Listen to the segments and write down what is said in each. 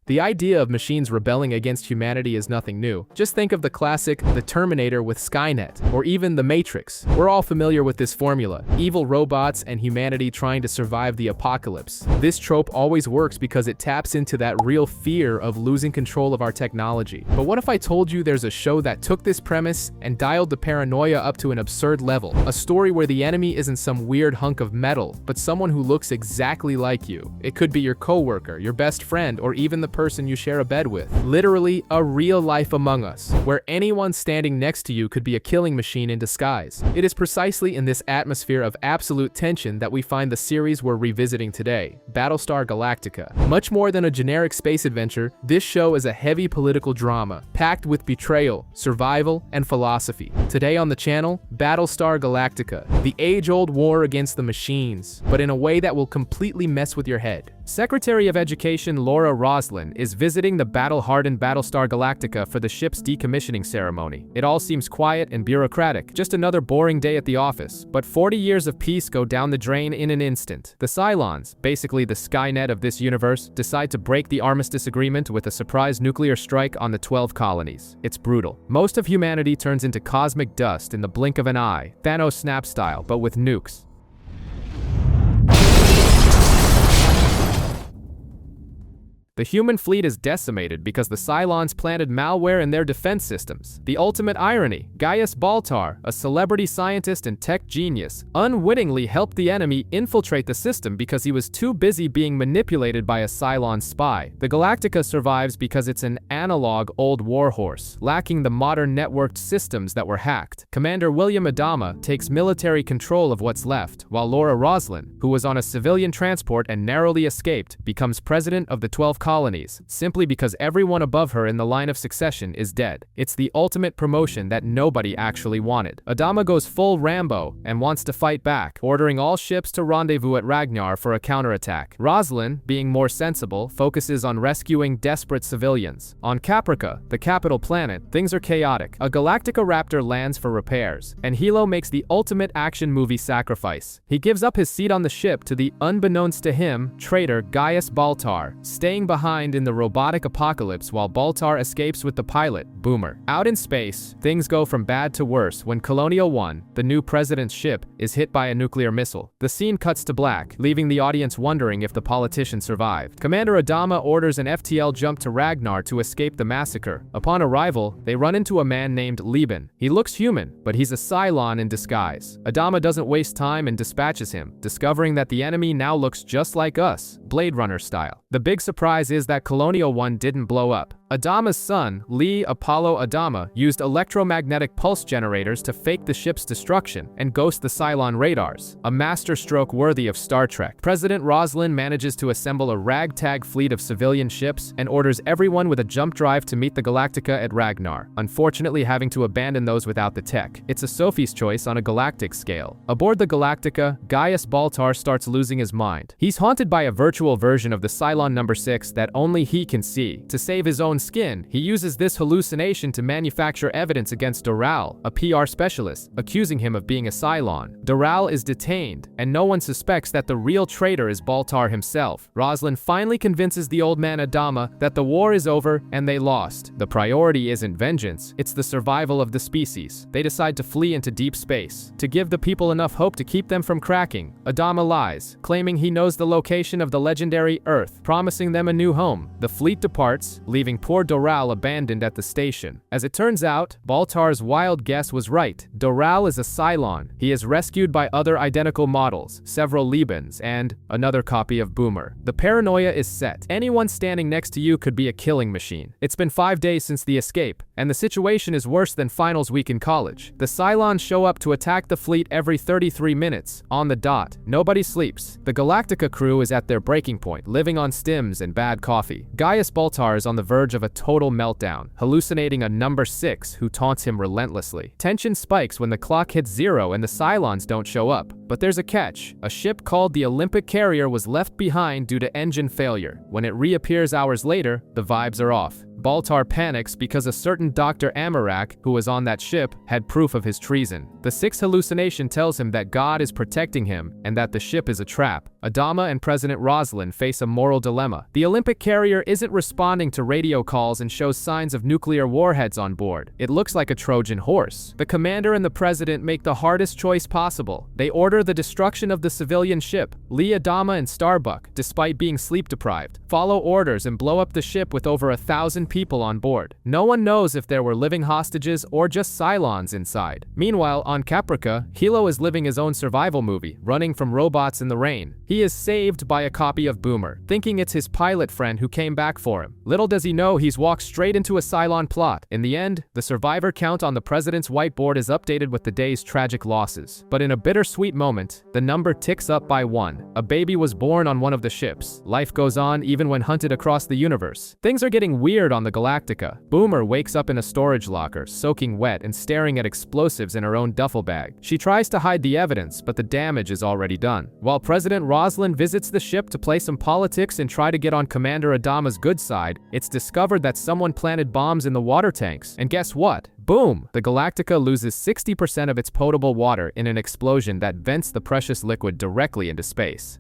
The idea of machines rebelling against humanity is nothing new. Just think of the classic The Terminator with Skynet, or even The Matrix. We're all familiar with this formula: evil robots and humanity trying to survive the apocalypse. This trope always works because it taps into that real fear of losing control of our technology. But what if I told you there's a show that took this premise and dialed the paranoia up to an absurd level? A story where the enemy isn't some weird hunk of metal, but someone who looks exactly like you. It could be your coworker, your best friend, or even the person you share a bed with. Literally a real life Among Us, where anyone standing next to you could be a killing machine in disguise. It is precisely in this atmosphere of absolute tension that we find the series we're revisiting today, Battlestar Galactica. Much more than a generic space adventure, this show is a heavy political drama, packed with betrayal, survival, and philosophy. Today on the channel, Battlestar Galactica, the age-old war against the machines, but in a way that will completely mess with your head. Secretary of Education Laura Roslin is visiting the battle-hardened Battlestar Galactica for the ship's decommissioning ceremony. It all seems quiet and bureaucratic, just another boring day at the office, but 40 years of peace go down the drain in an instant. The Cylons, basically the Skynet of this universe, decide to break the armistice agreement with a surprise nuclear strike on the 12 colonies. It's brutal. Most of humanity turns into cosmic dust in the blink of an eye, Thanos snap style, but with nukes. The human fleet is decimated because the Cylons planted malware in their defense systems. The ultimate irony: Gaius Baltar, a celebrity scientist and tech genius, unwittingly helped the enemy infiltrate the system because he was too busy being manipulated by a Cylon spy. The Galactica survives because it's an analog old warhorse, lacking the modern networked systems that were hacked. Commander William Adama takes military control of what's left, while Laura Roslin, who was on a civilian transport and narrowly escaped, becomes president of the 12 colonies, simply because everyone above her in the line of succession is dead. It's the ultimate promotion that nobody actually wanted. Adama goes full Rambo and wants to fight back, ordering all ships to rendezvous at Ragnar for a counterattack. Roslin, being more sensible, focuses on rescuing desperate civilians. On Caprica, the capital planet, things are chaotic. A Galactica Raptor lands for repairs, and Hilo makes the ultimate action movie sacrifice. He gives up his seat on the ship to the, unbeknownst to him, traitor Gaius Baltar, staying behind in the robotic apocalypse while Baltar escapes with the pilot, Boomer. Out in space, things go from bad to worse when Colonial 1, the new president's ship, is hit by a nuclear missile. The scene cuts to black, leaving the audience wondering if the politician survived. Commander Adama orders an FTL jump to Ragnar to escape the massacre. Upon arrival, they run into a man named Lieben. He looks human, but he's a Cylon in disguise. Adama doesn't waste time and dispatches him, discovering that the enemy now looks just like us, Blade Runner style. The big surprise is that Colonial 1 didn't blow up. Adama's son, Lee Apollo Adama, used electromagnetic pulse generators to fake the ship's destruction and ghost the Cylon radars, a masterstroke worthy of Star Trek. President Roslin manages to assemble a ragtag fleet of civilian ships and orders everyone with a jump drive to meet the Galactica at Ragnar, unfortunately having to abandon those without the tech. It's a Sophie's choice on a galactic scale. Aboard the Galactica, Gaius Baltar starts losing his mind. He's haunted by a virtual version of the Cylon number 6 that only he can see. To save his own skin, he uses this hallucination to manufacture evidence against Doral, a PR specialist, accusing him of being a Cylon. Doral is detained, and no one suspects that the real traitor is Baltar himself. Roslin finally convinces the old man Adama that the war is over and they lost. The priority isn't vengeance, it's the survival of the species. They decide to flee into deep space. To give the people enough hope to keep them from cracking, Adama lies, claiming he knows the location of the legendary Earth, promising them a new home. The fleet departs, leaving poor Doral abandoned at the station. As it turns out, Baltar's wild guess was right. Doral is a Cylon. He is rescued by other identical models, several Liebens, and another copy of Boomer. The paranoia is set. Anyone standing next to you could be a killing machine. It's been 5 days since the escape, and the situation is worse than finals week in college. The Cylons show up to attack the fleet every 33 minutes, on the dot. Nobody sleeps. The Galactica crew is at their breaking point, living on stims and bad coffee. Gaius Baltar is on the verge of a total meltdown, hallucinating a number 6 who taunts him relentlessly. Tension spikes when the clock hits 0 and the Cylons don't show up. But there's a catch. A ship called the Olympic Carrier was left behind due to engine failure. When it reappears hours later, the vibes are off. Baltar panics because a certain Dr. Amarak, who was on that ship, had proof of his treason. The 6th hallucination tells him that God is protecting him and that the ship is a trap. Adama and President Roslin face a moral dilemma. The Olympic carrier isn't responding to radio calls and shows signs of nuclear warheads on board. It looks like a Trojan horse. The commander and the president make the hardest choice possible. They order the destruction of the civilian ship. Lee, Adama, and Starbuck, despite being sleep-deprived, follow orders and blow up the ship with over 1,000 people on board. No one knows if there were living hostages or just Cylons inside. Meanwhile, on Caprica, Hilo is living his own survival movie, running from robots in the rain. He is saved by a copy of Boomer, thinking it's his pilot friend who came back for him. Little does he know he's walked straight into a Cylon plot. In the end, the survivor count on the president's whiteboard is updated with the day's tragic losses. But in a bittersweet moment, the number ticks up by 1. A baby was born on one of the ships. Life goes on even when hunted across the universe. Things are getting weird on the Galactica. Boomer wakes up in a storage locker, soaking wet and staring at explosives in her own duffel bag. She tries to hide the evidence, but the damage is already done. While President Roslin visits the ship to play some politics and try to get on Commander Adama's good side, it's discovered that someone planted bombs in the water tanks. And guess what? Boom! The Galactica loses 60% of its potable water in an explosion that vents the precious liquid directly into space.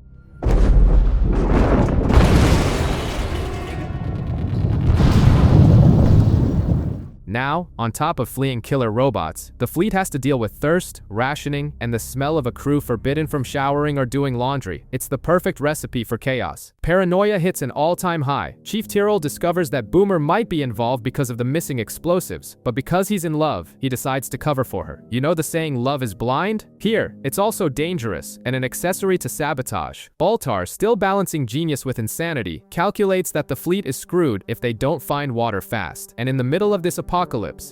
Now, on top of fleeing killer robots, the fleet has to deal with thirst, rationing, and the smell of a crew forbidden from showering or doing laundry. It's the perfect recipe for chaos. Paranoia hits an all-time high. Chief Tyrrell discovers that Boomer might be involved because of the missing explosives, but because he's in love, he decides to cover for her. You know the saying, love is blind? Here, it's also dangerous, and an accessory to sabotage. Baltar, still balancing genius with insanity, calculates that the fleet is screwed if they don't find water fast. And in the middle of this apocalypse,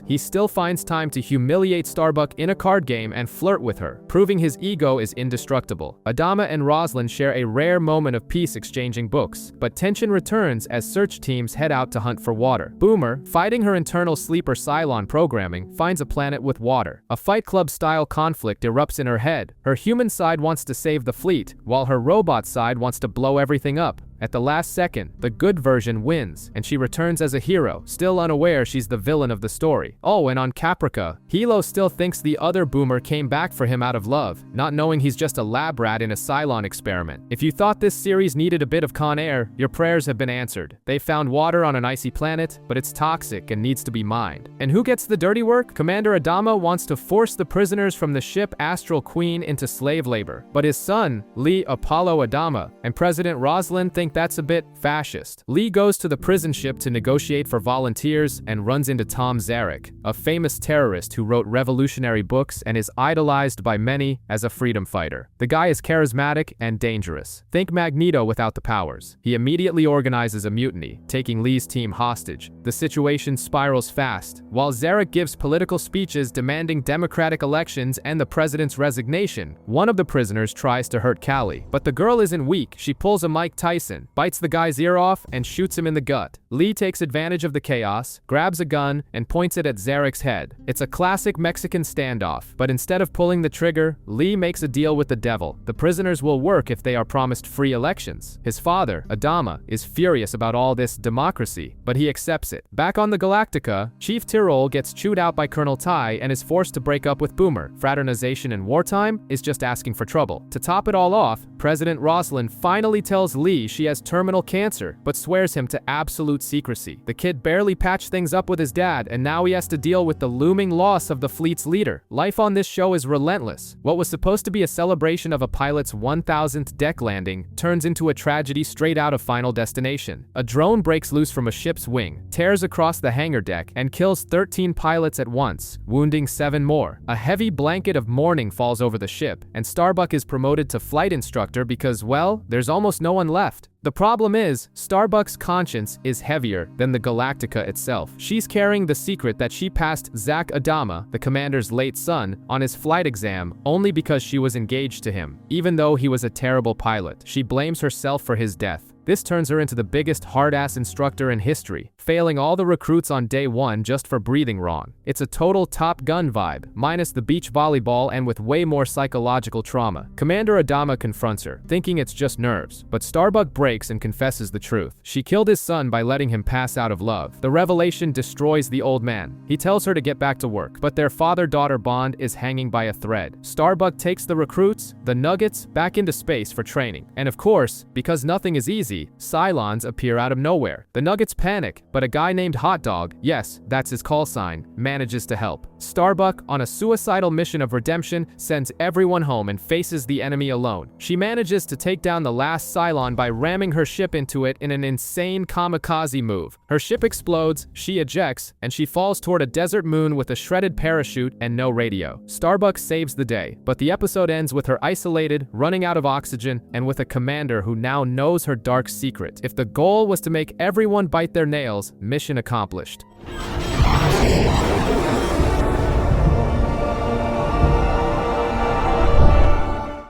he still finds time to humiliate Starbuck in a card game and flirt with her, proving his ego is indestructible. Adama and Roslin share a rare moment of peace exchanging books, but tension returns as search teams head out to hunt for water. Boomer, fighting her internal sleeper Cylon programming, finds a planet with water. A Fight Club-style conflict erupts in her head. Her human side wants to save the fleet, while her robot side wants to blow everything up. At the last second, the good version wins, and she returns as a hero, still unaware she's the villain of the story. Oh, and on Caprica, Hilo still thinks the other Boomer came back for him out of love, not knowing he's just a lab rat in a Cylon experiment. If you thought this series needed a bit of Con Air, your prayers have been answered. They found water on an icy planet, but it's toxic and needs to be mined. And who gets the dirty work? Commander Adama wants to force the prisoners from the ship Astral Queen into slave labor, but his son, Lee Apollo Adama, and President Roslin think that's a bit fascist. Lee goes to the prison ship to negotiate for volunteers and runs into Tom Zarek, a famous terrorist who wrote revolutionary books and is idolized by many as a freedom fighter. The guy is charismatic and dangerous. Think Magneto without the powers. He immediately organizes a mutiny, taking Lee's team hostage. The situation spirals fast. While Zarek gives political speeches demanding democratic elections and the president's resignation, one of the prisoners tries to hurt Callie. But the girl isn't weak. She pulls a Mike Tyson, bites the guy's ear off, and shoots him in the gut. Lee takes advantage of the chaos, grabs a gun, and points it at Zarek's head. It's a classic Mexican standoff, but instead of pulling the trigger, Lee makes a deal with the devil. The prisoners will work if they are promised free elections. His father, Adama, is furious about all this democracy, but he accepts it. Back on the Galactica, Chief Tyrrell gets chewed out by Colonel Tai and is forced to break up with Boomer. Fraternization in wartime is just asking for trouble. To top it all off, President Roslin finally tells Lee she has terminal cancer, but swears him to absolute secrecy. The kid barely patched things up with his dad, and now he has to deal with the looming loss of the fleet's leader. Life on this show is relentless. What was supposed to be a celebration of a pilot's 1,000th deck landing turns into a tragedy straight out of Final Destination. A drone breaks loose from a ship's wing, tears across the hangar deck, and kills 13 pilots at once, wounding 7 more. A heavy blanket of mourning falls over the ship, and Starbuck is promoted to flight instructor because, well, there's almost no one left. The problem is, Starbuck's conscience is heavier than the Galactica itself. She's carrying the secret that she passed Zach Adama, the commander's late son, on his flight exam only because she was engaged to him, even though he was a terrible pilot. She blames herself for his death. This turns her into the biggest hard-ass instructor in history, failing all the recruits on day 1 just for breathing wrong. It's a total Top Gun vibe, minus the beach volleyball and with way more psychological trauma. Commander Adama confronts her, thinking it's just nerves, but Starbuck breaks and confesses the truth. She killed his son by letting him pass out of love. The revelation destroys the old man. He tells her to get back to work, but their father-daughter bond is hanging by a thread. Starbuck takes the recruits, the Nuggets, back into space for training. And of course, because nothing is easy, Cylons appear out of nowhere. The Nuggets panic, but a guy named Hot Dog, yes, that's his call sign, manages to help. Starbuck, on a suicidal mission of redemption, sends everyone home and faces the enemy alone. She manages to take down the last Cylon by ramming her ship into it in an insane kamikaze move. Her ship explodes, she ejects, and she falls toward a desert moon with a shredded parachute and no radio. Starbuck saves the day, but the episode ends with her isolated, running out of oxygen, and with a commander who now knows her dark secret. If the goal was to make everyone bite their nails, mission accomplished.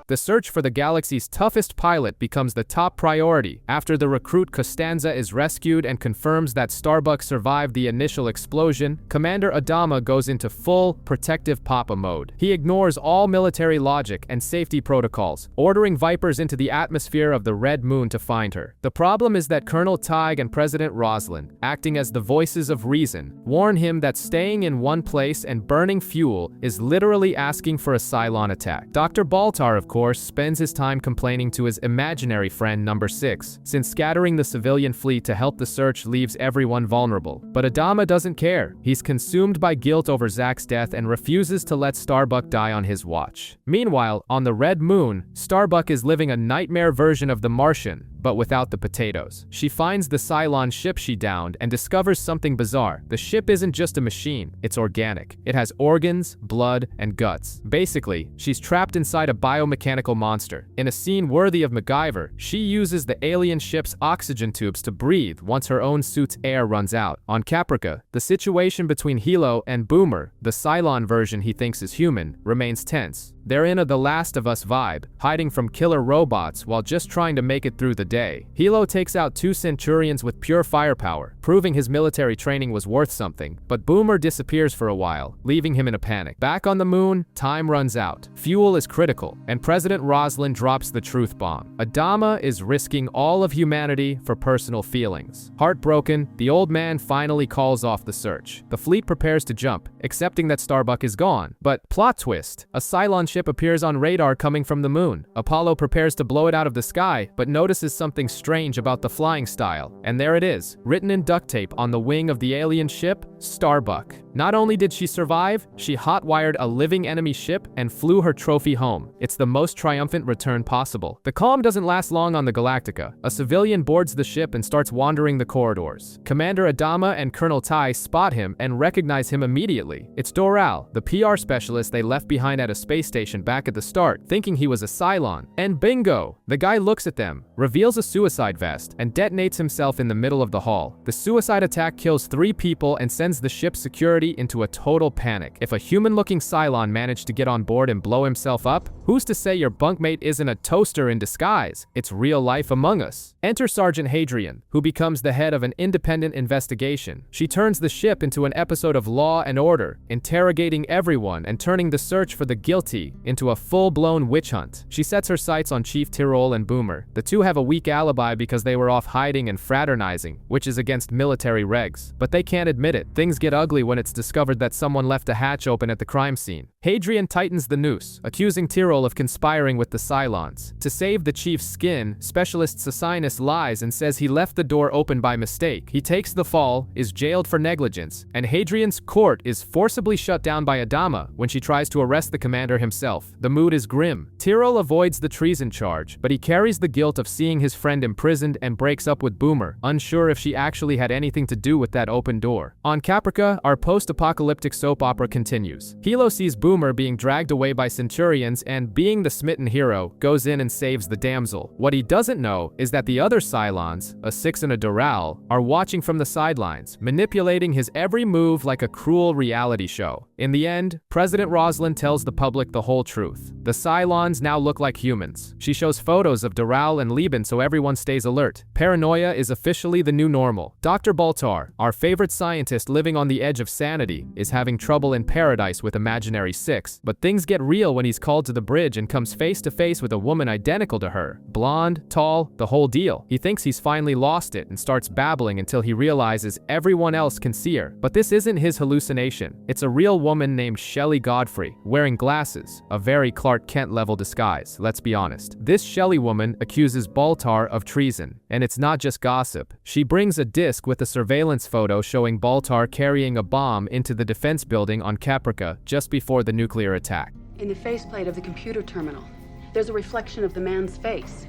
The search for the galaxy's toughest pilot becomes the top priority after the recruit Costanza is rescued and confirms that Starbuck survived the initial explosion. Commander Adama goes into full protective Papa mode. He ignores all military logic and safety protocols, ordering Vipers into the atmosphere of the Red Moon to find her. The problem is that Colonel Tigh and President Roslin, acting as the voices of reason, warn him that staying in one place and burning fuel is literally asking for a Cylon attack. Dr. Baltar, of course, spends his time complaining to his imaginary friend number 6, since scattering the civilian fleet to help the search leaves everyone vulnerable. But Adama doesn't care. He's consumed by guilt over Zach's death and refuses to let Starbuck die on his watch. Meanwhile, on the Red Moon, Starbuck is living a nightmare version of The Martian, but without the potatoes. She finds the Cylon ship she downed and discovers something bizarre. The ship isn't just a machine, it's organic. It has organs, blood, and guts. Basically, she's trapped inside a biomechanical monster. In a scene worthy of MacGyver, she uses the alien ship's oxygen tubes to breathe once her own suit's air runs out. On Caprica, the situation between Hilo and Boomer, the Cylon version he thinks is human, remains tense. They're in a The Last of Us vibe, hiding from killer robots while just trying to make it through the day. Hilo takes out 2 Centurions with pure firepower, proving his military training was worth something, but Boomer disappears for a while, leaving him in a panic. Back on the moon, time runs out. Fuel is critical, and President Roslin drops the truth bomb. Adama is risking all of humanity for personal feelings. Heartbroken, the old man finally calls off the search. The fleet prepares to jump, accepting that Starbuck is gone. But plot twist, a Cylon ship appears on radar coming from the moon. Apollo prepares to blow it out of the sky, but notices something strange about the flying style. And there it is, written in duct tape on the wing of the alien ship, Starbuck. Not only did she survive, she hot-wired a living enemy ship and flew her trophy home. It's the most triumphant return possible. The calm doesn't last long on the Galactica. A civilian boards the ship and starts wandering the corridors. Commander Adama and Colonel Tigh spot him and recognize him immediately. It's Doral, the PR specialist they left behind at a space station back at the start, thinking he was a Cylon. And bingo! The guy looks at them, reveals a suicide vest, and detonates himself in the middle of the hall. The suicide attack kills 3 people and sends the ship's security into a total panic. If a human-looking Cylon managed to get on board and blow himself up, who's to say your bunkmate isn't a toaster in disguise? It's real life Among Us. Enter Sergeant Hadrian, who becomes the head of an independent investigation. She turns the ship into an episode of Law and Order, interrogating everyone and turning the search for the guilty into a full-blown witch hunt. She sets her sights on Chief Tyrol and Boomer. The two have a weak alibi because they were off hiding and fraternizing, which is against military regs. But they can't admit it. Things get ugly when it's discovered that someone left a hatch open at the crime scene. Hadrian tightens the noose, accusing Tyrol of conspiring with the Cylons. To save the chief's skin, Specialist Sassinus lies and says he left the door open by mistake. He takes the fall, is jailed for negligence, and Hadrian's court is forcibly shut down by Adama when she tries to arrest the commander himself. The mood is grim. Tyrol avoids the treason charge, but he carries the guilt of seeing his friend imprisoned and breaks up with Boomer, unsure if she actually had anything to do with that open door. On Caprica, our post-apocalyptic soap opera continues. Hilo sees Boomer being dragged away by Centurions and, being the smitten hero, goes in and saves the damsel. What he doesn't know is that the other Cylons, a 6 and a Doral, are watching from the sidelines, manipulating his every move like a cruel reality show. In the end, President Roslin tells the public the whole truth. The Cylons now look like humans. She shows photos of Doral and Lieben so so everyone stays alert. Paranoia is officially the new normal. Dr. Baltar, our favorite scientist living on the edge of sanity, is having trouble in paradise with Imaginary Six, but things get real when he's called to the bridge and comes face to face with a woman identical to her. Blonde, tall, the whole deal. He thinks he's finally lost it and starts babbling until he realizes everyone else can see her. But this isn't his hallucination. It's a real woman named Shelley Godfrey, wearing glasses, a very Clark Kent level disguise, let's be honest. This Shelley woman accuses Baltar of treason, and it's not just gossip. She brings a disc with a surveillance photo showing Baltar carrying a bomb into the defense building on Caprica just before the nuclear attack. In the faceplate of the computer terminal, there's a reflection of the man's face.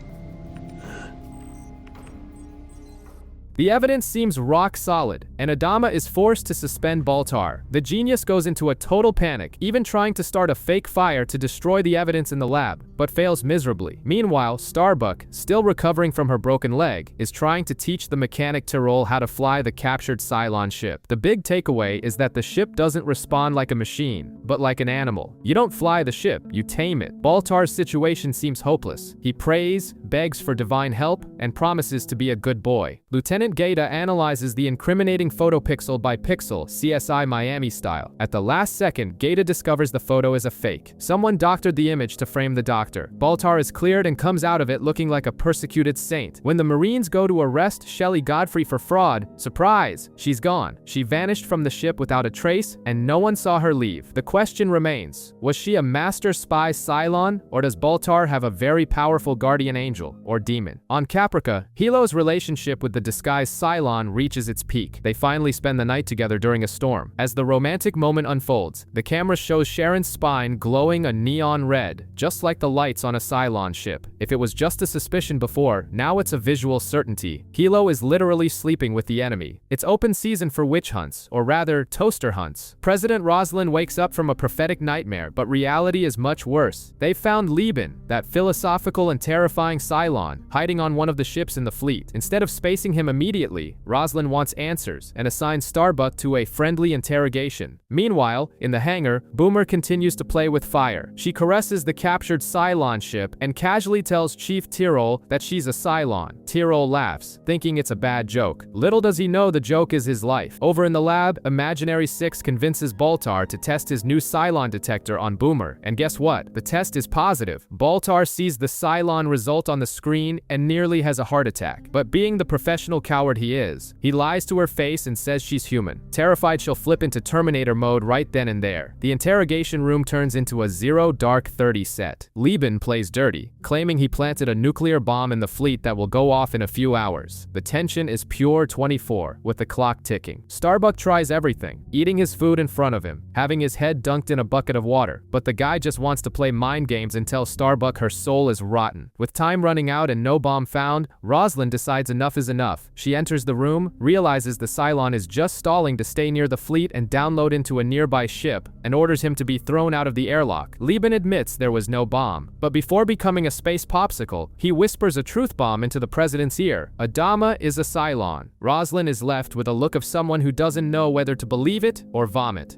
The evidence seems rock solid, and Adama is forced to suspend Baltar. The genius goes into a total panic, even trying to start a fake fire to destroy the evidence in the lab, but fails miserably. Meanwhile, Starbuck, still recovering from her broken leg, is trying to teach the mechanic Tyrol how to fly the captured Cylon ship. The big takeaway is that the ship doesn't respond like a machine, but like an animal. You don't fly the ship, you tame it. Baltar's situation seems hopeless. He prays, begs for divine help, and promises to be a good boy. Lieutenant Gaeta analyzes the incriminating photo pixel by pixel, CSI Miami style. At the last second, Gaeta discovers the photo is a fake. Someone doctored the image to frame the doctor. Baltar is cleared and comes out of it looking like a persecuted saint. When the Marines go to arrest Shelley Godfrey for fraud, surprise, she's gone. She vanished from the ship without a trace, and no one saw her leave. The question remains, was she a master spy Cylon, or does Baltar have a very powerful guardian angel, or demon? On Caprica, Hilo's relationship with the disguised Cylon reaches its peak. They finally spend the night together during a storm. As the romantic moment unfolds, the camera shows Sharon's spine glowing a neon red, just like the lights on a Cylon ship. If it was just a suspicion before, now it's a visual certainty. Hilo is literally sleeping with the enemy. It's open season for witch hunts, or rather, toaster hunts. President Roslin wakes up from a prophetic nightmare, but reality is much worse. They've found Lieben, that philosophical and terrifying Cylon, hiding on one of the ships in the fleet. Instead of spacing him immediately, Roslin wants answers and assigns Starbuck to a friendly interrogation. Meanwhile, in the hangar, Boomer continues to play with fire. She caresses the captured Cylon ship and casually tells Chief Tyrol that she's a Cylon. Tyrol laughs, thinking it's a bad joke. Little does he know the joke is his life. Over in the lab, Imaginary Six convinces Baltar to test his new Cylon detector on Boomer, and guess what? The test is positive. Baltar sees the Cylon result on the screen and nearly has a heart attack. But being the professional coward he is, he lies to her face and says she's human. Terrified she'll flip into Terminator mode right then and there. The interrogation room turns into a Zero Dark 30 set. Lieben plays dirty, claiming he planted a nuclear bomb in the fleet that will go off in a few hours. The tension is pure 24, with the clock ticking. Starbuck tries everything, eating his food in front of him, having his head dunked in a bucket of water, but the guy just wants to play mind games and tell Starbuck her soul is rotten. With time running out and no bomb found, Roslin decides enough is enough. She enters the room, realizes the Cylon is just stalling to stay near the fleet and download into a nearby ship, and orders him to be thrown out of the airlock. Lieben admits there was no bomb, but before becoming a space popsicle, he whispers a truth bomb into the president's ear. Adama is a Cylon. Roslin is left with a look of someone who doesn't know whether to believe it or vomit.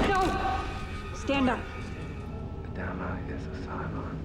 No! Stand up. Adama is a Cylon.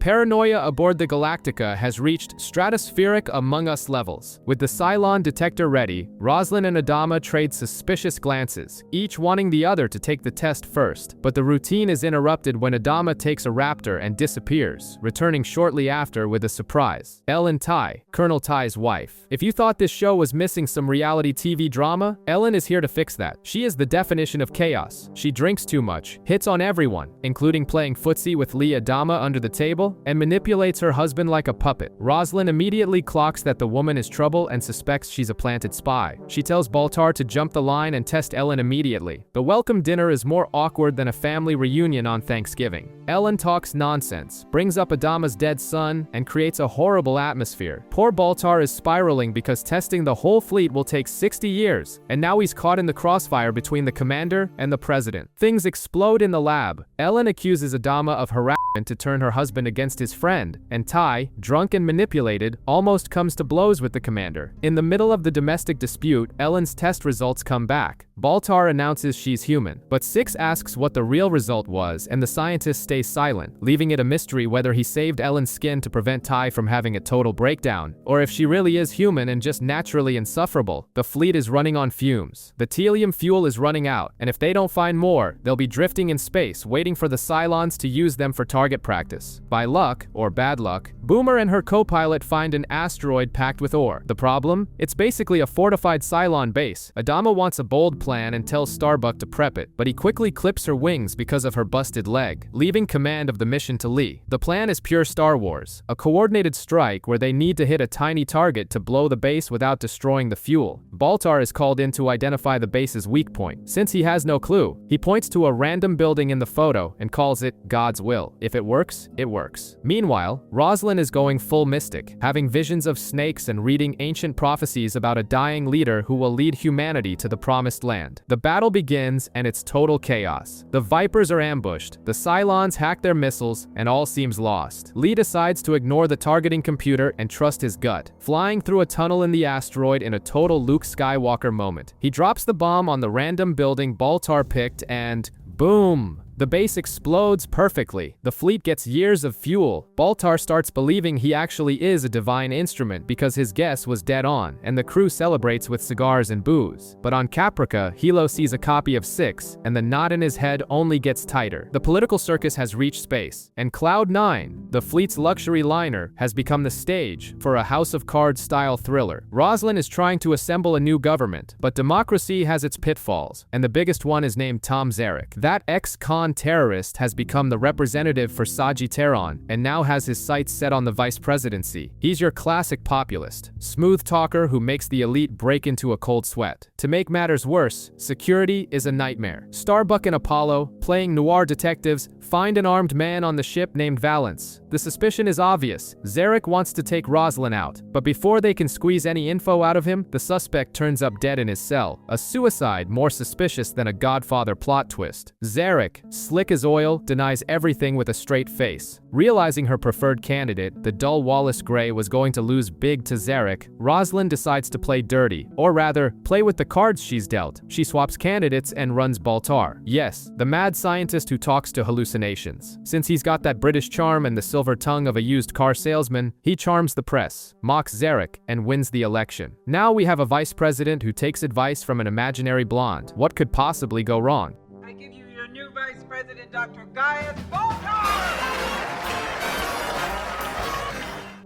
Paranoia aboard the Galactica has reached stratospheric Among Us levels. With the Cylon detector ready, Roslin and Adama trade suspicious glances, each wanting the other to take the test first. But the routine is interrupted when Adama takes a raptor and disappears, returning shortly after with a surprise. Ellen Ty, Colonel Ty's wife. If you thought this show was missing some reality TV drama, Ellen is here to fix that. She is the definition of chaos. She drinks too much, hits on everyone, including playing footsie with Lee Adama under the table, and manipulates her husband like a puppet. Roslin immediately clocks that the woman is trouble and suspects she's a planted spy. She tells Baltar to jump the line and test Ellen immediately. The welcome dinner is more awkward than a family reunion on Thanksgiving. Ellen talks nonsense, brings up Adama's dead son, and creates a horrible atmosphere. Poor Baltar is spiraling because testing the whole fleet will take 60 years, and now he's caught in the crossfire between the commander and the president. Things explode in the lab. Ellen accuses Adama of harassment to turn her husband against his friend, and Ty, drunk and manipulated, almost comes to blows with the commander. In the middle of the domestic dispute, Ellen's test results come back. Baltar announces she's human, but Six asks what the real result was, and the scientist states stays silent, leaving it a mystery whether he saved Ellen's skin to prevent Ty from having a total breakdown, or if she really is human and just naturally insufferable. The fleet is running on fumes. The helium fuel is running out, and if they don't find more, they'll be drifting in space, waiting for the Cylons to use them for target practice. By luck, or bad luck, Boomer and her co-pilot find an asteroid packed with ore. The problem? It's basically a fortified Cylon base. Adama wants a bold plan and tells Starbuck to prep it, but he quickly clips her wings because of her busted leg, leaving command of the mission to Lee. The plan is pure Star Wars, a coordinated strike where they need to hit a tiny target to blow the base without destroying the fuel. Baltar is called in to identify the base's weak point. Since he has no clue, he points to a random building in the photo and calls it God's will. If it works, it works. Meanwhile, Roslin is going full mystic, having visions of snakes and reading ancient prophecies about a dying leader who will lead humanity to the promised land. The battle begins and it's total chaos. The Vipers are ambushed, the Cylons hack their missiles, and all seems lost. Lee decides to ignore the targeting computer and trust his gut, flying through a tunnel in the asteroid in a total Luke Skywalker moment. He drops the bomb on the random building Baltar picked and boom! The base explodes perfectly. The fleet gets years of fuel. Baltar starts believing he actually is a divine instrument because his guess was dead on, and the crew celebrates with cigars and booze. But on Caprica, Hilo sees a copy of 6, and the knot in his head only gets tighter. The political circus has reached space, and Cloud 9, the fleet's luxury liner, has become the stage for a House of Cards-style thriller. Roslin is trying to assemble a new government, but democracy has its pitfalls, and the biggest one is named Tom Zarek. That ex-con terrorist has become the representative for Sagittarian and now has his sights set on the vice presidency. He's your classic populist, smooth talker who makes the elite break into a cold sweat. To make matters worse, security is a nightmare. Starbuck and Apollo, playing noir detectives, find an armed man on the ship named Valance. The suspicion is obvious. Zarek wants to take Roslin out, but before they can squeeze any info out of him, the suspect turns up dead in his cell. A suicide more suspicious than a Godfather plot twist. Zarek, slick as oil, denies everything with a straight face. Realizing her preferred candidate, the dull Wallace Gray, was going to lose big to Zarek, Roslin decides to play dirty, or rather, play with the cards she's dealt. She swaps candidates and runs Baltar. Yes, the mad scientist who talks to hallucinations. Since he's got that British charm and the silver tongue of a used car salesman, he charms the press, mocks Zarek, and wins the election. Now we have a vice president who takes advice from an imaginary blonde. What could possibly go wrong? I give you your new Vice President, Dr. Gaius Baltar!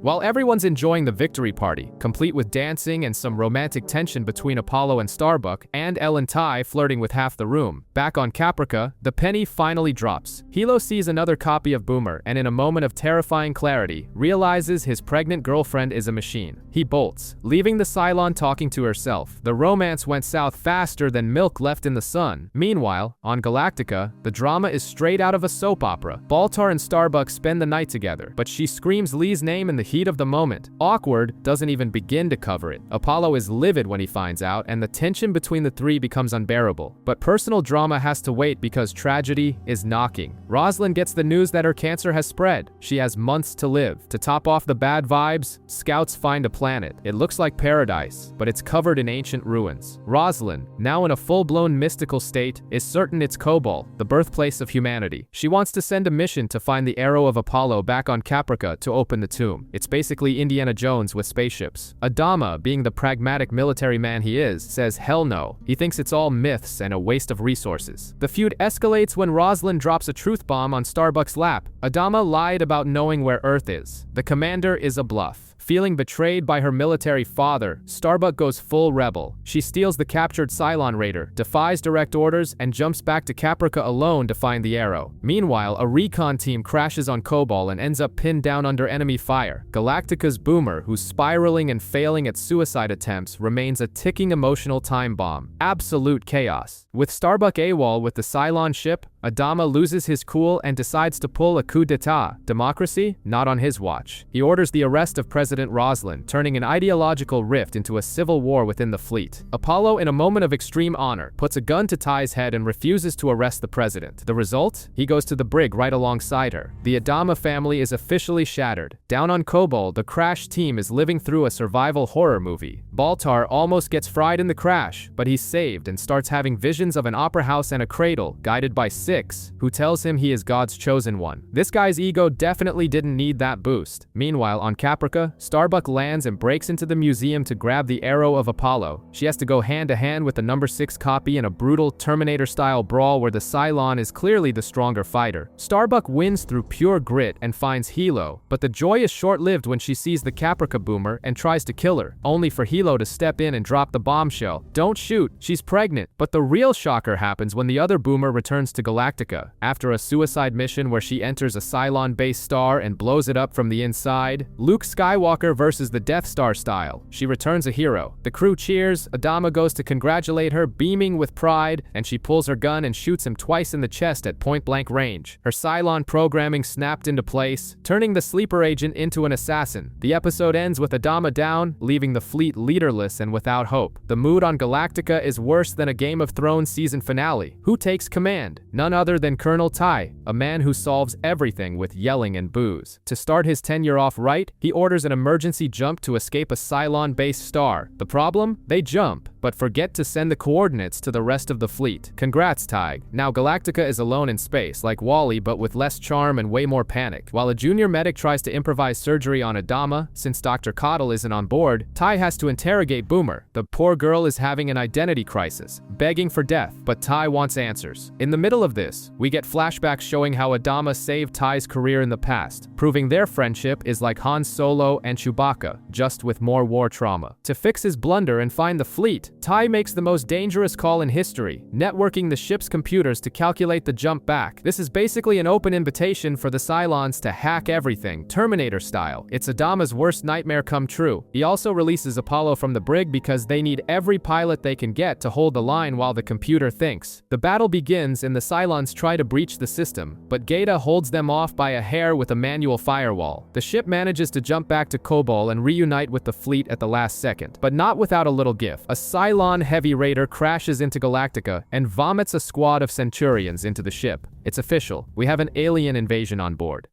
While everyone's enjoying the victory party, complete with dancing and some romantic tension between Apollo and Starbuck, and Ellen Ty flirting with half the room, back on Caprica, the penny finally drops. Hilo sees another copy of Boomer and in a moment of terrifying clarity, realizes his pregnant girlfriend is a machine. He bolts, leaving the Cylon talking to herself. The romance went south faster than milk left in the sun. Meanwhile, on Galactica, the drama is straight out of a soap opera. Baltar and Starbuck spend the night together, but she screams Lee's name in the heat of the moment. Awkward doesn't even begin to cover it. Apollo is livid when he finds out, and the tension between the three becomes unbearable. But personal drama has to wait because tragedy is knocking. Roslin gets the news that her cancer has spread. She has months to live. To top off the bad vibes, scouts find a planet. It looks like paradise, but it's covered in ancient ruins. Roslin, now in a full-blown mystical state, is certain it's Kobol, the birthplace of humanity. She wants to send a mission to find the arrow of Apollo back on Caprica to open the tomb. It's basically Indiana Jones with spaceships. Adama, being the pragmatic military man he is, says hell no. He thinks it's all myths and a waste of resources. The feud escalates when Roslin drops a truth bomb on Starbuck's lap. Adama lied about knowing where Earth is. The commander is a bluff. Feeling betrayed by her military father, Starbuck goes full rebel. She steals the captured Cylon raider, defies direct orders, and jumps back to Caprica alone to find the arrow. Meanwhile, a recon team crashes on Kobol and ends up pinned down under enemy fire. Galactica's Boomer, who's spiraling and failing at suicide attempts, remains a ticking emotional time bomb. Absolute chaos. With Starbuck AWOL with the Cylon ship, Adama loses his cool and decides to pull a coup d'etat. Democracy? Not on his watch. He orders the arrest of President Roslin, turning an ideological rift into a civil war within the fleet. Apollo, in a moment of extreme honor, puts a gun to Ty's head and refuses to arrest the president. The result? He goes to the brig right alongside her. The Adama family is officially shattered. Down on Kobol, the crash team is living through a survival horror movie. Baltar almost gets fried in the crash, but he's saved and starts having visions of an opera house and a cradle, guided by Six, who tells him he is God's chosen one. This guy's ego definitely didn't need that boost. Meanwhile, on Caprica, Starbuck lands and breaks into the museum to grab the arrow of Apollo. She has to go hand-to-hand with the number 6 copy in a brutal Terminator-style brawl where the Cylon is clearly the stronger fighter. Starbuck wins through pure grit and finds Hilo, but the joy is short-lived when she sees the Caprica boomer and tries to kill her, only for Hilo to step in and drop the bombshell. Don't shoot, she's pregnant. But the real shocker happens when the other boomer returns to Galactica. After a suicide mission where she enters a Cylon-based star and blows it up from the inside, Luke Skywalker versus the Death Star style. She returns a hero. The crew cheers, Adama goes to congratulate her, beaming with pride, and she pulls her gun and shoots him twice in the chest at point-blank range. Her Cylon programming snapped into place, turning the sleeper agent into an assassin. The episode ends with Adama down, leaving the fleet leaderless and without hope. The mood on Galactica is worse than a Game of Thrones season finale. Who takes command? None other than Colonel Tai, a man who solves everything with yelling and booze. To start his tenure off right, he orders an emergency jump to escape a Cylon-based star. The problem? They jump, but forget to send the coordinates to the rest of the fleet. Congrats, Tig. Now Galactica is alone in space, like Wall-E but with less charm and way more panic. While a junior medic tries to improvise surgery on Adama, since Dr. Cottle isn't on board, Tai has to interrogate Boomer. The poor girl is having an identity crisis, begging for death, but Tai wants answers. In the middle of this, we get flashbacks showing how Adama saved Tai's career in the past, proving their friendship is like Han Solo and Chewbacca, just with more war trauma. To fix his blunder and find the fleet, Tai makes the most dangerous call in history, networking the ship's computers to calculate the jump back. This is basically an open invitation for the Cylons to hack everything, Terminator style. It's Adama's worst nightmare come true. He also releases Apollo from the brig because they need every pilot they can get to hold the line while the computer thinks. The battle begins and the Cylons try to breach the system, but Gaeta holds them off by a hair with a manual firewall. The ship manages to jump back to Kobol and reunite with the fleet at the last second, but not without a little gif. A Cylon heavy raider crashes into Galactica and vomits a squad of Centurions into the ship. It's official. We have an alien invasion on board.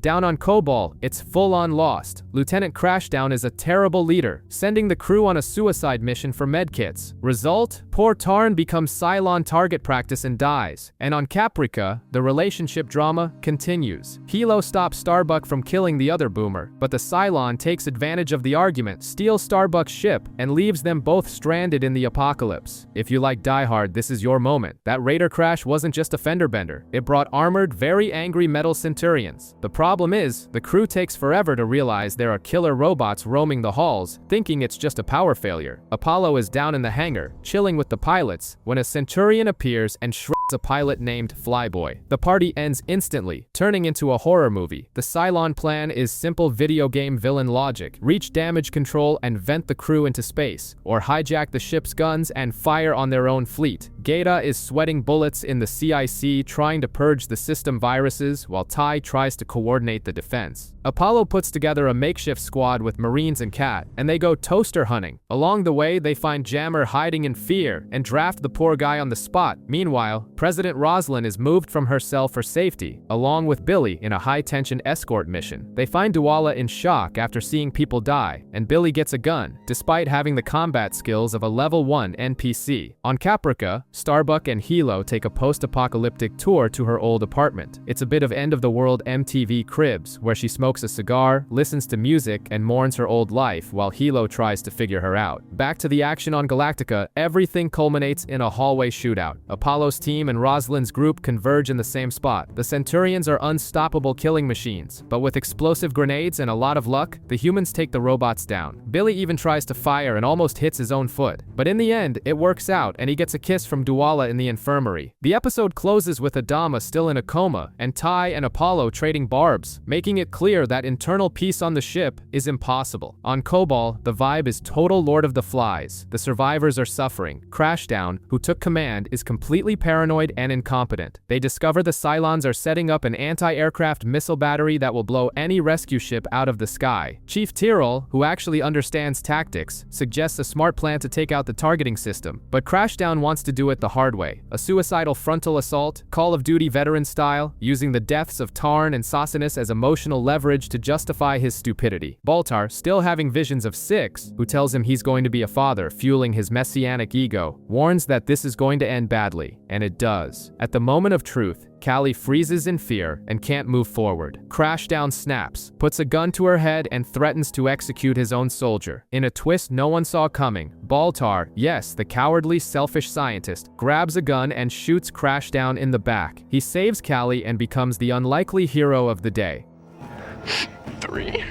Down on Kobol, it's full-on lost. Lieutenant Crashdown is a terrible leader, sending the crew on a suicide mission for medkits. Result? Poor Tarn becomes Cylon target practice and dies. And on Caprica, the relationship drama continues. Hilo stops Starbuck from killing the other boomer, but the Cylon takes advantage of the argument, steals Starbuck's ship, and leaves them both stranded in the apocalypse. If you like Die Hard, this is your moment. That Raider crash wasn't just a fender bender. It brought armored, very angry metal Centurions. The problem is, the crew takes forever to realize there are killer robots roaming the halls, thinking it's just a power failure. Apollo is down in the hangar, chilling with the pilots, when a Centurion appears and shreds a pilot named Flyboy. The party ends instantly, turning into a horror movie. The Cylon plan is simple video game villain logic: reach damage control and vent the crew into space, or hijack the ship's guns and fire on their own fleet. Gaeta is sweating bullets in the CIC trying to purge the system viruses, while Tai tries to coordinate the defense. Apollo puts together a makeshift squad with Marines and Cat, and they go toaster hunting. Along the way, they find Jammer hiding in fear and draft the poor guy on the spot. Meanwhile, President Roslin is moved from her cell for safety, along with Billy in a high-tension escort mission. They find Duala in shock after seeing people die, and Billy gets a gun, despite having the combat skills of a level 1 NPC. On Caprica, Starbuck and Hilo take a post-apocalyptic tour to her old apartment. It's a bit of end-of-the-world MTV Cribs, where she smokes a cigar, listens to music, and mourns her old life while Hilo tries to figure her out. Back to the action on Galactica, everything culminates in a hallway shootout. Apollo's team and Roslin's group converge in the same spot. The Centurions are unstoppable killing machines, but with explosive grenades and a lot of luck, the humans take the robots down. Billy even tries to fire and almost hits his own foot. But in the end, it works out, and he gets a kiss from Duala in the infirmary. The episode closes with Adama still in a coma, and Tai and Apollo trading barbs, making it clear that internal peace on the ship is impossible. On Kobol, the vibe is total Lord of the Flies. The survivors are suffering. Crashdown, who took command, is completely paranoid paranoid and incompetent. They discover the Cylons are setting up an anti-aircraft missile battery that will blow any rescue ship out of the sky. Chief Tyrrell, who actually understands tactics, suggests a smart plan to take out the targeting system, but Crashdown wants to do it the hard way. A suicidal frontal assault, Call of Duty veteran style, using the deaths of Tarn and Sossinus as emotional leverage to justify his stupidity. Baltar, still having visions of Six, who tells him he's going to be a father, fueling his messianic ego, warns that this is going to end badly, and it does. At the moment of truth, Callie freezes in fear and can't move forward. Crashdown snaps, puts a gun to her head, and threatens to execute his own soldier. In a twist no one saw coming, Baltar, yes, the cowardly, selfish scientist, grabs a gun and shoots Crashdown in the back. He saves Callie and becomes the unlikely hero of the day. 3.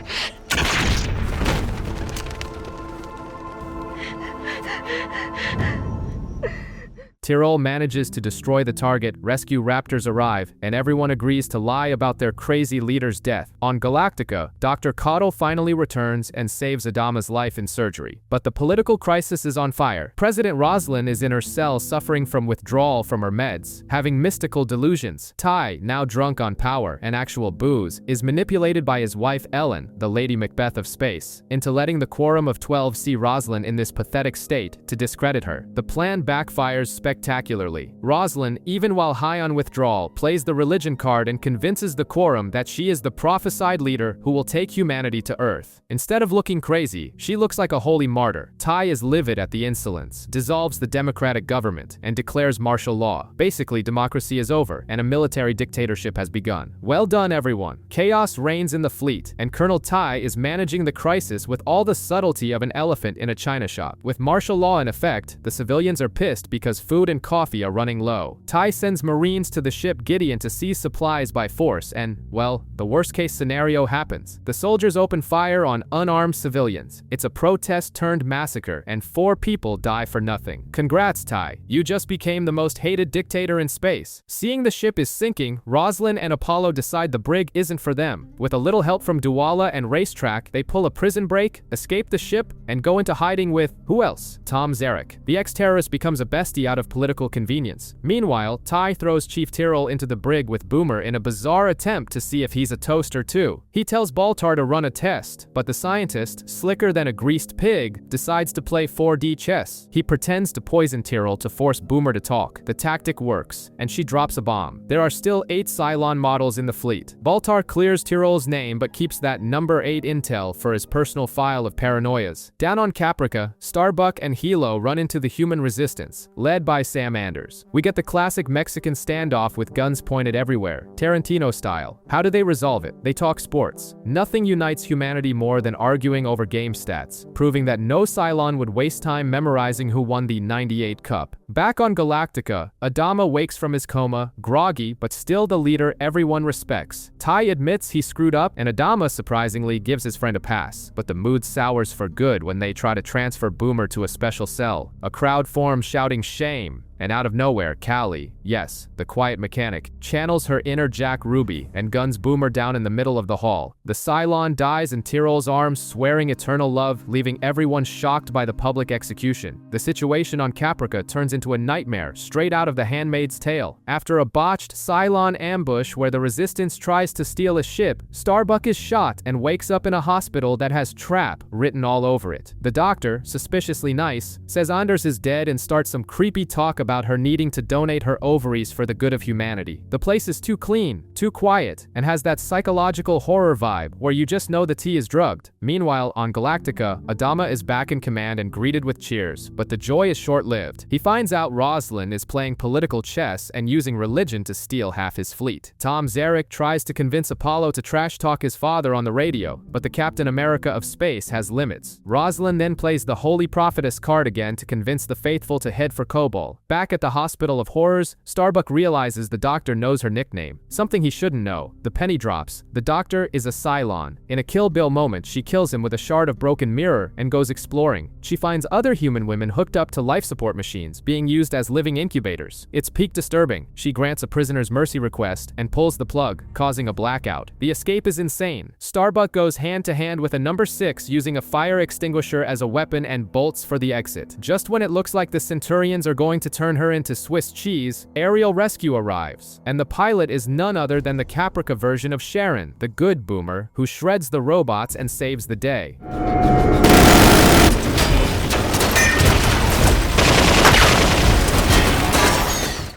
Tyrrell manages to destroy the target, rescue Raptors arrive, and everyone agrees to lie about their crazy leader's death. On Galactica, Dr. Caudle finally returns and saves Adama's life in surgery. But the political crisis is on fire. President Roslin is in her cell suffering from withdrawal from her meds, having mystical delusions. Ty, now drunk on power and actual booze, is manipulated by his wife Ellen, the Lady Macbeth of space, into letting the Quorum of 12 see Roslin in this pathetic state to discredit her. The plan backfires spectacularly. Roslin, even while high on withdrawal, plays the religion card and convinces the Quorum that she is the prophesied leader who will take humanity to Earth. Instead of looking crazy, she looks like a holy martyr. Ty is livid at the insolence, dissolves the democratic government, and declares martial law. Basically, democracy is over, and a military dictatorship has begun. Well done, everyone. Chaos reigns in the fleet, and Colonel Ty is managing the crisis with all the subtlety of an elephant in a china shop. With martial law in effect, the civilians are pissed because food and coffee are running low. Ty sends Marines to the ship Gideon to seize supplies by force and, well, the worst-case scenario happens. The soldiers open fire on unarmed civilians. It's a protest-turned massacre, and 4 people die for nothing. Congrats, Ty. You just became the most hated dictator in space. Seeing the ship is sinking, Roslin and Apollo decide the brig isn't for them. With a little help from Duwala and Racetrack, they pull a prison break, escape the ship, and go into hiding with, who else? Tom Zarek. The ex-terrorist becomes a bestie out of political convenience. Meanwhile, Ty throws Chief Tyrrell into the brig with Boomer in a bizarre attempt to see if he's a toaster too. He tells Baltar to run a test, but the scientist, slicker than a greased pig, decides to play 4D chess. He pretends to poison Tyrrell to force Boomer to talk. The tactic works, and she drops a bomb. There are still 8 Cylon models in the fleet. Baltar clears Tyrrell's name but keeps that number 8 intel for his personal file of paranoias. Down on Caprica, Starbuck and Hilo run into the human resistance, led by Sam Anders. We get the classic Mexican standoff with guns pointed everywhere, Tarantino style. How do they resolve it? They talk sports. Nothing unites humanity more than arguing over game stats, proving that no Cylon would waste time memorizing who won the '98 Cup. Back on Galactica, Adama wakes from his coma, groggy but still the leader everyone respects. Ty admits he screwed up, and Adama surprisingly gives his friend a pass, but the mood sours for good when they try to transfer Boomer to a special cell. A crowd forms shouting shame. And out of nowhere, Callie, yes, the quiet mechanic, channels her inner Jack Ruby and guns Boomer down in the middle of the hall. The Cylon dies in Tyrrell's arms, swearing eternal love, leaving everyone shocked by the public execution. The situation on Caprica turns into a nightmare, straight out of The Handmaid's Tale. After a botched Cylon ambush where the Resistance tries to steal a ship, Starbuck is shot and wakes up in a hospital that has "trap" written all over it. The doctor, suspiciously nice, says Anders is dead and starts some creepy talk about her needing to donate her ovaries for the good of humanity. The place is too clean, too quiet, and has that psychological horror vibe where you just know the tea is drugged. Meanwhile, on Galactica, Adama is back in command and greeted with cheers, but the joy is short-lived. He finds out Roslin is playing political chess and using religion to steal half his fleet. Tom Zarek tries to convince Apollo to trash-talk his father on the radio, but the Captain America of space has limits. Roslin then plays the Holy Prophetess card again to convince the faithful to head for Kobol. Back at the Hospital of Horrors, Starbuck realizes the doctor knows her nickname, something he shouldn't know. The penny drops. The doctor is a Cylon. In a Kill Bill moment, she kills him with a shard of broken mirror and goes exploring. She finds other human women hooked up to life support machines, being used as living incubators. It's peak disturbing. She grants a prisoner's mercy request and pulls the plug, causing a blackout. The escape is insane. Starbuck goes hand-to-hand with a number 6 using a fire extinguisher as a weapon and bolts for the exit. Just when it looks like the Centurions are going to turn turn her into Swiss cheese, aerial rescue arrives, and the pilot is none other than the Caprica version of Sharon, the good boomer, who shreds the robots and saves the day.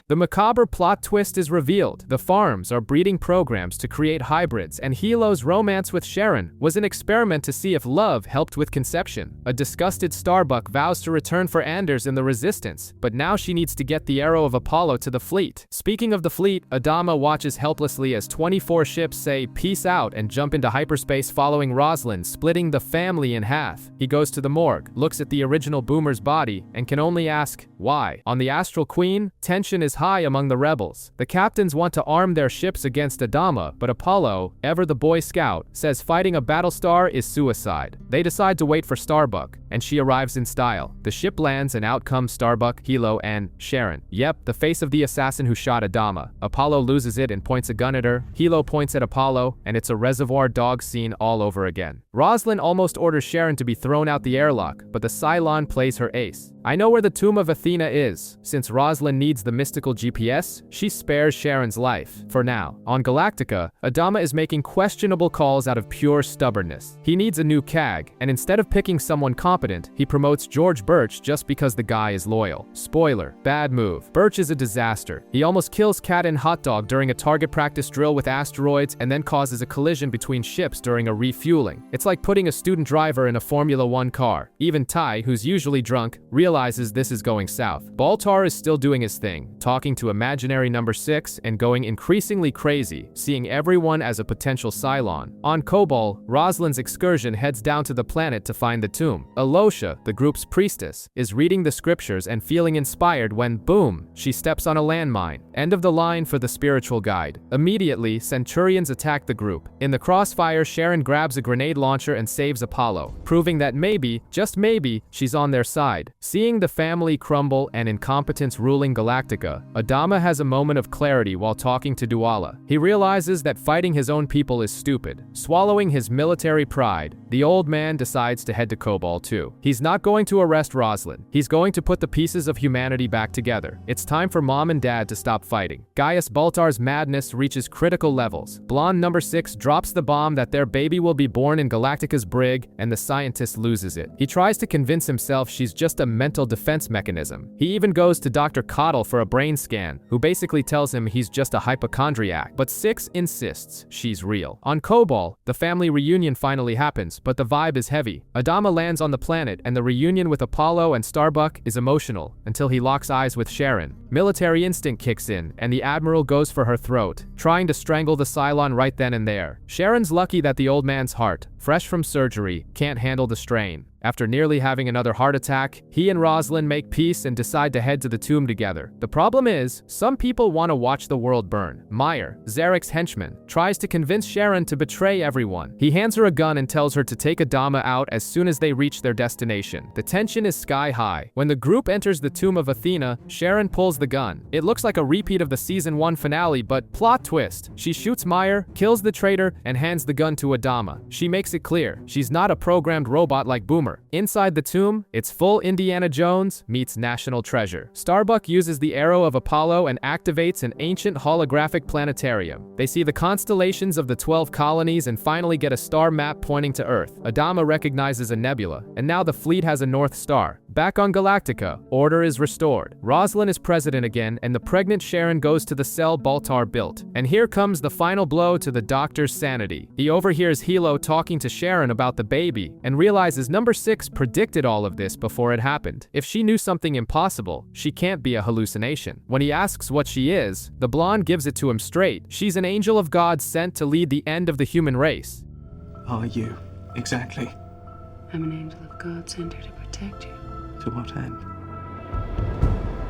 The macabre plot twist is revealed. The farms are breeding programs to create hybrids, and Hilo's romance with Sharon was an experiment to see if love helped with conception. A disgusted Starbuck vows to return for Anders in the Resistance, but now she needs to get the arrow of Apollo to the fleet. Speaking of the fleet, Adama watches helplessly as 24 ships say peace out and jump into hyperspace following Rosalind, splitting the family in half. He goes to the morgue, looks at the original boomer's body, and can only ask, why? On the Astral Queen, tension is high among the rebels. The captains want to arm their ships against Adama, but Apollo, ever the Boy Scout, says fighting a Battlestar is suicide. They decide to wait for Starbuck, and she arrives in style. The ship lands and out come Starbuck, Hilo, and Sharon. Yep, the face of the assassin who shot Adama. Apollo loses it and points a gun at her. Hilo points at Apollo, and it's a Reservoir Dogs scene all over again. Rosalind almost orders Sharon to be thrown out the airlock, but the Cylon plays her ace. I know where the tomb of Athena is. Since Rosalind needs the mystical GPS, she spares Sharon's life. For now. On Galactica, Adama is making questionable calls out of pure stubbornness. He needs a new CAG, and instead of picking someone competent, he promotes George Birch just because the guy is loyal. Spoiler, bad move. Birch is a disaster. He almost kills Cat and Hot Dog during a target practice drill with asteroids and then causes a collision between ships during a refueling. It's like putting a student driver in a Formula 1 car. Even Ty, who's usually drunk, realizes this is going south. Baltar is still doing his thing, talking to imaginary number 6 and going increasingly crazy, seeing everyone as a potential Cylon. On Kobol, Rosalind's excursion heads down to the planet to find the tomb. Alosha, the group's priestess, is reading the scriptures and feeling inspired when, boom, she steps on a landmine. End of the line for the spiritual guide. Immediately, Centurions attack the group. In the crossfire, Sharon grabs a grenade launcher and saves Apollo, proving that maybe, just maybe, she's on their side. Seeing the family crumble and incompetence ruling Galactica, Adama has a moment of clarity while talking to Duala. He realizes that fighting his own people is stupid. Swallowing his military pride, the old man decides to head to Kobol too. He's not going to arrest Rosalind. He's going to put the pieces of humanity back together. It's time for Mom and Dad to stop fighting. Gaius Baltar's madness reaches critical levels. Blonde number 6 drops the bomb that their baby will be born in Galactica's brig, and the scientist loses it. He tries to convince himself she's just a mental defense mechanism. He even goes to Dr. Coddle for a brain scan, who basically tells him he's just a hypochondriac. But 6 insists she's real. On Kobol, the family reunion finally happens, but the vibe is heavy. Adama lands on the planet, and the reunion with Apollo and Starbuck is emotional, until he locks eyes with Sharon. Military instinct kicks in, and the Admiral goes for her throat, trying to strangle the Cylon right then and there. Sharon's lucky that the old man's heart, fresh from surgery, can't handle the strain. After nearly having another heart attack, he and Rosalind make peace and decide to head to the tomb together. The problem is, some people want to watch the world burn. Meyer, Zarek's henchman, tries to convince Sharon to betray everyone. He hands her a gun and tells her to take Adama out as soon as they reach their destination. The tension is sky high. When the group enters the tomb of Athena, Sharon pulls the gun. It looks like a repeat of the season 1 finale, but plot twist. She shoots Meyer, kills the traitor, and hands the gun to Adama. She makes it clear, she's not a programmed robot like Boomer. Inside the tomb, it's full Indiana Jones meets National Treasure. Starbuck uses the arrow of Apollo and activates an ancient holographic planetarium. They see the constellations of the 12 colonies and finally get a star map pointing to Earth. Adama recognizes a nebula, and now the fleet has a North Star. Back on Galactica, order is restored. Rosalind is president again, and the pregnant Sharon goes to the cell Baltar built. And here comes the final blow to the doctor's sanity. He overhears Hilo talking to Sharon about the baby, and realizes number 6 predicted all of this before it happened. If she knew something impossible, she can't be a hallucination. When he asks what she is, the blonde gives it to him straight. She's an angel of God sent to lead the end of the human race. Are you, exactly? I'm an angel of God sent here to protect you. To what end?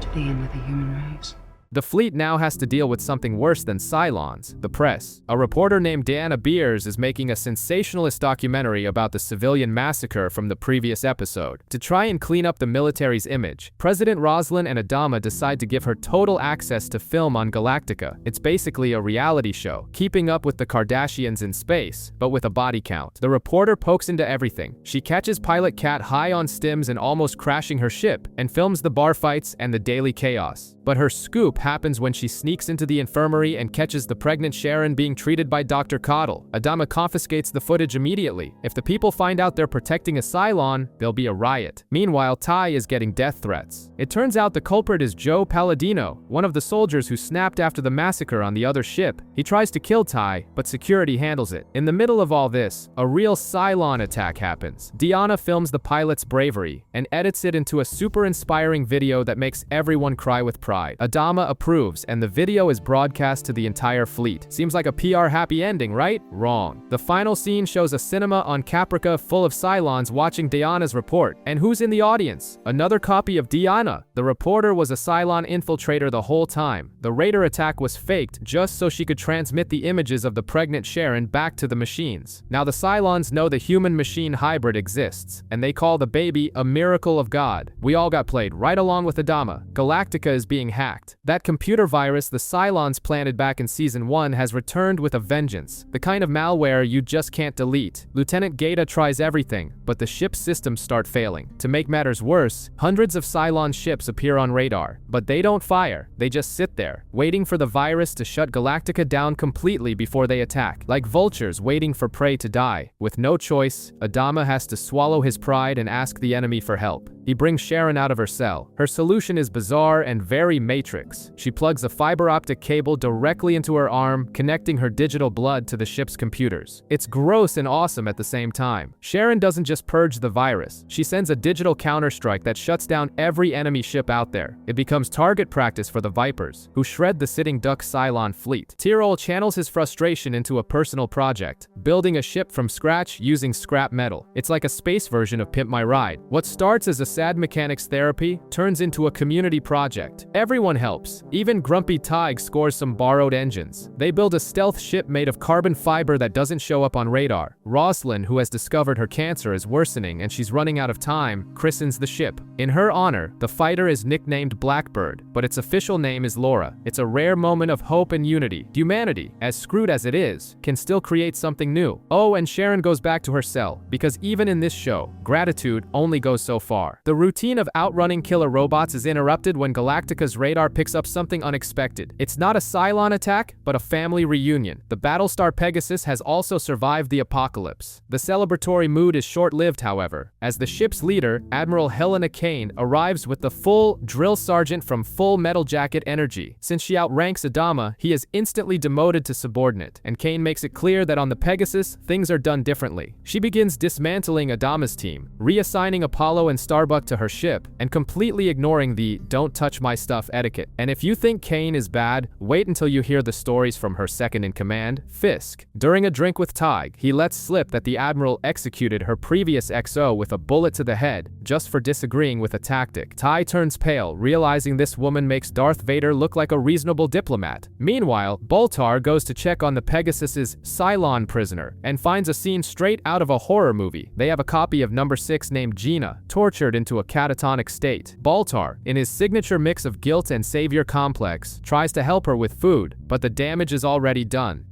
To the end of the human race. The fleet now has to deal with something worse than Cylons, the press. A reporter named Diana Beers is making a sensationalist documentary about the civilian massacre from the previous episode. To try and clean up the military's image, President Roslin and Adama decide to give her total access to film on Galactica. It's basically a reality show, keeping up with the Kardashians in space, but with a body count. The reporter pokes into everything. She catches Pilot Cat high on stims and almost crashing her ship, and films the bar fights and the daily chaos. But her scoop happens when she sneaks into the infirmary and catches the pregnant Sharon being treated by Dr. Coddle. Adama confiscates the footage immediately. If the people find out they're protecting a Cylon, there'll be a riot. Meanwhile, Ty is getting death threats. It turns out the culprit is Joe Palladino, one of the soldiers who snapped after the massacre on the other ship. He tries to kill Ty, but security handles it. In the middle of all this, a real Cylon attack happens. Deanna films the pilot's bravery and edits it into a super inspiring video that makes everyone cry with pride. Adama approves, and the video is broadcast to the entire fleet. Seems like a PR happy ending, right? Wrong. The final scene shows a cinema on Caprica full of Cylons watching Deanna's report. And who's in the audience? Another copy of Deanna. The reporter was a Cylon infiltrator the whole time. The Raider attack was faked just so she could transmit the images of the pregnant Sharon back to the machines. Now the Cylons know the human-machine hybrid exists, and they call the baby a miracle of God. We all got played right along with Adama. Galactica is being hacked. That computer virus the Cylons planted back in Season 1 has returned with a vengeance. The kind of malware you just can't delete. Lieutenant Gaeta tries everything, but the ship's systems start failing. To make matters worse, hundreds of Cylon ships appear on radar, but they don't fire. They just sit there, waiting for the virus to shut Galactica down completely before they attack, like vultures waiting for prey to die. With no choice, Adama has to swallow his pride and ask the enemy for help. He brings Sharon out of her cell. Her solution is bizarre and very Matrix. She plugs a fiber optic cable directly into her arm, connecting her digital blood to the ship's computers. It's gross and awesome at the same time. Sharon doesn't just purge the virus. She sends a digital counterstrike that shuts down every enemy ship out there. It becomes target practice for the Vipers, who shred the sitting duck Cylon fleet. Tyrol channels his frustration into a personal project, building a ship from scratch using scrap metal. It's like a space version of Pimp My Ride. What starts as a sad mechanics therapy turns into a community project. Everyone helps. Even Grumpy Tig scores some borrowed engines. They build a stealth ship made of carbon fiber that doesn't show up on radar. Roslyn, who has discovered her cancer is worsening and she's running out of time, christens the ship. In her honor, the fighter is nicknamed Blackbird, but its official name is Laura. It's a rare moment of hope and unity. Humanity, as screwed as it is, can still create something new. Oh, and Sharon goes back to her cell, because even in this show, gratitude only goes so far. The routine of outrunning killer robots is interrupted when Galactica's radar picks up something unexpected. It's not a Cylon attack, but a family reunion. The Battlestar Pegasus has also survived the apocalypse. The celebratory mood is short-lived, however, as the ship's leader, Admiral Helena Kane, arrives with the full drill sergeant from Full Metal Jacket energy. Since she outranks Adama, he is instantly demoted to subordinate, and Kane makes it clear that on the Pegasus, things are done differently. She begins dismantling Adama's team, reassigning Apollo and Starbuck to her ship, and completely ignoring the "don't touch my stuff" etiquette. And if you think Kane is bad, wait until you hear the stories from her second-in-command, Fisk. During a drink with Tig, he lets slip that the Admiral executed her previous XO with a bullet to the head, just for disagreeing with a tactic. Ty turns pale, realizing this woman makes Darth Vader look like a reasonable diplomat. Meanwhile, Boltar goes to check on the Pegasus's Cylon prisoner, and finds a scene straight out of a horror movie. They have a copy of number 6 named Gina, tortured into a catatonic state. Boltar, in his signature mix of guilt and savior complex, tries to help her with food, but the damage is already done.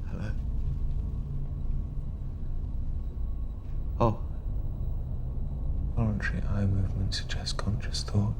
Hello? Oh. Voluntary eye movement suggests conscious thought.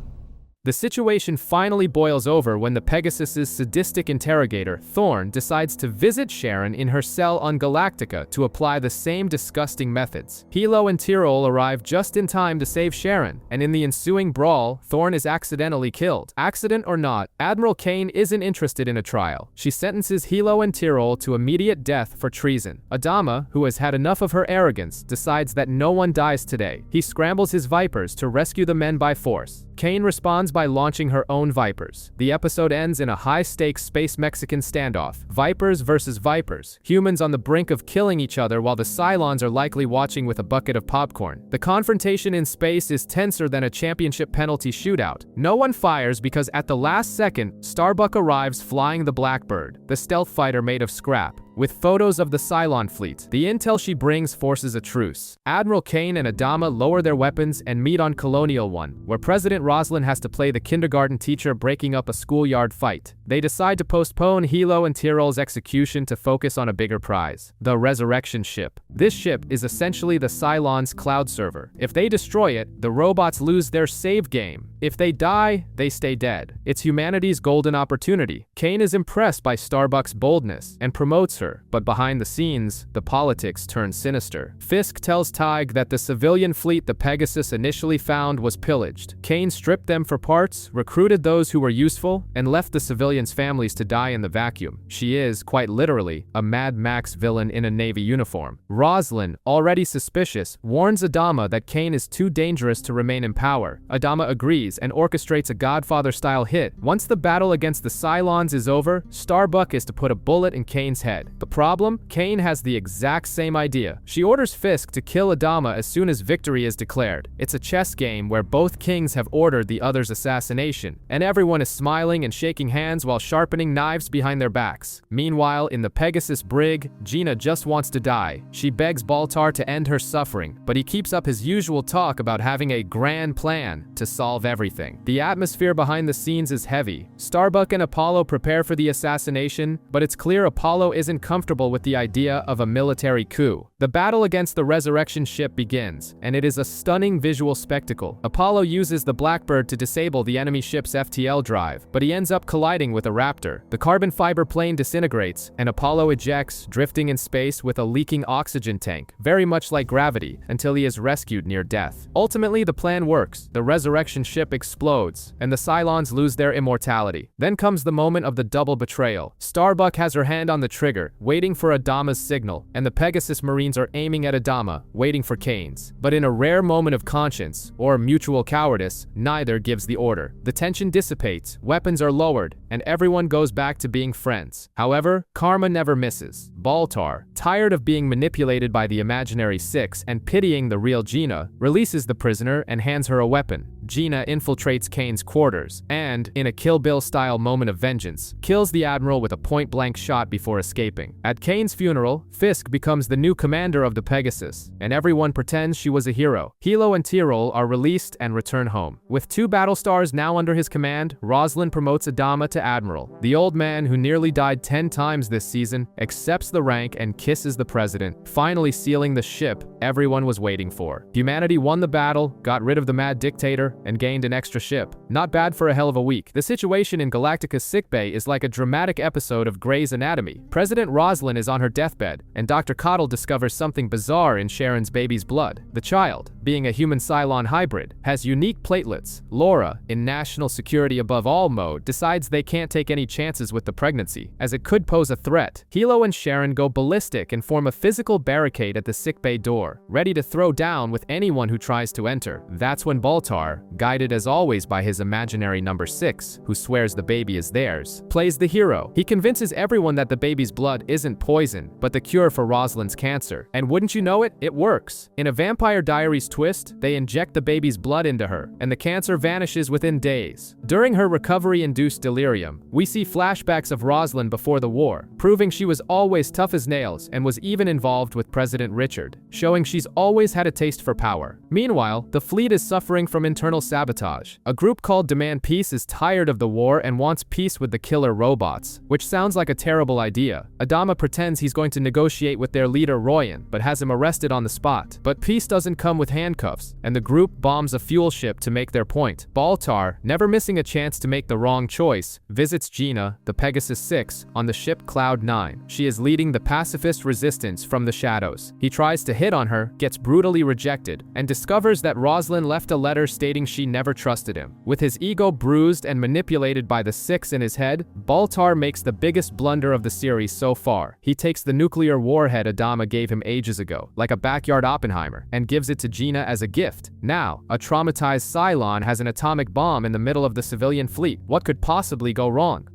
The situation finally boils over when the Pegasus's sadistic interrogator, Thorn, decides to visit Sharon in her cell on Galactica to apply the same disgusting methods. Hilo and Tyrol arrive just in time to save Sharon, and in the ensuing brawl, Thorn is accidentally killed. Accident or not, Admiral Kane isn't interested in a trial. She sentences Hilo and Tyrol to immediate death for treason. Adama, who has had enough of her arrogance, decides that no one dies today. He scrambles his Vipers to rescue the men by force. Kane responds by launching her own Vipers. The episode ends in a high-stakes space-Mexican standoff. Vipers versus Vipers. Humans on the brink of killing each other while the Cylons are likely watching with a bucket of popcorn. The confrontation in space is tenser than a championship penalty shootout. No one fires because at the last second, Starbuck arrives flying the Blackbird, the stealth fighter made of scrap. With photos of the Cylon fleet, the intel she brings forces a truce. Admiral Kane and Adama lower their weapons and meet on Colonial 1, where President Roslin has to play the kindergarten teacher breaking up a schoolyard fight. They decide to postpone Hilo and Tyrol's execution to focus on a bigger prize, the Resurrection ship. This ship is essentially the Cylons' cloud server. If they destroy it, the robots lose their save game. If they die, they stay dead. It's humanity's golden opportunity. Kane is impressed by Starbuck's boldness and promotes her, but behind the scenes, the politics turn sinister. Fisk tells Tig that the civilian fleet the Pegasus initially found was pillaged. Kane stripped them for parts, recruited those who were useful, and left the civilians' families to die in the vacuum. She is, quite literally, a Mad Max villain in a Navy uniform. Roslin, already suspicious, warns Adama that Kane is too dangerous to remain in power. Adama agrees and orchestrates a Godfather-style hit. Once the battle against the Cylons is over, Starbuck is to put a bullet in Kane's head. The problem? Kane has the exact same idea. She orders Fisk to kill Adama as soon as victory is declared. It's a chess game where both kings have ordered the other's assassination, and everyone is smiling and shaking hands while sharpening knives behind their backs. Meanwhile, in the Pegasus brig, Gina just wants to die. She begs Baltar to end her suffering, but he keeps up his usual talk about having a grand plan to solve everything. The atmosphere behind the scenes is heavy. Starbuck and Apollo prepare for the assassination, but it's clear Apollo isn't comfortable with the idea of a military coup. The battle against the Resurrection ship begins, and it is a stunning visual spectacle. Apollo uses the Blackbird to disable the enemy ship's FTL drive, but he ends up colliding with a Raptor. The carbon fiber plane disintegrates, and Apollo ejects, drifting in space with a leaking oxygen tank, very much like Gravity, until he is rescued near death. Ultimately, the plan works. The Resurrection ship explodes, and the Cylons lose their immortality. Then comes the moment of the double betrayal. Starbuck has her hand on the trigger, waiting for Adama's signal, and the Pegasus Marines are aiming at Adama, waiting for Kane's. But in a rare moment of conscience, or mutual cowardice, neither gives the order. The tension dissipates, weapons are lowered, and everyone goes back to being friends. However, karma never misses. Baltar, tired of being manipulated by the imaginary Six and pitying the real Gina, releases the prisoner and hands her a weapon. Gina infiltrates Kane's quarters and, in a Kill Bill-style moment of vengeance, kills the Admiral with a point-blank shot before escaping. At Kane's funeral, Fisk becomes the new commander of the Pegasus, and everyone pretends she was a hero. Hilo and Tyrol are released and return home. With 2 Battlestars now under his command, Roslin promotes Adama to Admiral. The old man, who nearly died 10 times this season, accepts the rank and kisses the president, finally sealing the ship everyone was waiting for. Humanity won the battle, got rid of the mad dictator, and gained an extra ship. Not bad for a hell of a week. The situation in Galactica's sickbay is like a dramatic episode of Grey's Anatomy. President Roslin is on her deathbed, and Dr. Cottle discovers something bizarre in Sharon's baby's blood. The child, being a human-Cylon hybrid, has unique platelets. Laura, in national security above all mode, decides they can't take any chances with the pregnancy, as it could pose a threat. Hilo and Sharon go ballistic and form a physical barricade at the sickbay door, ready to throw down with anyone who tries to enter. That's when Baltar, guided as always by his imaginary number 6, who swears the baby is theirs, plays the hero. He convinces everyone that the baby's blood isn't poison, but the cure for Roslin's cancer. And wouldn't you know it, it works. In a Vampire Diaries twist, they inject the baby's blood into her, and the cancer vanishes within days. During her recovery-induced delirium, we see flashbacks of Roslin before the war, proving she was always tough as nails and was even involved with President Richard, showing she's always had a taste for power. Meanwhile, the fleet is suffering from internal sabotage. A group called Demand Peace is tired of the war and wants peace with the killer robots, which sounds like a terrible idea. Adama pretends he's going to negotiate with their leader Royan, but has him arrested on the spot. But peace doesn't come with handcuffs, and the group bombs a fuel ship to make their point. Baltar, never missing a chance to make the wrong choice, visits Gina, the Pegasus 6, on the ship Cloud 9. She is leading leading the pacifist resistance from the shadows. He tries to hit on her, gets brutally rejected, and discovers that Rosalind left a letter stating she never trusted him. With his ego bruised and manipulated by the six in his head, Baltar makes the biggest blunder of the series so far. He takes the nuclear warhead Adama gave him ages ago, like a backyard Oppenheimer, and gives it to Gina as a gift. Now, a traumatized Cylon has an atomic bomb in the middle of the civilian fleet. What could possibly go wrong?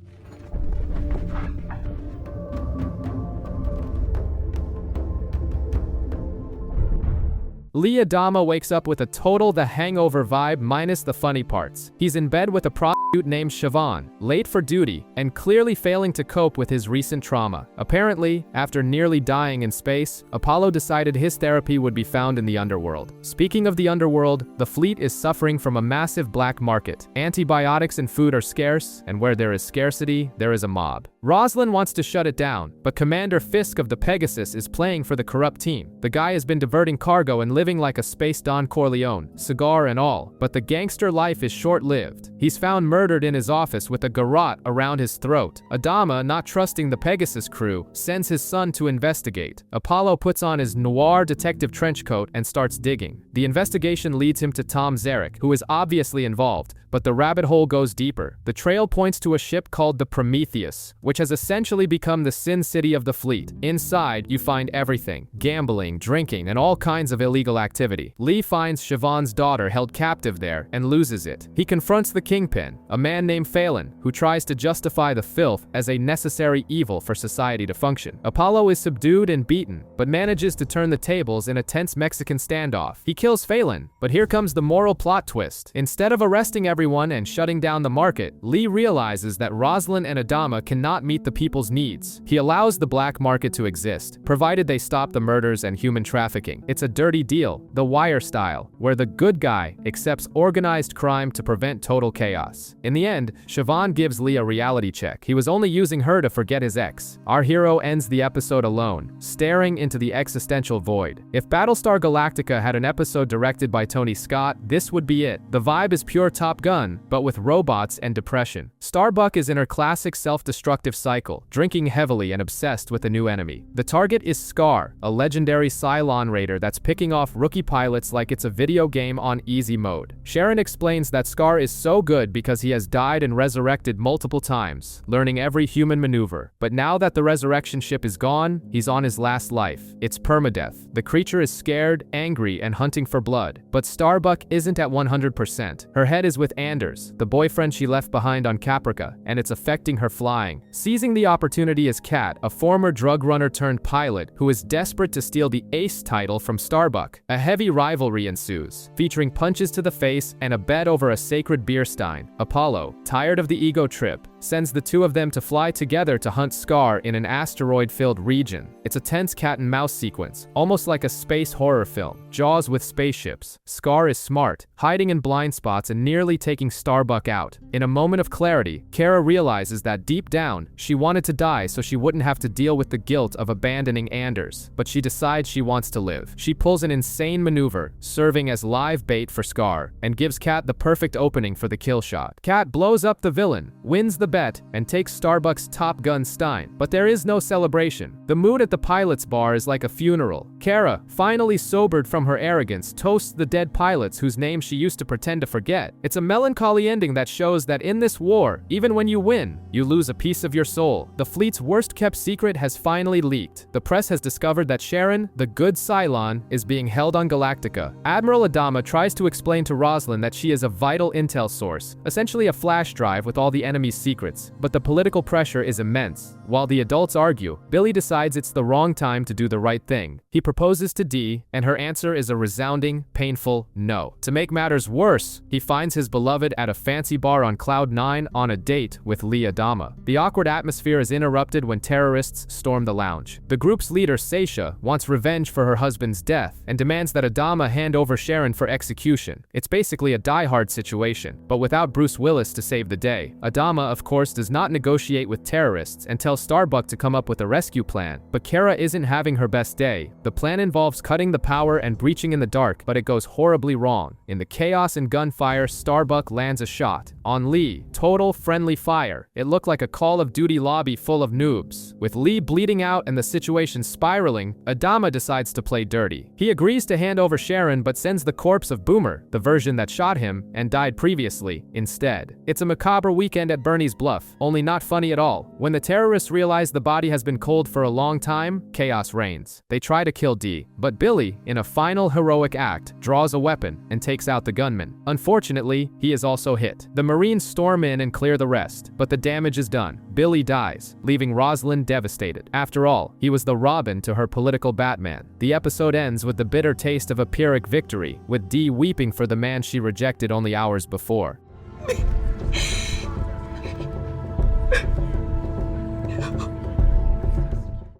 Lee Adama wakes up with a total The Hangover vibe minus the funny parts. He's in bed with a prostitute named Siobhan, late for duty, and clearly failing to cope with his recent trauma. Apparently, after nearly dying in space, Apollo decided his therapy would be found in the underworld. Speaking of the underworld, the fleet is suffering from a massive black market. Antibiotics and food are scarce, and where there is scarcity, there is a mob. Rosalind wants to shut it down, but Commander Fisk of the Pegasus is playing for the corrupt team. The guy has been diverting cargo and living like a space Don Corleone, cigar and all, but the gangster life is short-lived. He's found murdered in his office with a garrote around his throat. Adama, not trusting the Pegasus crew, sends his son to investigate. Apollo puts on his noir detective trench coat and starts digging. The investigation leads him to Tom Zarek, who is obviously involved, but the rabbit hole goes deeper. The trail points to a ship called the Prometheus, which has essentially become the Sin City of the fleet. Inside, you find everything: gambling, drinking, and all kinds of illegal activity. Lee finds Siobhan's daughter held captive there and loses it. He confronts the Kingpin, a man named Phelan, who tries to justify the filth as a necessary evil for society to function. Apollo is subdued and beaten, but manages to turn the tables in a tense Mexican standoff. He kills Phelan, but here comes the moral plot twist. Instead of arresting everyone and shutting down the market, Lee realizes that Rosalind and Adama cannot meet the people's needs. He allows the black market to exist, provided they stop the murders and human trafficking. It's a dirty deal, The Wire style, where the good guy accepts organized crime to prevent total chaos. In the end, Siobhan gives Lee a reality check. He was only using her to forget his ex. Our hero ends the episode alone, staring into the existential void. If Battlestar Galactica had an episode directed by Tony Scott, this would be it. The vibe is pure Top Gun, but with robots and depression. Starbuck is in her classic self-destructive cycle, drinking heavily and obsessed with a new enemy. The target is Scar, a legendary Cylon raider that's picking off rookie pilots like it's a video game on easy mode. Sharon explains that Scar is so good because he has died and resurrected multiple times, learning every human maneuver. But now that the resurrection ship is gone, he's on his last life. It's permadeath. The creature is scared, angry, and hunting for blood. But Starbuck isn't at 100%. Her head is with Anders, the boyfriend she left behind on Caprica, and it's affecting her flying. Seizing the opportunity is Kat, a former drug runner turned pilot who is desperate to steal the ace title from Starbuck. A heavy rivalry ensues, featuring punches to the face and a bet over a sacred beer stein. Apollo, tired of the ego trip, sends the two of them to fly together to hunt Scar in an asteroid-filled region. It's a tense cat-and-mouse sequence, almost like a space horror film. Jaws with spaceships. Scar is smart, hiding in blind spots and nearly taking Starbuck out. In a moment of clarity, Kara realizes that deep down, she wanted to die so she wouldn't have to deal with the guilt of abandoning Anders, but she decides she wants to live. She pulls an insane maneuver, serving as live bait for Scar, and gives Kat the perfect opening for the kill shot. Kat blows up the villain, wins the bet, and takes Starbuck's Top Gun stein. But there is no celebration. The mood at the pilot's bar is like a funeral. Kara, finally sobered from her arrogance, toasts the dead pilots whose names she used to pretend to forget. It's a melancholy ending that shows that in this war, even when you win, you lose a piece of your soul. The fleet's worst-kept secret has finally leaked. The press has discovered that Sharon, the good Cylon, is being held on Galactica. Admiral Adama tries to explain to Rosalind that she is a vital intel source, essentially a flash drive with all the enemy's secrets, but the political pressure is immense. While the adults argue, Billy decides it's the wrong time to do the right thing. He proposes to Dee, and her answer is a resounding, painful no. To make matters worse, he finds his beloved at a fancy bar on Cloud 9 on a date with Lee Adama. The awkward atmosphere is interrupted when terrorists storm the lounge. The group's leader, Seisha, wants revenge for her husband's death and demands that Adama hand over Sharon for execution. It's basically a die-hard situation, but without Bruce Willis to save the day. Adama, of course, does not negotiate with terrorists and tells Starbuck to come up with a rescue plan. But Kara isn't having her best day. The plan involves cutting the power and breaching in the dark, but it goes horribly wrong. In the chaos and gunfire, Starbuck lands a shot. On Lee, total friendly fire. It looked like a Call of Duty lobby full of noobs. With Lee bleeding out and the situation spiraling, Adama decides to play dirty. He agrees to hand over Sharon but sends the corpse of Boomer, the version that shot him and died previously, instead. It's a macabre weekend at Bernie's Bluff, only not funny at all. When the terrorists realize the body has been cold for a long time, chaos reigns. They try to kill Dee, but Billy, in a final heroic act, draws a weapon and takes out the gunman. Unfortunately, he is also hit. The Marines storm in and clear the rest, but the damage is done. Billy dies, leaving Rosalind devastated. After all, he was the Robin to her political Batman. The episode ends with the bitter taste of a Pyrrhic victory, with Dee weeping for the man she rejected only hours before.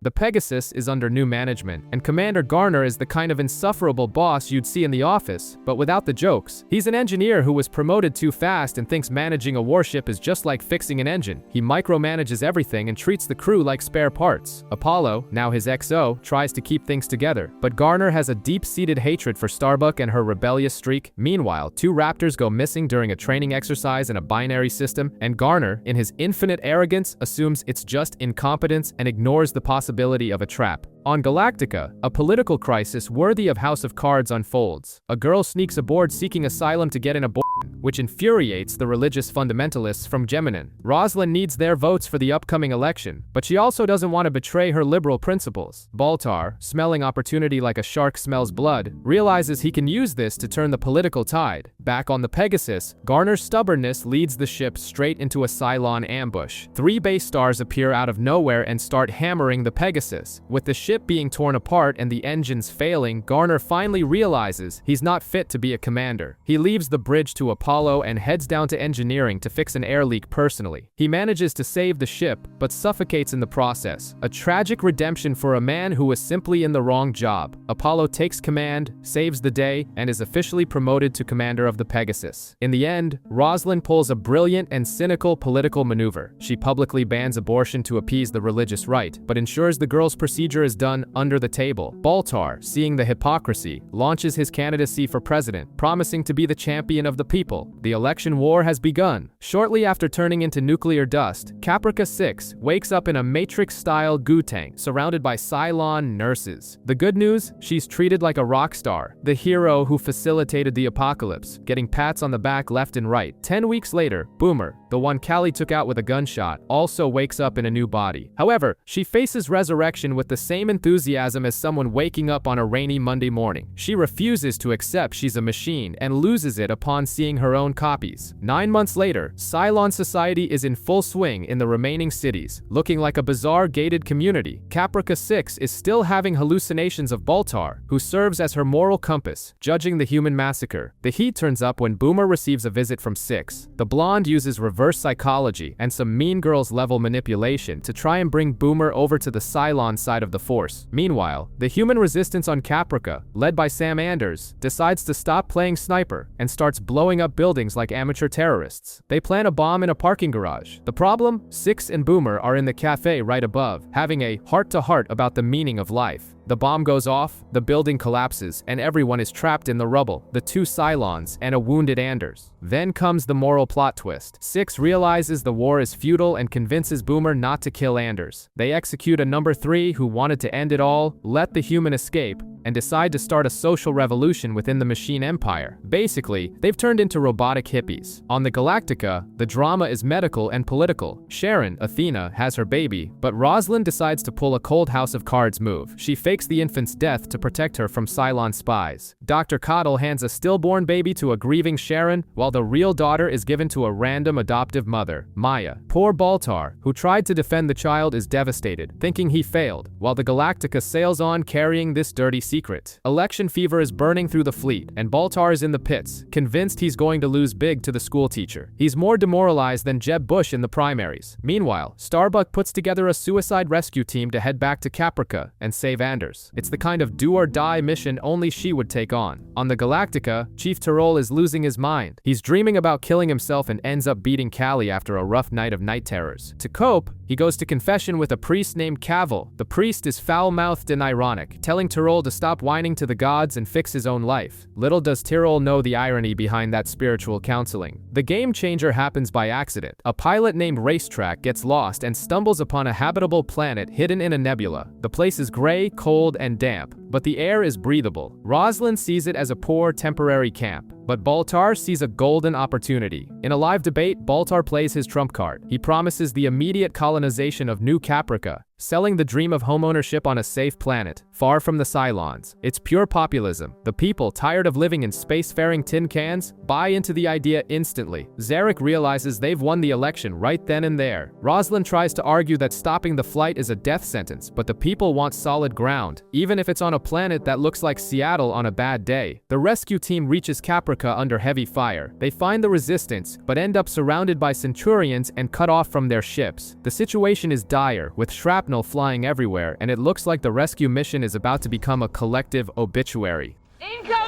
The Pegasus is under new management, and Commander Garner is the kind of insufferable boss you'd see in The Office, but without the jokes. He's an engineer who was promoted too fast and thinks managing a warship is just like fixing an engine. He micromanages everything and treats the crew like spare parts. Apollo, now his XO, tries to keep things together, but Garner has a deep-seated hatred for Starbuck and her rebellious streak. Meanwhile, 2 Raptors go missing during a training exercise in a binary system, and Garner, in his infinite arrogance, assumes it's just incompetence and ignores the possibility of a trap. On Galactica, a political crisis worthy of House of Cards unfolds. A girl sneaks aboard seeking asylum to get an abortion, which infuriates the religious fundamentalists from Geminin. Rosalind needs their votes for the upcoming election, but she also doesn't want to betray her liberal principles. Baltar, smelling opportunity like a shark smells blood, realizes he can use this to turn the political tide. Back on the Pegasus, Garner's stubbornness leads the ship straight into a Cylon ambush. 3 base stars appear out of nowhere and start hammering the Pegasus. With the ship being torn apart and the engines failing, Garner finally realizes he's not fit to be a commander. He leaves the bridge to Apollo and heads down to engineering to fix an air leak personally. He manages to save the ship, but suffocates in the process. A tragic redemption for a man who was simply in the wrong job. Apollo takes command, saves the day, and is officially promoted to commander of the Pegasus. In the end, Rosalind pulls a brilliant and cynical political maneuver. She publicly bans abortion to appease the religious right, but ensures the girl's procedure is done under the table. Baltar, seeing the hypocrisy, launches his candidacy for president, promising to be the champion of the people. The election war has begun. Shortly after turning into nuclear dust, Caprica 6 wakes up in a Matrix-style goo tank, surrounded by Cylon nurses. The good news? She's treated like a rock star, the hero who facilitated the apocalypse, getting pats on the back left and right. 10 weeks later, Boomer, the one Callie took out with a gunshot, also wakes up in a new body. However, she faces resurrection with the same enthusiasm as someone waking up on a rainy Monday morning. She refuses to accept she's a machine and loses it upon seeing her own copies. 9 months later, Cylon society is in full swing in the remaining cities, looking like a bizarre gated community. Caprica 6 is still having hallucinations of Baltar, who serves as her moral compass, judging the human massacre. The heat turns up when Boomer receives a visit from 6. The blonde uses reverse psychology and some Mean Girls level manipulation to try and bring Boomer over to the Cylon side of the Force. Meanwhile, the human resistance on Caprica, led by Sam Anders, decides to stop playing sniper and starts blowing up buildings like amateur terrorists. They plant a bomb in a parking garage. The problem? 6 and Boomer are in the cafe right above, having a heart-to-heart about the meaning of life. The bomb goes off, the building collapses, and everyone is trapped in the rubble, the 2 Cylons, and a wounded Anders. Then comes the moral plot twist. 6 realizes the war is futile and convinces Boomer not to kill Anders. They execute a number 3 who wanted to end it all, let the human escape, and decide to start a social revolution within the machine empire. Basically, they've turned into robotic hippies. On the Galactica, the drama is medical and political. Sharon, Athena, has her baby, but Rosalind decides to pull a cold House of Cards move. She fakes the infant's death to protect her from Cylon spies. Dr. Coddle hands a stillborn baby to a grieving Sharon, while the real daughter is given to a random adoptive mother, Maya. Poor Baltar, who tried to defend the child, is devastated, thinking he failed, while the Galactica sails on carrying this dirty secret. Election fever is burning through the fleet, and Baltar is in the pits, convinced he's going to lose big to the schoolteacher. He's more demoralized than Jeb Bush in the primaries. Meanwhile, Starbuck puts together a suicide rescue team to head back to Caprica and save Anders. It's the kind of do-or-die mission only she would take on. On the Galactica, Chief Tyrol is losing his mind. He's dreaming about killing himself and ends up beating Callie after a rough night of night terrors. To cope, He goes to confession with a priest named Cavill. The priest is foul-mouthed and ironic, telling Tyrol to stop whining to the gods and fix his own life. Little does Tyrol know the irony behind that spiritual counseling. The game changer happens by accident. A pilot named Racetrack gets lost and stumbles upon a habitable planet hidden in a nebula. The place is gray, cold, and damp, but the air is breathable. Rosalind sees it as a poor, temporary camp, but Baltar sees a golden opportunity. In a live debate, Baltar plays his trump card. He promises the immediate colonization of New Caprica, selling the dream of homeownership on a safe planet, far from the Cylons. It's pure populism. The people, tired of living in spacefaring tin cans, buy into the idea instantly. Zarek realizes they've won the election right then and there. Rosalind tries to argue that stopping the flight is a death sentence, but the people want solid ground, even if it's on a planet that looks like Seattle on a bad day. The rescue team reaches Caprica under heavy fire. They find the resistance, but end up surrounded by Centurions and cut off from their ships. The situation is dire, with shrapnel flying everywhere, and it looks like the rescue mission is about to become a collective obituary. Incoming!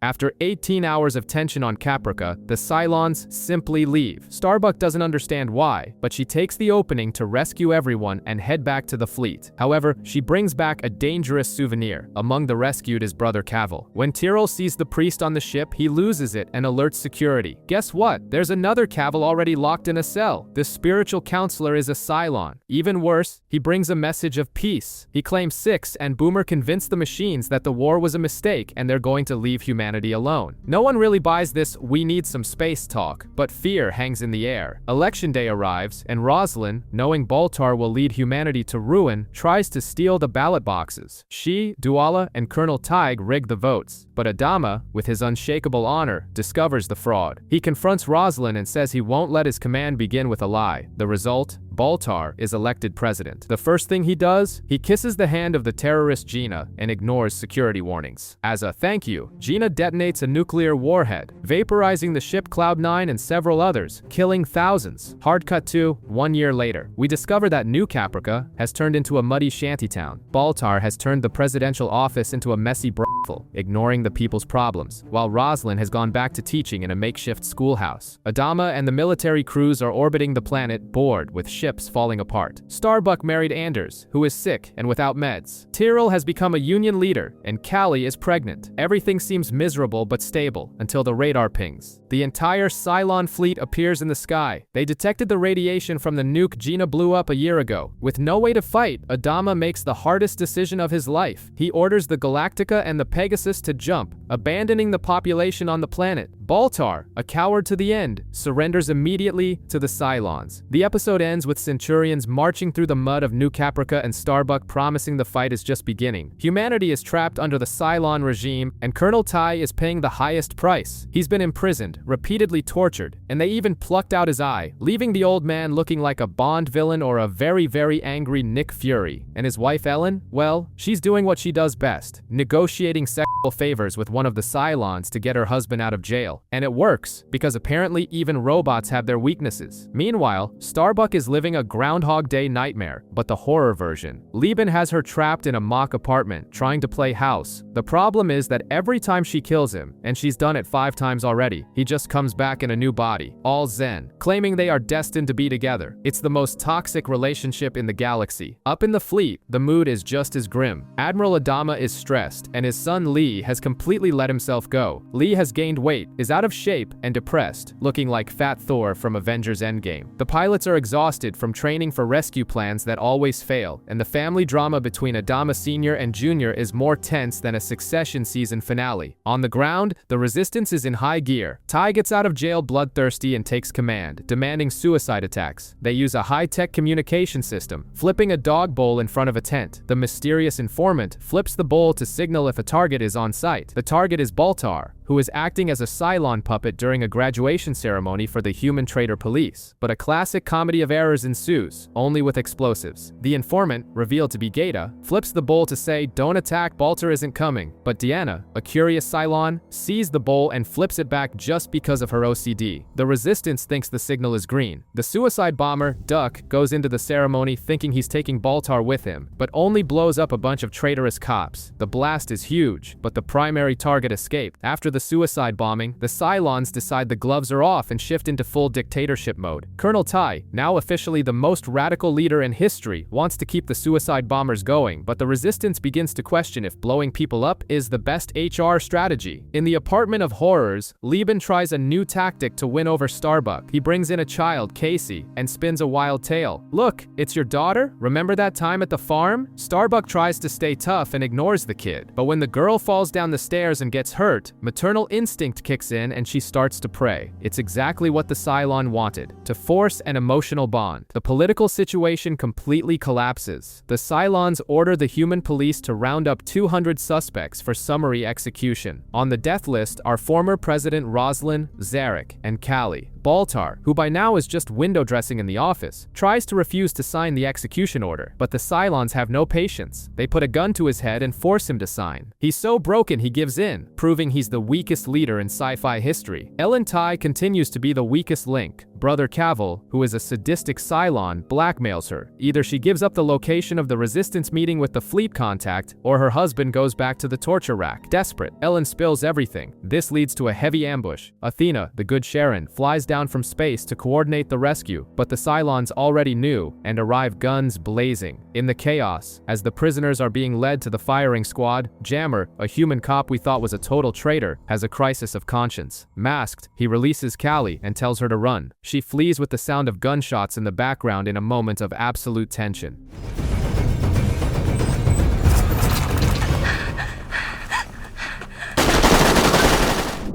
After 18 hours of tension on Caprica, the Cylons simply leave. Starbuck doesn't understand why, but she takes the opening to rescue everyone and head back to the fleet. However, she brings back a dangerous souvenir. Among the rescued is Brother Cavill. When Tyrol sees the priest on the ship, he loses it and alerts security. Guess what? There's another Cavill already locked in a cell. This spiritual counselor is a Cylon. Even worse, he brings a message of peace. He claims Six and Boomer convinced the machines that the war was a mistake and they're going to leave humanity alone. No one really buys this "we need some space" talk, but fear hangs in the air. Election day arrives, and Rosalind, knowing Baltar will lead humanity to ruin, tries to steal the ballot boxes. She, Duala, and Colonel Tig rig the votes, but Adama, with his unshakable honor, discovers the fraud. He confronts Rosalind and says he won't let his command begin with a lie. The result? Baltar is elected president. The first thing he does, he kisses the hand of the terrorist Gina and ignores security warnings. As a thank you, Gina detonates a nuclear warhead, vaporizing the ship Cloud9 and several others, killing thousands. Hard cut to 1 year later. We discover that New Caprica has turned into a muddy shantytown. Baltar has turned the presidential office into a messy brothel, ignoring the people's problems, while Rosalind has gone back to teaching in a makeshift schoolhouse. Adama and the military crews are orbiting the planet, bored with ships falling apart. Starbuck married Anders, who is sick and without meds. Tyrol has become a union leader, and Callie is pregnant. Everything seems miserable but stable until the radar pings. The entire Cylon fleet appears in the sky. They detected the radiation from the nuke Gina blew up a year ago. With no way to fight, Adama makes the hardest decision of his life. He orders the Galactica and the Pegasus to jump, abandoning the population on the planet. Baltar, a coward to the end, surrenders immediately to the Cylons. The episode ends with Centurions marching through the mud of New Caprica and Starbuck promising the fight is just beginning. Humanity is trapped under the Cylon regime, and Colonel Tai is paying the highest price. He's been imprisoned, repeatedly tortured, and they even plucked out his eye, leaving the old man looking like a Bond villain or a very, very angry Nick Fury. And his wife Ellen? Well, she's doing what she does best, negotiating sexual favors with one of the Cylons to get her husband out of jail. And it works, because apparently even robots have their weaknesses. Meanwhile, Starbuck is living a Groundhog Day nightmare, but the horror version. Lieben has her trapped in a mock apartment, trying to play house. The problem is that every time she kills him, and she's done it 5 times already, he just comes back in a new body, all zen, claiming they are destined to be together. It's the most toxic relationship in the galaxy. Up in the fleet, the mood is just as grim. Admiral Adama is stressed, and his son Lee has completely let himself go. Lee has gained weight, is out of shape, and depressed, looking like Fat Thor from Avengers Endgame. The pilots are exhausted from training for rescue plans that always fail, and the family drama between Adama Sr. and Jr. is more tense than a Succession season finale. On the ground, the resistance is in high gear. Tai gets out of jail bloodthirsty and takes command, demanding suicide attacks. They use a high-tech communication system, flipping a dog bowl in front of a tent. The mysterious informant flips the bowl to signal if a target is on site. The target is Baltar, who is acting as a Cylon puppet during a graduation ceremony for the human traitor police. But a classic comedy of errors ensues, only with explosives. The informant, revealed to be Gaeta, flips the bowl to say, "Don't attack, Baltar isn't coming." But Deanna, a curious Cylon, sees the bowl and flips it back just because of her OCD. The Resistance thinks the signal is green. The suicide bomber, Duck, goes into the ceremony thinking he's taking Baltar with him, but only blows up a bunch of traitorous cops. The blast is huge, but the primary target escaped. After the suicide bombing, the Cylons decide the gloves are off and shift into full dictatorship mode. Colonel Tai, now officially the most radical leader in history, wants to keep the suicide bombers going, but the Resistance begins to question if blowing people up is the best HR strategy. In the apartment of horrors, Lieben tries a new tactic to win over Starbuck. He brings in a child, Casey, and spins a wild tale. "Look, it's your daughter? Remember that time at the farm?" Starbuck tries to stay tough and ignores the kid, but when the girl falls down the stairs and gets hurt, maternal instinct kicks in and she starts to pray. It's exactly what the Cylon wanted, to force an emotional bond. The political situation completely collapses. The Cylons order the human police to round up 200 suspects for summary execution. On the death list are former President Roslin, Zarek, and Callie. Baltar, who by now is just window dressing in the office, tries to refuse to sign the execution order, but the Cylons have no patience. They put a gun to his head and force him to sign. He's so broken he gives in, proving he's the weakest leader in sci-fi history. Ellen Tai continues to be the weakest link. Brother Cavill, who is a sadistic Cylon, blackmails her. Either she gives up the location of the Resistance meeting with the fleet contact, or her husband goes back to the torture rack. Desperate, Ellen spills everything. This leads to a heavy ambush. Athena, the good Sharon, flies down from space to coordinate the rescue, but the Cylons already knew and arrive guns blazing. In the chaos, as the prisoners are being led to the firing squad, Jammer, a human cop we thought was a total traitor, has a crisis of conscience. Masked, he releases Callie and tells her to run. She flees with the sound of gunshots in the background in a moment of absolute tension.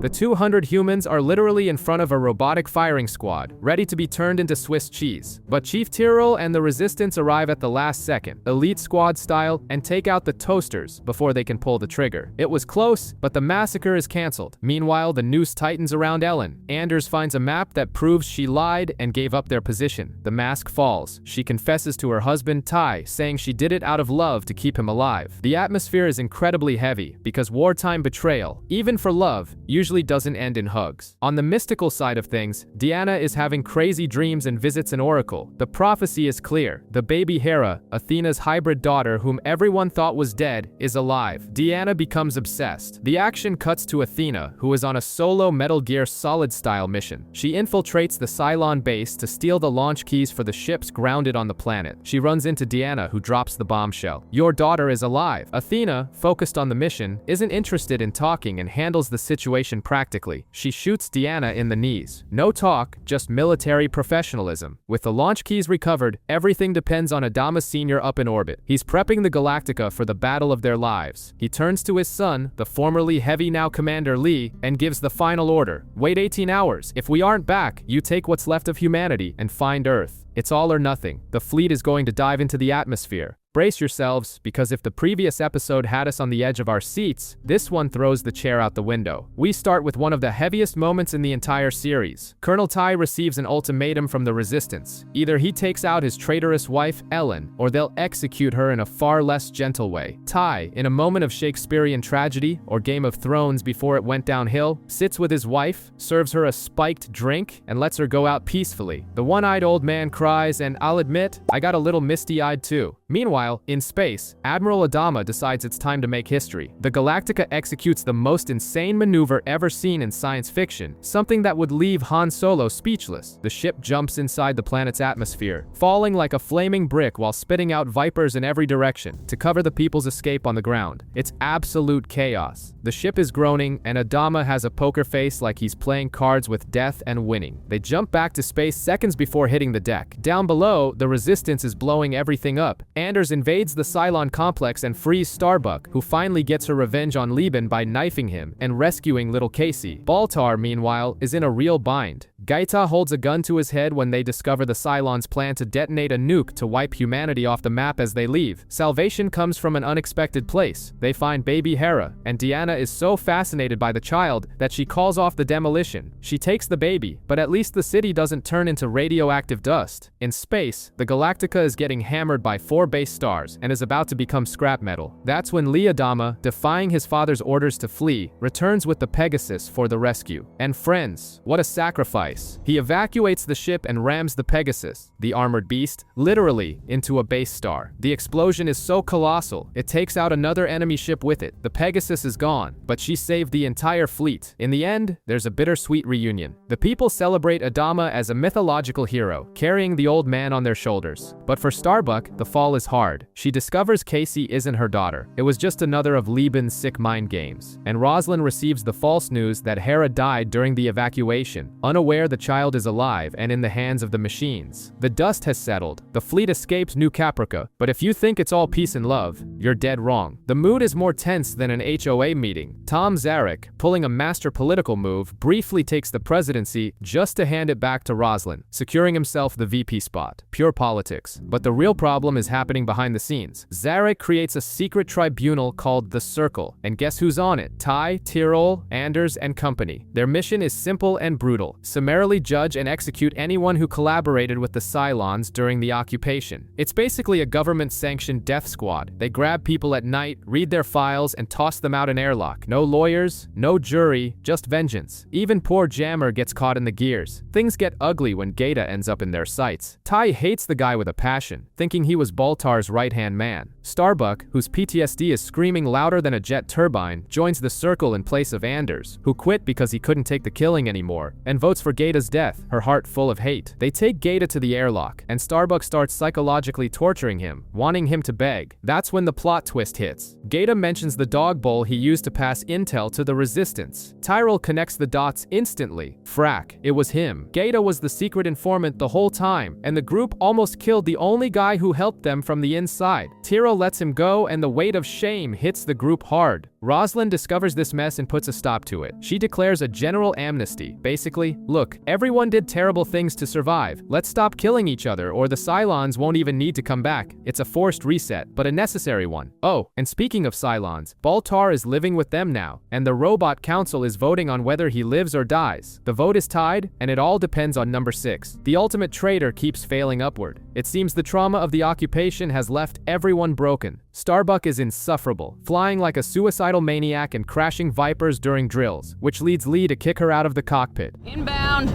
The 200 humans are literally in front of a robotic firing squad, ready to be turned into Swiss cheese. But Chief Tyrrell and the Resistance arrive at the last second, elite squad style, and take out the toasters before they can pull the trigger. It was close, but the massacre is cancelled. Meanwhile, the noose tightens around Ellen. Anders finds a map that proves she lied and gave up their position. The mask falls. She confesses to her husband, Tai, saying she did it out of love to keep him alive. The atmosphere is incredibly heavy, because wartime betrayal, even for love, usually doesn't end in hugs. On the mystical side of things, Deanna is having crazy dreams and visits an oracle. The prophecy is clear. The baby Hera, Athena's hybrid daughter whom everyone thought was dead, is alive. Deanna becomes obsessed. The action cuts to Athena, who is on a solo Metal Gear Solid-style mission. She infiltrates the Cylon base to steal the launch keys for the ships grounded on the planet. She runs into Deanna, who drops the bombshell. "Your daughter is alive." Athena, focused on the mission, isn't interested in talking and handles the situation practically. She shoots Deanna in the knees. No talk, just military professionalism. With the launch keys recovered, everything depends on Adama Sr. up in orbit. He's prepping the Galactica for the battle of their lives. He turns to his son, the formerly heavy now Commander Lee, and gives the final order. "Wait 18 hours. If we aren't back, you take what's left of humanity and find Earth. It's all or nothing. The fleet is going to dive into the atmosphere. Brace yourselves, because if the previous episode had us on the edge of our seats, this one throws the chair out the window. We start with one of the heaviest moments in the entire series. Colonel Tai receives an ultimatum from the Resistance. Either he takes out his traitorous wife, Ellen, or they'll execute her in a far less gentle way. Tai, in a moment of Shakespearean tragedy, or Game of Thrones before it went downhill, sits with his wife, serves her a spiked drink, and lets her go out peacefully. The one-eyed old man cries, and I'll admit, I got a little misty-eyed too. Meanwhile, in space, Admiral Adama decides it's time to make history. The Galactica executes the most insane maneuver ever seen in science fiction, something that would leave Han Solo speechless. The ship jumps inside the planet's atmosphere, falling like a flaming brick while spitting out vipers in every direction to cover the people's escape on the ground. It's absolute chaos. The ship is groaning, and Adama has a poker face like he's playing cards with death and winning. They jump back to space seconds before hitting the deck. Down below, the Resistance is blowing everything up. Anders invades the Cylon complex and frees Starbuck, who finally gets her revenge on Lieben by knifing him and rescuing little Casey. Baltar, meanwhile, is in a real bind. Gaeta holds a gun to his head when they discover the Cylons plan to detonate a nuke to wipe humanity off the map as they leave. Salvation comes from an unexpected place. They find baby Hera, and Deanna is so fascinated by the child that she calls off the demolition. She takes the baby, but at least the city doesn't turn into radioactive dust. In space, the Galactica is getting hammered by 4 base stars and is about to become scrap metal. That's when Leodama, defying his father's orders to flee, returns with the Pegasus for the rescue. And friends, what a sacrifice. He evacuates the ship and rams the Pegasus, the armored beast, literally into a base star. The explosion is so colossal, it takes out another enemy ship with it. The Pegasus is gone, but she saved the entire fleet. In the end, there's a bittersweet reunion. The people celebrate Adama as a mythological hero, carrying the old man on their shoulders. But for Starbuck, the fall is hard. She discovers Casey isn't her daughter. It was just another of Liban's sick mind games. And Rosalind receives the false news that Hera died during the evacuation, unaware the child is alive and in the hands of the machines. The dust has settled. The fleet escapes New Caprica, but if you think it's all peace and love, you're dead wrong. The mood is more tense than an HOA meeting. Tom Zarek, pulling a master political move, briefly takes the presidency just to hand it back to Rosalind, securing himself the VP spot. Pure politics. But the real problem is happening behind the scenes. Zarek creates a secret tribunal called the Circle, and guess who's on it? Ty, Tyrol, Anders, and company. Their mission is simple and brutal: summarily judge and execute anyone who collaborated with the Cylons during the occupation. It's basically a government-sanctioned death squad. They grab people at night, read their files, and toss them out an airlock. No lawyers, no jury, just vengeance. Even poor Jammer gets caught in the gears. Things get ugly when Gaeta ends up in their sights. Ty hates the guy with a passion, thinking he was Baltar's right-hand man. Starbuck, whose PTSD is screaming louder than a jet turbine, joins the Circle in place of Anders, who quit because he couldn't take the killing anymore, and votes for Gaeta's death, her heart full of hate. They take Gaeta to the airlock, and Starbuck starts psychologically torturing him, wanting him to beg. That's when the plot twist hits. Gaeta mentions the dog bowl he used to pass intel to the Resistance. Tyrol connects the dots instantly. Frack, it was him. Gaeta was the secret informant the whole time, and the group almost killed the only guy who helped them from the inside. Tyrol lets him go, and the weight of shame hits the group hard. Rosalind discovers this mess and puts a stop to it. She declares a general amnesty. Basically, look, everyone did terrible things to survive. Let's stop killing each other, or the Cylons won't even need to come back. It's a forced reset, but a necessary one. Oh, and speaking of Cylons, Baltar is living with them now, and the Robot Council is voting on whether he lives or dies. The vote is tied, and it all depends on number 6. The ultimate traitor keeps failing upward. It seems the trauma of the occupation has left everyone broken. Starbuck is insufferable, flying like a suicidal maniac and crashing Vipers during drills, which leads Lee to kick her out of the cockpit. Inbound!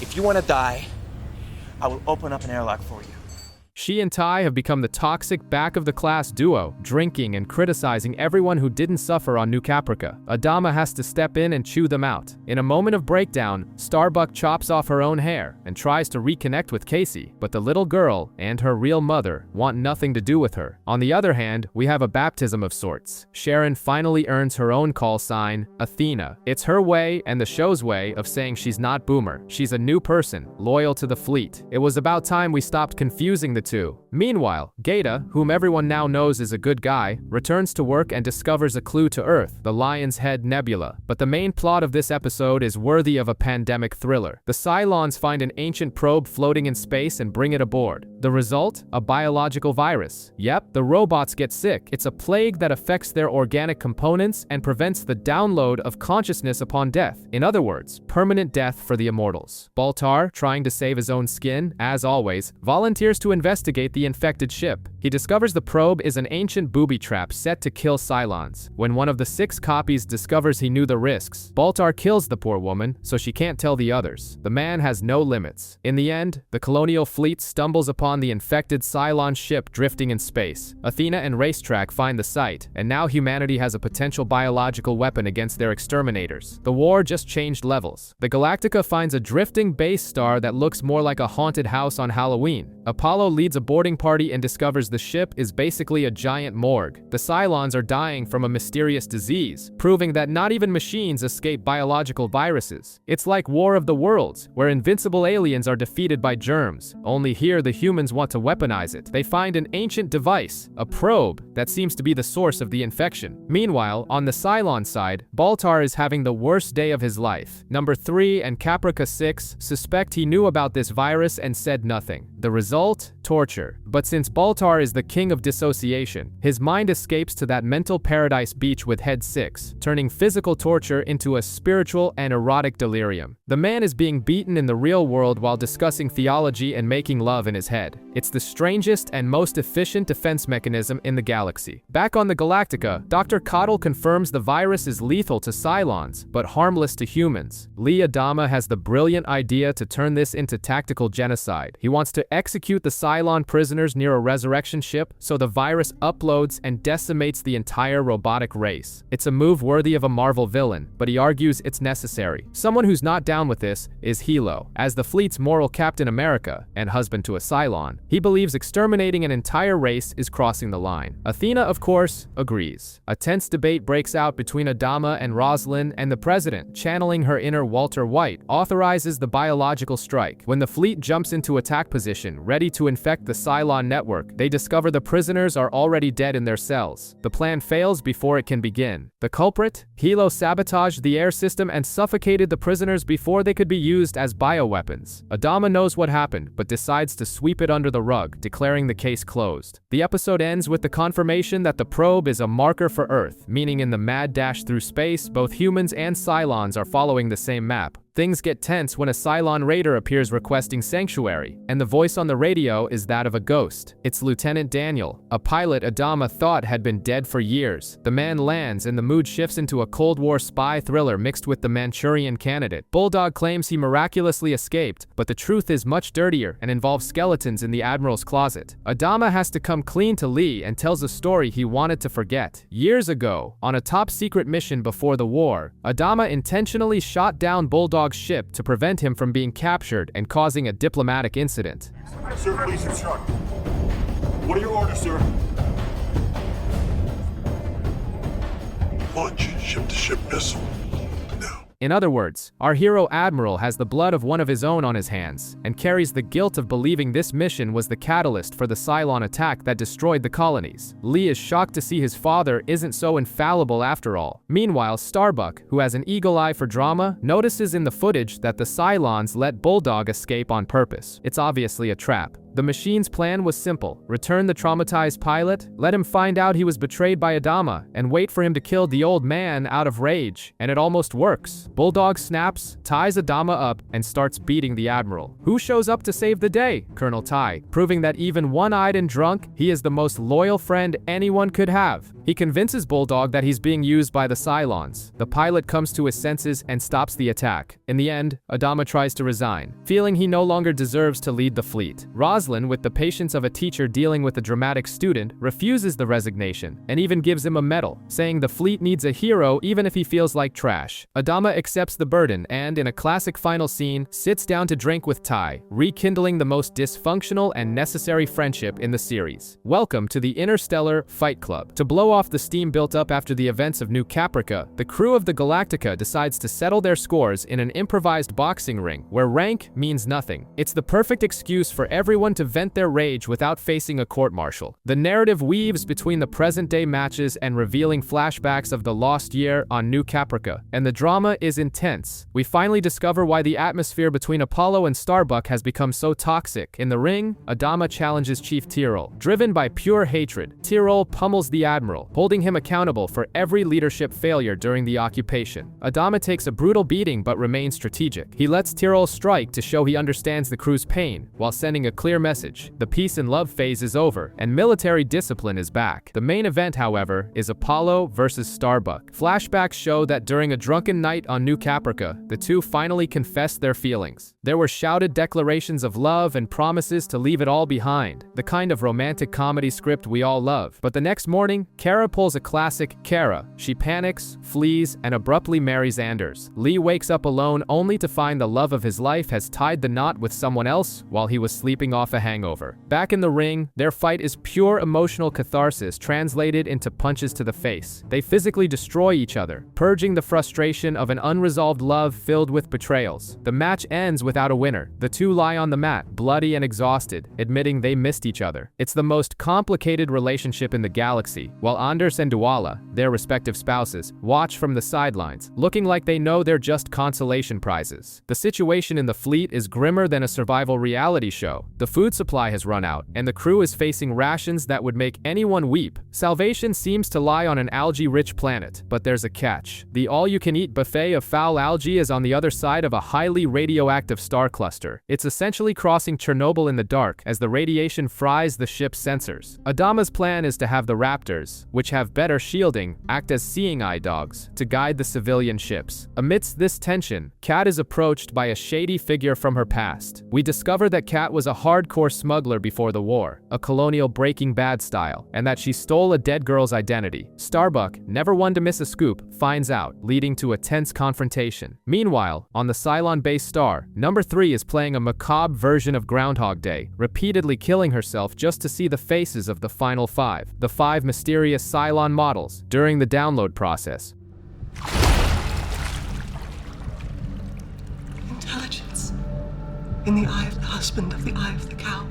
If you want to die, I will open up an airlock for you. She and Ty have become the toxic back-of-the-class duo, drinking and criticizing everyone who didn't suffer on New Caprica. Adama has to step in and chew them out. In a moment of breakdown, Starbuck chops off her own hair and tries to reconnect with Casey, but the little girl and her real mother want nothing to do with her. On the other hand, we have a baptism of sorts. Sharon finally earns her own call sign, Athena. It's her way and the show's way of saying she's not Boomer. She's a new person, loyal to the fleet. It was about time we stopped confusing the two. Meanwhile, Gaeta, whom everyone now knows is a good guy, returns to work and discovers a clue to Earth, the Lion's Head Nebula. But the main plot of this episode is worthy of a pandemic thriller. The Cylons find an ancient probe floating in space and bring it aboard. The result? A biological virus. Yep, the robots get sick. It's a plague that affects their organic components and prevents the download of consciousness upon death. In other words, permanent death for the immortals. Baltar, trying to save his own skin, as always, volunteers to investigate the infected ship. He discovers the probe is an ancient booby trap set to kill Cylons. When one of the 6 copies discovers he knew the risks, Baltar kills the poor woman so she can't tell the others. The man has no limits. In the end, the colonial fleet stumbles upon the infected Cylon ship drifting in space. Athena and Racetrack find the site, and now humanity has a potential biological weapon against their exterminators. The war just changed levels. The Galactica finds a drifting base star that looks more like a haunted house on Halloween. Apollo leads a boarding party and discovers the ship is basically a giant morgue. The Cylons are dying from a mysterious disease, proving that not even machines escape biological viruses. It's like War of the Worlds, where invincible aliens are defeated by germs. Only here the humans want to weaponize it. They find an ancient device, a probe, that seems to be the source of the infection. Meanwhile, on the Cylon side, Baltar is having the worst day of his life. Number 3 and Caprica 6 suspect he knew about this virus and said nothing. The result? Torture. But since Baltar is the king of dissociation, his mind escapes to that mental paradise beach with Head 6, turning physical torture into a spiritual and erotic delirium. The man is being beaten in the real world while discussing theology and making love in his head. It's the strangest and most efficient defense mechanism in the galaxy. Back on the Galactica, Dr. Coddle confirms the virus is lethal to Cylons, but harmless to humans. Lee Adama has the brilliant idea to turn this into tactical genocide. He wants to execute the Cylon prisoners near a resurrection ship, so the virus uploads and decimates the entire robotic race. It's a move worthy of a Marvel villain, but he argues it's necessary. Someone who's not down with this is Hilo. As the fleet's moral Captain America and husband to a Cylon, he believes exterminating an entire race is crossing the line. Athena, of course, agrees. A tense debate breaks out between Adama and Roslin, and the president, channeling her inner Walter White, authorizes the biological strike. When the fleet jumps into attack position, ready to infect the Cylon network, they discover the prisoners are already dead in their cells. The plan fails before it can begin. The culprit? Hilo sabotaged the air system and suffocated the prisoners before they could be used as bioweapons. Adama knows what happened, but decides to sweep it under the rug, declaring the case closed. The episode ends with the confirmation that the probe is a marker for Earth, meaning in the mad dash through space, both humans and Cylons are following the same map. Things get tense when a Cylon raider appears requesting sanctuary, and the voice on the radio is that of a ghost. It's Lieutenant Daniel, a pilot Adama thought had been dead for years. The man lands and the mood shifts into a Cold War spy thriller mixed with the Manchurian Candidate. Bulldog claims he miraculously escaped, but the truth is much dirtier and involves skeletons in the Admiral's closet. Adama has to come clean to Lee and tells a story he wanted to forget. Years ago, on a top-secret mission before the war, Adama intentionally shot down Bulldog's ship to prevent him from being captured and causing a diplomatic incident. Sir, please instruct. What are your orders, sir? Launch ship-to-ship missile. Now. In other words, our hero Admiral has the blood of one of his own on his hands, and carries the guilt of believing this mission was the catalyst for the Cylon attack that destroyed the colonies. Lee is shocked to see his father isn't so infallible after all. Meanwhile, Starbuck, who has an eagle eye for drama, notices in the footage that the Cylons let Bulldog escape on purpose. It's obviously a trap. The machine's plan was simple: return the traumatized pilot, let him find out he was betrayed by Adama, and wait for him to kill the old man out of rage. And it almost works. Bulldog snaps, ties Adama up, and starts beating the Admiral. Who shows up to save the day? Colonel Ty, proving that even one-eyed and drunk, he is the most loyal friend anyone could have. He convinces Bulldog that he's being used by the Cylons. The pilot comes to his senses and stops the attack. In the end, Adama tries to resign, feeling he no longer deserves to lead the fleet. Roslin, with the patience of a teacher dealing with a dramatic student, refuses the resignation, and even gives him a medal, saying the fleet needs a hero even if he feels like trash. Adama accepts the burden and, in a classic final scene, sits down to drink with Ty, rekindling the most dysfunctional and necessary friendship in the series. Welcome to the Interstellar Fight Club. To blow off the steam built up after the events of New Caprica, the crew of the Galactica decides to settle their scores in an improvised boxing ring, where rank means nothing. It's the perfect excuse for everyone to vent their rage without facing a court-martial. The narrative weaves between the present-day matches and revealing flashbacks of the lost year on New Caprica, and the drama is intense. We finally discover why the atmosphere between Apollo and Starbuck has become so toxic. In the ring, Adama challenges Chief Tyrol. Driven by pure hatred, Tyrol pummels the Admiral, holding him accountable for every leadership failure during the occupation. Adama takes a brutal beating but remains strategic. He lets Tyrol strike to show he understands the crew's pain, while sending a clear message: the peace and love phase is over, and military discipline is back. The main event, however, is Apollo versus Starbuck. Flashbacks show that during a drunken night on New Caprica, the two finally confessed their feelings. There were shouted declarations of love and promises to leave it all behind, the kind of romantic comedy script we all love. But the next morning, Hera pulls a classic Kara. She panics, flees, and abruptly marries Anders. Lee wakes up alone only to find the love of his life has tied the knot with someone else while he was sleeping off a hangover. Back in the ring, their fight is pure emotional catharsis translated into punches to the face. They physically destroy each other, purging the frustration of an unresolved love filled with betrayals. The match ends without a winner. The two lie on the mat, bloody and exhausted, admitting they missed each other. It's the most complicated relationship in the galaxy, while Anders and Duala, their respective spouses, watch from the sidelines, looking like they know they're just consolation prizes. The situation in the fleet is grimmer than a survival reality show. The food supply has run out, and the crew is facing rations that would make anyone weep. Salvation seems to lie on an algae-rich planet, but there's a catch. The all-you-can-eat buffet of foul algae is on the other side of a highly radioactive star cluster. It's essentially crossing Chernobyl in the dark as the radiation fries the ship's sensors. Adama's plan is to have the Raptors, which have better shielding, act as seeing eye dogs to guide the civilian ships. Amidst this tension, Kat is approached by a shady figure from her past. We discover that Kat was a hardcore smuggler before the war, a colonial Breaking Bad style, and that she stole a dead girl's identity. Starbuck, never one to miss a scoop, finds out, leading to a tense confrontation. Meanwhile, on the Cylon-based star, Number 3 is playing a macabre version of Groundhog Day, repeatedly killing herself just to see the faces of the final 5, the 5 mysterious Cylon models, during the download process. Intelligence. In the eye of the husband, of the eye of the cow.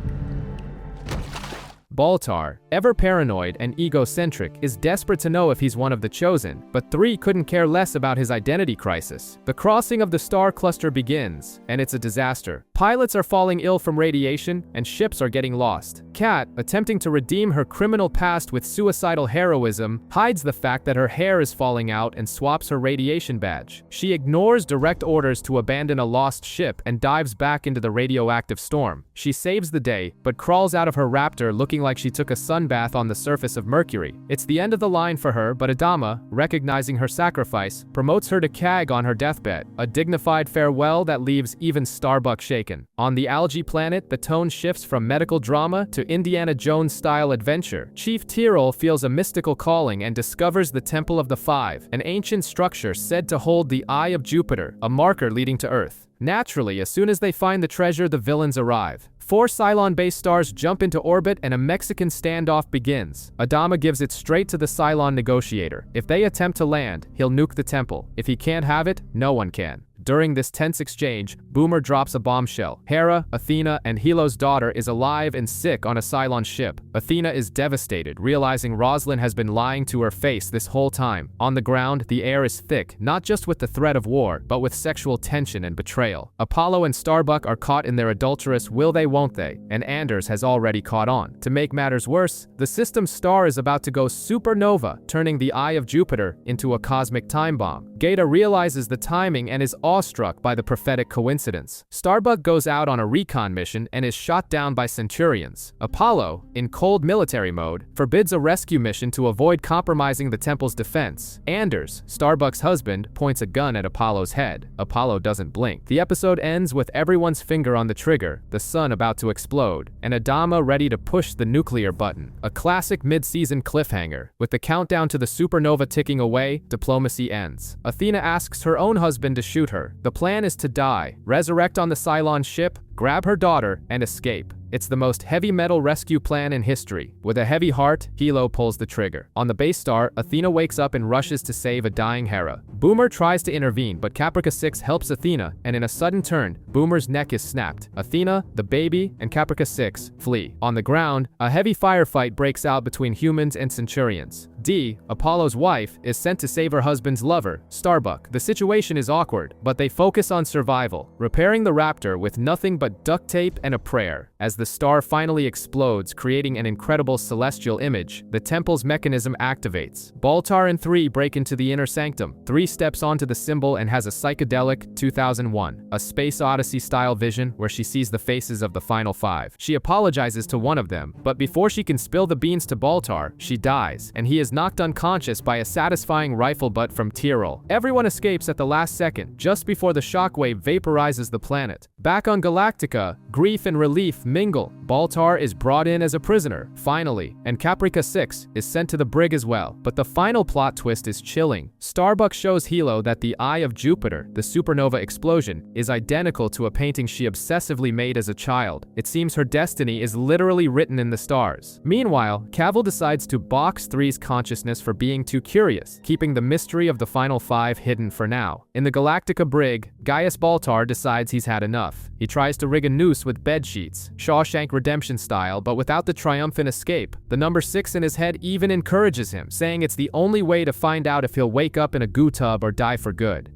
Baltar, ever paranoid and egocentric, is desperate to know if he's one of the chosen, but 3 couldn't care less about his identity crisis. The crossing of the star cluster begins, and it's a disaster. Pilots are falling ill from radiation, and ships are getting lost. Kat, attempting to redeem her criminal past with suicidal heroism, hides the fact that her hair is falling out and swaps her radiation badge. She ignores direct orders to abandon a lost ship and dives back into the radioactive storm. She saves the day, but crawls out of her Raptor looking like she took a sunbath on the surface of Mercury. It's the end of the line for her, but Adama, recognizing her sacrifice, promotes her to CAG on her deathbed, a dignified farewell that leaves even Starbuck shaken. On the algae planet, the tone shifts from medical drama to Indiana Jones-style adventure. Chief Tyrol feels a mystical calling and discovers the Temple of the Five, an ancient structure said to hold the Eye of Jupiter, a marker leading to Earth. Naturally, as soon as they find the treasure, the villains arrive. 4 Cylon-based stars jump into orbit and a Mexican standoff begins. Adama gives it straight to the Cylon negotiator. If they attempt to land, he'll nuke the temple. If he can't have it, no one can. During this tense exchange, Boomer drops a bombshell. Hera, Athena, and Helo's daughter is alive and sick on a Cylon ship. Athena is devastated, realizing Roslin has been lying to her face this whole time. On the ground, the air is thick, not just with the threat of war, but with sexual tension and betrayal. Apollo and Starbuck are caught in their adulterous will they won't they, and Anders has already caught on. To make matters worse, the system's star is about to go supernova, turning the Eye of Jupiter into a cosmic time bomb. Gaeta realizes the timing and is awestruck by the prophetic coincidence. Starbuck goes out on a recon mission and is shot down by Centurions. Apollo, in cold military mode, forbids a rescue mission to avoid compromising the temple's defense. Anders, Starbuck's husband, points a gun at Apollo's head. Apollo doesn't blink. The episode ends with everyone's finger on the trigger, the sun about to explode, and Adama ready to push the nuclear button. A classic mid-season cliffhanger. With the countdown to the supernova ticking away, diplomacy ends. Athena asks her own husband to shoot her. The plan is to die, resurrect on the Cylon ship, grab her daughter, and escape. It's the most heavy metal rescue plan in history. With a heavy heart, Helo pulls the trigger. On the base star, Athena wakes up and rushes to save a dying Hera. Boomer tries to intervene, but Caprica 6 helps Athena, and in a sudden turn, Boomer's neck is snapped. Athena, the baby, and Caprica 6 flee. On the ground, a heavy firefight breaks out between humans and Centurions. Dee, Apollo's wife, is sent to save her husband's lover, Starbuck. The situation is awkward, but they focus on survival, repairing the Raptor with nothing but duct tape and a prayer. As the star finally explodes, creating an incredible celestial image, the temple's mechanism activates. Baltar and 3 break into the inner sanctum. 3 steps onto the symbol and has a psychedelic 2001, a Space Odyssey-style vision where she sees the faces of the final 5. She apologizes to one of them, but before she can spill the beans to Baltar, she dies, and he is knocked unconscious by a satisfying rifle butt from Tyrol. Everyone escapes at the last second, just before the shockwave vaporizes the planet. Back on Galactica, Galactica, grief and relief mingle. Baltar is brought in as a prisoner, finally, and Caprica 6 is sent to the brig as well. But the final plot twist is chilling. Starbuck shows Hilo that the Eye of Jupiter, the supernova explosion, is identical to a painting she obsessively made as a child. It seems her destiny is literally written in the stars. Meanwhile, Cavill decides to box 3's consciousness for being too curious, keeping the mystery of the final 5 hidden for now. In the Galactica brig, Gaius Baltar decides he's had enough. He tries to rig a noose with bed sheets, Shawshank Redemption style, but without the triumphant escape. The number 6 in his head even encourages him, saying it's the only way to find out if he'll wake up in a goo tub or die for good.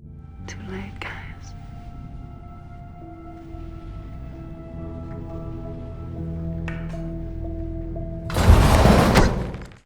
Too late, Gaius.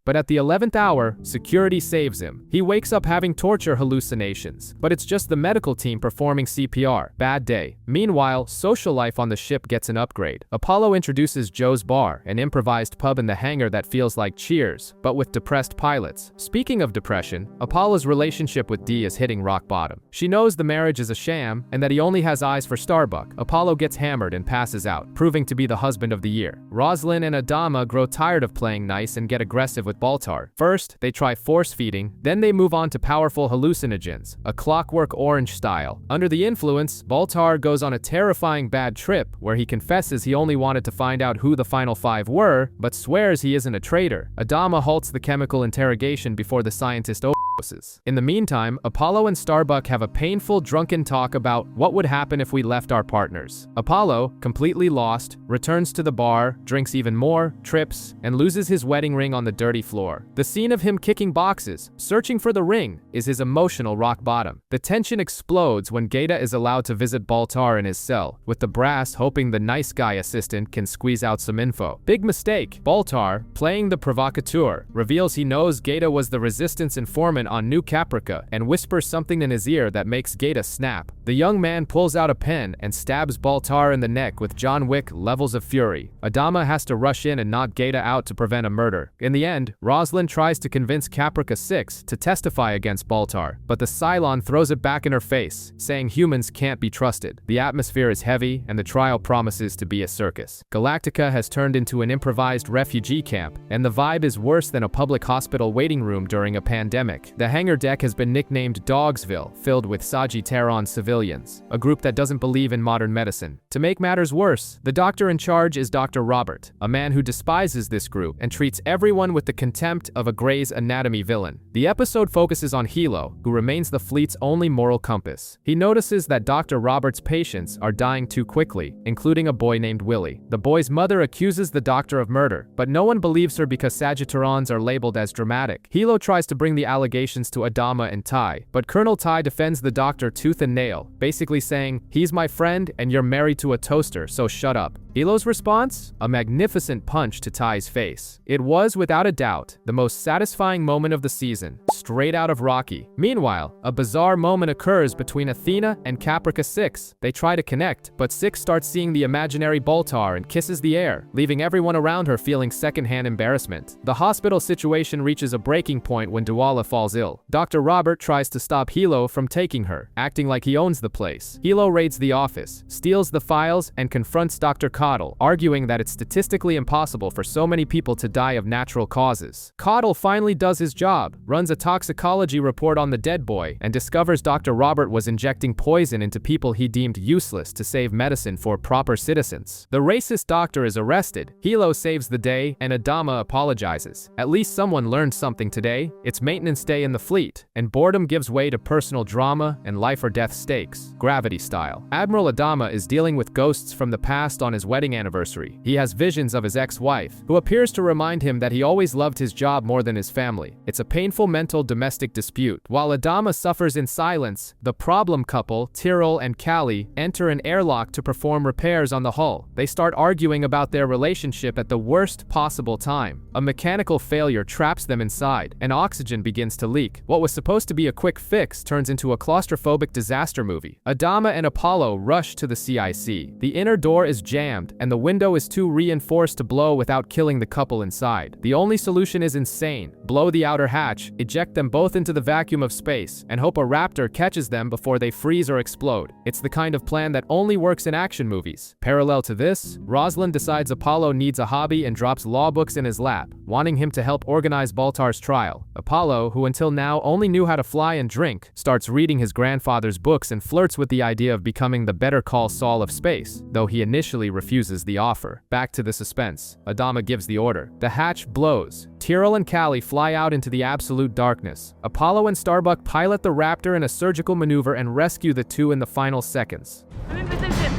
But at the 11th hour, security saves him. He wakes up having torture hallucinations, but it's just the medical team performing CPR. Bad day. Meanwhile, social life on the ship gets an upgrade. Apollo introduces Joe's Bar, an improvised pub in the hangar that feels like Cheers, but with depressed pilots. Speaking of depression, Apollo's relationship with Dee is hitting rock bottom. She knows the marriage is a sham and that he only has eyes for Starbuck. Apollo gets hammered and passes out, proving to be the husband of the year. Roslyn and Adama grow tired of playing nice and get aggressive with Baltar. First, they try force feeding, then they move on to powerful hallucinogens, a Clockwork Orange style. Under the influence, Baltar goes on a terrifying bad trip where he confesses he only wanted to find out who the final 5 were, but swears he isn't a traitor. Adama halts the chemical interrogation before the scientist overdoses. In the meantime, Apollo and Starbuck have a painful drunken talk about what would happen if we left our partners. Apollo, completely lost, returns to the bar, drinks even more, trips, and loses his wedding ring on the dirty floor. The scene of him kicking boxes, searching for the ring, is his emotional rock bottom. The tension explodes when Gaeta is allowed to visit Baltar in his cell, with the brass hoping the nice guy assistant can squeeze out some info. Big mistake. Baltar, playing the provocateur, reveals he knows Gaeta was the resistance informant on New Caprica and whispers something in his ear that makes Gaeta snap. The young man pulls out a pen and stabs Baltar in the neck with John Wick levels of fury. Adama has to rush in and knock Gaeta out to prevent a murder. In the end, Roslyn tries to convince Caprica 6 to testify against Baltar, but the Cylon throws it back in her face, saying humans can't be trusted. The atmosphere is heavy, and the trial promises to be a circus. Galactica has turned into an improvised refugee camp, and the vibe is worse than a public hospital waiting room during a pandemic. The hangar deck has been nicknamed Dogsville, filled with Sagittarian civilians, a group that doesn't believe in modern medicine. To make matters worse, the doctor in charge is Dr. Robert, a man who despises this group and treats everyone with the contempt of a Grey's Anatomy villain. The episode focuses on Hilo, who remains the fleet's only moral compass. He notices that Dr. Robert's patients are dying too quickly, including a boy named Willie. The boy's mother accuses the doctor of murder, but no one believes her because Sagittarians are labeled as dramatic. Hilo tries to bring the allegations to Adama and Ty, but Colonel Ty defends the doctor tooth and nail, basically saying, "He's my friend and you're married to a toaster, so shut up." Hilo's response? A magnificent punch to Ty's face. It was, without a doubt, the most satisfying moment of the season, straight out of Rocky. Meanwhile, a bizarre moment occurs between Athena and Caprica 6. They try to connect, but 6 starts seeing the imaginary Baltar and kisses the air, leaving everyone around her feeling secondhand embarrassment. The hospital situation reaches a breaking point when Duala falls ill. Dr. Robert tries to stop Hilo from taking her, acting like he owns the place. Hilo raids the office, steals the files, and confronts Dr. Coddle, arguing that it's statistically impossible for so many people to die of natural causes. Coddle finally does his job, runs a toxicology report on the dead boy, and discovers Dr. Robert was injecting poison into people he deemed useless to save medicine for proper citizens. The racist doctor is arrested, Hilo saves the day, and Adama apologizes. At least someone learned something today. It's maintenance day in the fleet, and boredom gives way to personal drama and life or death stakes, Gravity style. Admiral Adama is dealing with ghosts from the past on his wedding anniversary. He has visions of his ex-wife, who appears to remind him that he always loved his job more than his family. It's a painful mental domestic dispute. While Adama suffers in silence, the problem couple, Tyrrell and Callie, enter an airlock to perform repairs on the hull. They start arguing about their relationship at the worst possible time. A mechanical failure traps them inside, and oxygen begins to leak. What was supposed to be a quick fix turns into a claustrophobic disaster movie. Adama and Apollo rush to the CIC. The inner door is jammed, and the window is too reinforced to blow without killing the couple inside. The only solution is insane. Blow the outer hatch, eject them both into the vacuum of space, and hope a raptor catches them before they freeze or explode. It's the kind of plan that only works in action movies. Parallel to this, Rosalind decides Apollo needs a hobby and drops law books in his lap, wanting him to help organize Baltar's trial. Apollo, who until now only knew how to fly and drink, starts reading his grandfather's books and flirts with the idea of becoming the Better Call Saul of space, though he initially refuses the offer. Back to the suspense. Adama gives the order. The hatch blows. Tyrell and Callie fly out into the absolute darkness. Apollo and Starbuck pilot the Raptor in a surgical maneuver and rescue the two in the final seconds. I'm in position.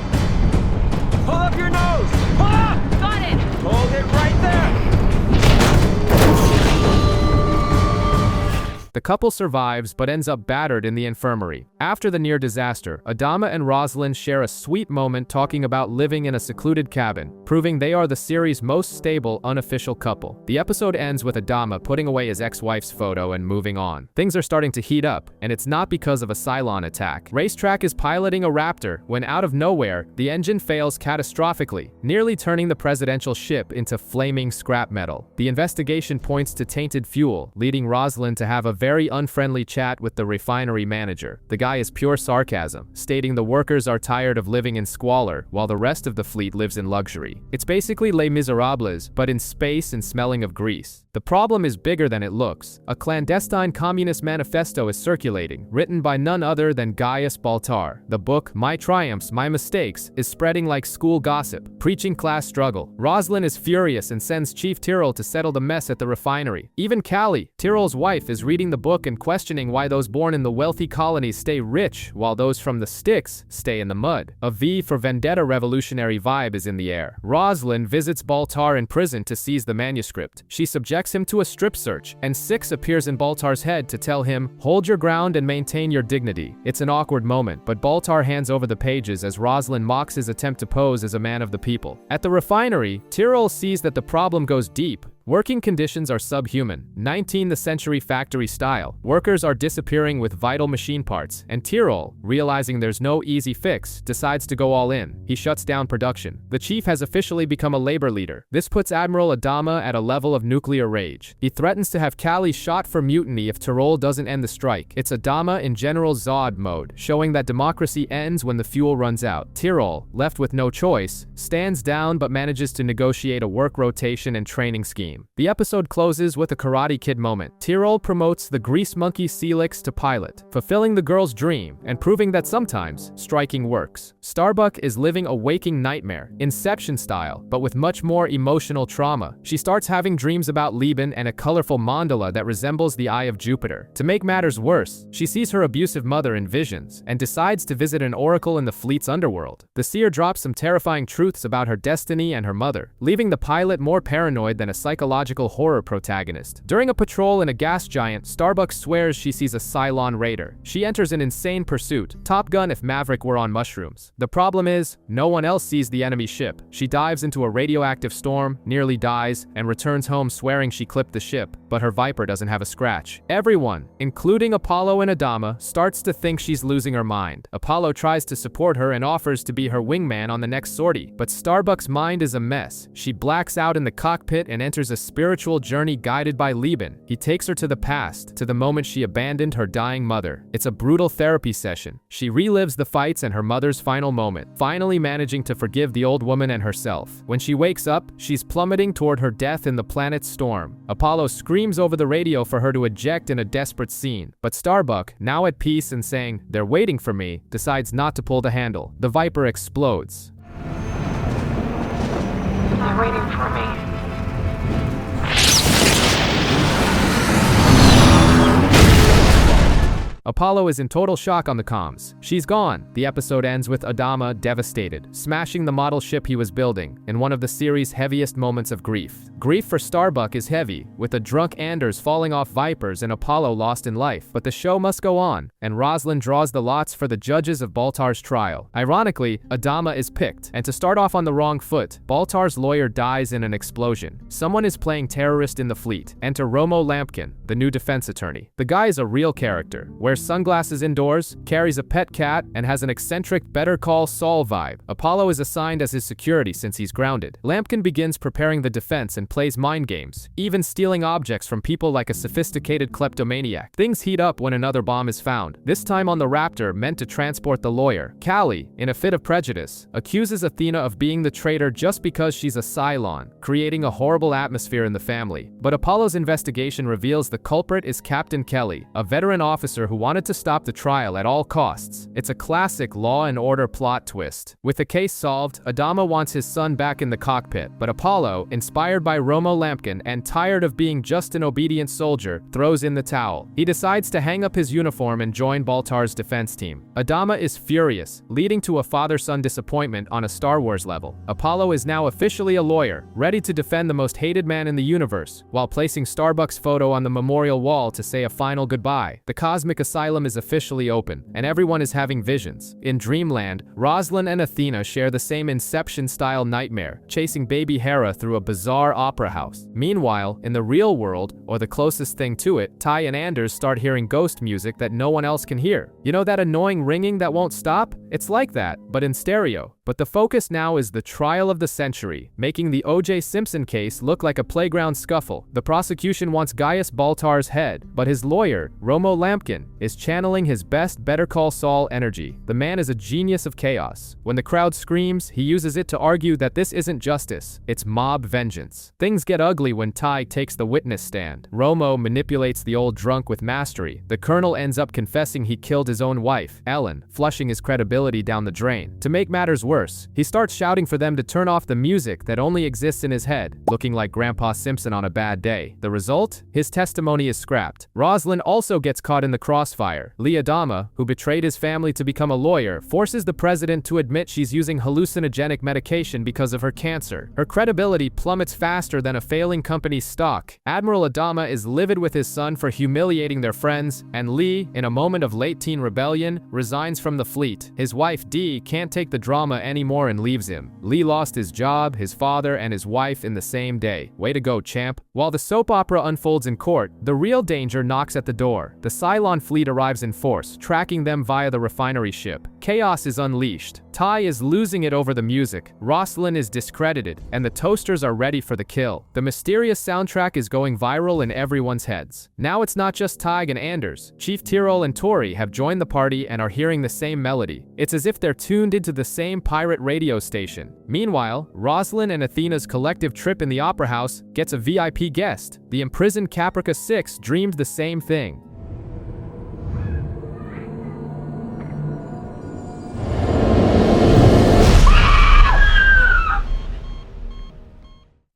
Pull up your nose. Pull up. Got it. Hold it right there. The couple survives but ends up battered in the infirmary. After the near disaster, Adama and Rosalind share a sweet moment talking about living in a secluded cabin, proving they are the series' most stable, unofficial couple. The episode ends with Adama putting away his ex-wife's photo and moving on. Things are starting to heat up, and it's not because of a Cylon attack. Racetrack is piloting a Raptor when out of nowhere, the engine fails catastrophically, nearly turning the presidential ship into flaming scrap metal. The investigation points to tainted fuel, leading Rosalind to have a very unfriendly chat with the refinery manager. The guy is pure sarcasm, stating the workers are tired of living in squalor while the rest of the fleet lives in luxury. It's basically Les Miserables, but in space and smelling of grease. The problem is bigger than it looks. A clandestine communist manifesto is circulating, written by none other than Gaius Baltar. The book, My Triumphs, My Mistakes, is spreading like school gossip, preaching class struggle. Rosalind is furious and sends Chief Tyrell to settle the mess at the refinery. Even Callie, Tyrell's wife, is reading the book and questioning why those born in the wealthy colonies stay rich while those from the sticks stay in the mud. A V for Vendetta revolutionary vibe is in the air. Rosalind visits Baltar in prison to seize the manuscript. She subjects him to a strip search, and Six appears in Baltar's head to tell him, hold your ground and maintain your dignity. It's an awkward moment, but Baltar hands over the pages as Rosalind mocks his attempt to pose as a man of the people. At the refinery, Tyrell sees that the problem goes deep. Working conditions are subhuman, 19th century factory style. Workers are disappearing with vital machine parts, and Tyrell, realizing there's no easy fix, decides to go all in. He shuts down production. The chief has officially become a labor leader. This puts Admiral Adama at a level of nuclear rage. He threatens to have Callie shot for mutiny if Tyrell doesn't end the strike. It's Adama in General Zod mode, showing that democracy ends when the fuel runs out. Tyrell, left with no choice, stands down but manages to negotiate a work rotation and training scheme. The episode closes with a Karate Kid moment. Tyrell promotes the Grease Monkey Celix to pilot, fulfilling the girl's dream and proving that sometimes striking works. Starbuck is living a waking nightmare, Inception style, but with much more emotional trauma. She starts having dreams about Lieben and a colorful mandala that resembles the Eye of Jupiter. To make matters worse, she sees her abusive mother in visions and decides to visit an oracle in the fleet's underworld. The seer drops some terrifying truths about her destiny and her mother, leaving the pilot more paranoid than a psychological horror protagonist. During a patrol in a gas giant, Starbuck swears she sees a Cylon raider. She enters an insane pursuit, Top Gun if Maverick were on mushrooms. The problem is, no one else sees the enemy ship. She dives into a radioactive storm, nearly dies, and returns home swearing she clipped the ship, but her Viper doesn't have a scratch. Everyone, including Apollo and Adama, starts to think she's losing her mind. Apollo tries to support her and offers to be her wingman on the next sortie, but Starbuck's mind is a mess. She blacks out in the cockpit and enters a spiritual journey guided by Lieben. He takes her to the past, to the moment she abandoned her dying mother. It's a brutal therapy session. She relives the fights and her mother's final moment, finally managing to forgive the old woman and herself. When she wakes up, she's plummeting toward her death in the planet's storm. Apollo screams over the radio for her to eject in a desperate scene, but Starbuck, now at peace and saying, "They're waiting for me," decides not to pull the handle. The Viper explodes. They're waiting for me. Apollo is in total shock on the comms. She's gone. The episode ends with Adama devastated, smashing the model ship he was building, in one of the series' heaviest moments of grief. Grief for Starbuck is heavy, with a drunk Anders falling off Vipers and Apollo lost in life, but the show must go on, and Rosalind draws the lots for the judges of Baltar's trial. Ironically, Adama is picked, and to start off on the wrong foot, Baltar's lawyer dies in an explosion. Someone is playing terrorist in the fleet. Enter Romo Lampkin, the new defense attorney. The guy is a real character, wears sunglasses indoors, carries a pet cat, and has an eccentric Better Call Saul vibe. Apollo is assigned as his security since he's grounded. Lampkin begins preparing the defense and plays mind games, even stealing objects from people like a sophisticated kleptomaniac. Things heat up when another bomb is found, this time on the Raptor meant to transport the lawyer. Callie, in a fit of prejudice, accuses Athena of being the traitor just because she's a Cylon, creating a horrible atmosphere in the family. But Apollo's investigation reveals the culprit is Captain Kelly, a veteran officer who wanted to stop the trial at all costs. It's a classic Law and Order plot twist. With the case solved, Adama wants his son back in the cockpit, but Apollo, inspired by Romo Lampkin and tired of being just an obedient soldier, throws in the towel. He decides to hang up his uniform and join Baltar's defense team. Adama is furious, leading to a father-son disappointment on a Star Wars level. Apollo is now officially a lawyer, ready to defend the most hated man in the universe, while placing Starbuck's photo on the memorial wall to say a final goodbye. The cosmic asylum is officially open, and everyone is having visions. In Dreamland, Rosalind and Athena share the same Inception-style nightmare, chasing baby Hera through a bizarre opera house. Meanwhile, in the real world, or the closest thing to it, Ty and Anders start hearing ghost music that no one else can hear. You know that annoying ringing that won't stop? It's like that, but in stereo. But the focus now is the trial of the century, making the O.J. Simpson case look like a playground scuffle. The prosecution wants Gaius Baltar's head, but his lawyer, Romo Lampkin, is channeling his best Better Call Saul energy. The man is a genius of chaos. When the crowd screams, he uses it to argue that this isn't justice, it's mob vengeance. Things get ugly when Ty takes the witness stand. Romo manipulates the old drunk with mastery. The colonel ends up confessing he killed his own wife, Ellen, flushing his credibility down the drain. To make matters worse, he starts shouting for them to turn off the music that only exists in his head, looking like Grandpa Simpson on a bad day. The result? His testimony is scrapped. Rosalind also gets caught in the crossfire. Lee Adama, who betrayed his family to become a lawyer, forces the president to admit she's using hallucinogenic medication because of her cancer. Her credibility plummets faster than a failing company's stock. Admiral Adama is livid with his son for humiliating their friends, and Lee, in a moment of late-teen rebellion, resigns from the fleet. His wife Dee can't take the drama anymore and leaves him. Lee lost his job, his father, and his wife in the same day. Way to go, champ. While the soap opera unfolds in court, the real danger knocks at the door. The Cylon fleet arrives in force, tracking them via the refinery ship. Chaos is unleashed. Ty is losing it over the music, Rosalind is discredited, and the toasters are ready for the kill. The mysterious soundtrack is going viral in everyone's heads. Now it's not just Tig and Anders. Chief Tyrol and Tori have joined the party and are hearing the same melody. It's as if they're tuned into the same pirate radio station. Meanwhile, Rosalind and Athena's collective trip in the opera house gets a VIP guest. The imprisoned Caprica 6 dreamed the same thing.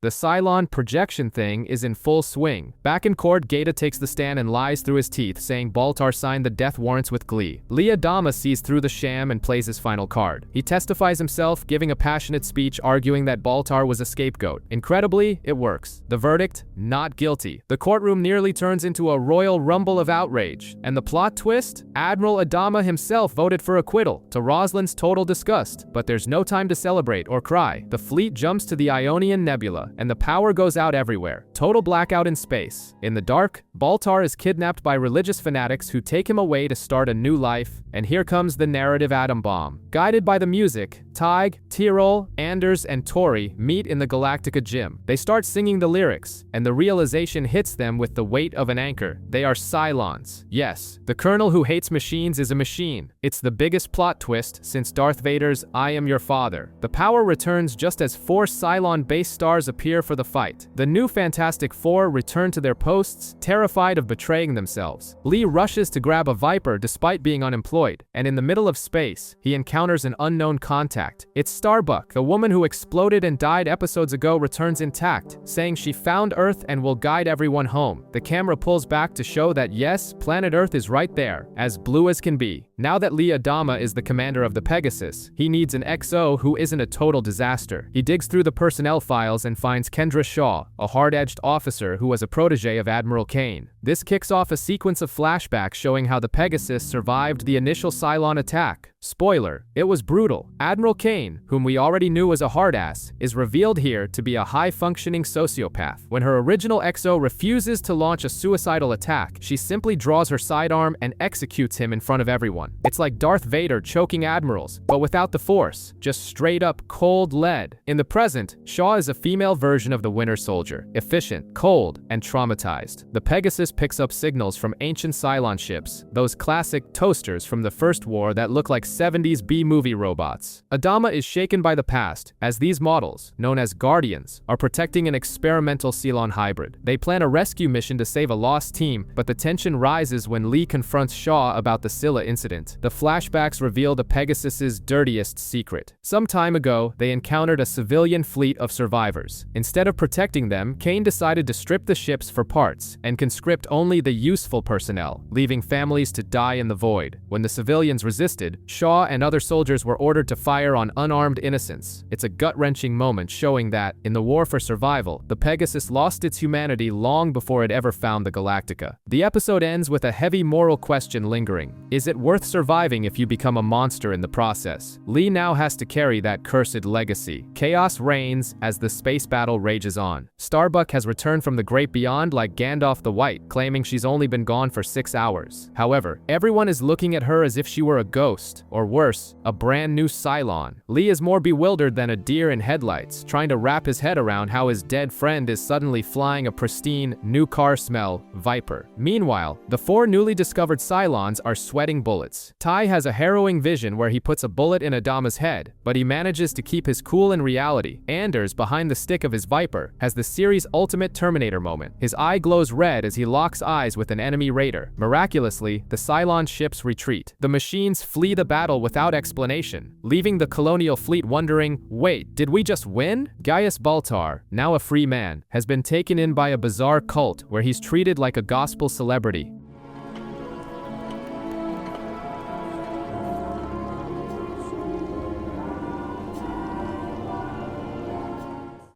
The Cylon projection thing is in full swing. Back in court, Gaeta takes the stand and lies through his teeth, saying Baltar signed the death warrants with glee. Lee Adama sees through the sham and plays his final card. He testifies himself, giving a passionate speech arguing that Baltar was a scapegoat. Incredibly, it works. The verdict? Not guilty. The courtroom nearly turns into a royal rumble of outrage. And the plot twist? Admiral Adama himself voted for acquittal, to Rosalind's total disgust. But there's no time to celebrate or cry. The fleet jumps to the Ionian Nebula, and the power goes out everywhere. Total blackout in space. In the dark, Baltar is kidnapped by religious fanatics who take him away to start a new life, and here comes the narrative atom bomb. Guided by the music, Tig, Tyrol, Anders, and Tori meet in the Galactica gym. They start singing the lyrics, and the realization hits them with the weight of an anchor. They are Cylons. Yes, the colonel who hates machines is a machine. It's the biggest plot twist since Darth Vader's I am your father. The power returns just as 4 Cylon base stars appear disappear for the fight. The new Fantastic Four return to their posts, terrified of betraying themselves. Lee rushes to grab a Viper despite being unemployed, and in the middle of space, he encounters an unknown contact. It's Starbuck, the woman who exploded and died episodes ago, returns intact, saying she found Earth and will guide everyone home. The camera pulls back to show that yes, planet Earth is right there, as blue as can be. Now that Lee Adama is the commander of the Pegasus, he needs an XO who isn't a total disaster. He digs through the personnel files and finds Kendra Shaw, a hard-edged officer who was a protege of Admiral Kane. This kicks off a sequence of flashbacks showing how the Pegasus survived the initial Cylon attack. Spoiler, it was brutal. Admiral Kane, whom we already knew was a hard-ass, is revealed here to be a high-functioning sociopath. When her original XO refuses to launch a suicidal attack, she simply draws her sidearm and executes him in front of everyone. It's like Darth Vader choking admirals, but without the Force, just straight-up cold lead. In the present, Shaw is a female version of the Winter Soldier, efficient, cold, and traumatized. The Pegasus picks up signals from ancient Cylon ships, those classic toasters from the First War that look like 70s B-movie robots. Adama is shaken by the past, as these models, known as Guardians, are protecting an experimental Cylon hybrid. They plan a rescue mission to save a lost team, but the tension rises when Lee confronts Shaw about the Scylla incident. The flashbacks reveal the Pegasus's dirtiest secret. Some time ago, they encountered a civilian fleet of survivors. Instead of protecting them, Kane decided to strip the ships for parts and conscript only the useful personnel, leaving families to die in the void. When the civilians resisted, Shaw and other soldiers were ordered to fire on unarmed innocents. It's a gut-wrenching moment showing that, in the war for survival, the Pegasus lost its humanity long before it ever found the Galactica. The episode ends with a heavy moral question lingering. Is it worth surviving if you become a monster in the process? Lee now has to carry that cursed legacy. Chaos reigns as the space battle rages on. Starbuck has returned from the great beyond like Gandalf the White, claiming she's only been gone for 6 hours. However, everyone is looking at her as if she were a ghost, or worse, a brand new Cylon. Lee is more bewildered than a deer in headlights, trying to wrap his head around how his dead friend is suddenly flying a pristine, new car smell Viper. Meanwhile, the 4 newly discovered Cylons are sweating bullets. Ty has a harrowing vision where he puts a bullet in Adama's head, but he manages to keep his cool in reality. Anders, behind the stick of his Viper, has the series' ultimate Terminator moment. His eye glows red as he locks eyes with an enemy raider. Miraculously, the Cylon ships retreat. The machines flee the battle without explanation, leaving the colonial fleet wondering, wait, did we just win? Gaius Baltar, now a free man, has been taken in by a bizarre cult where he's treated like a gospel celebrity.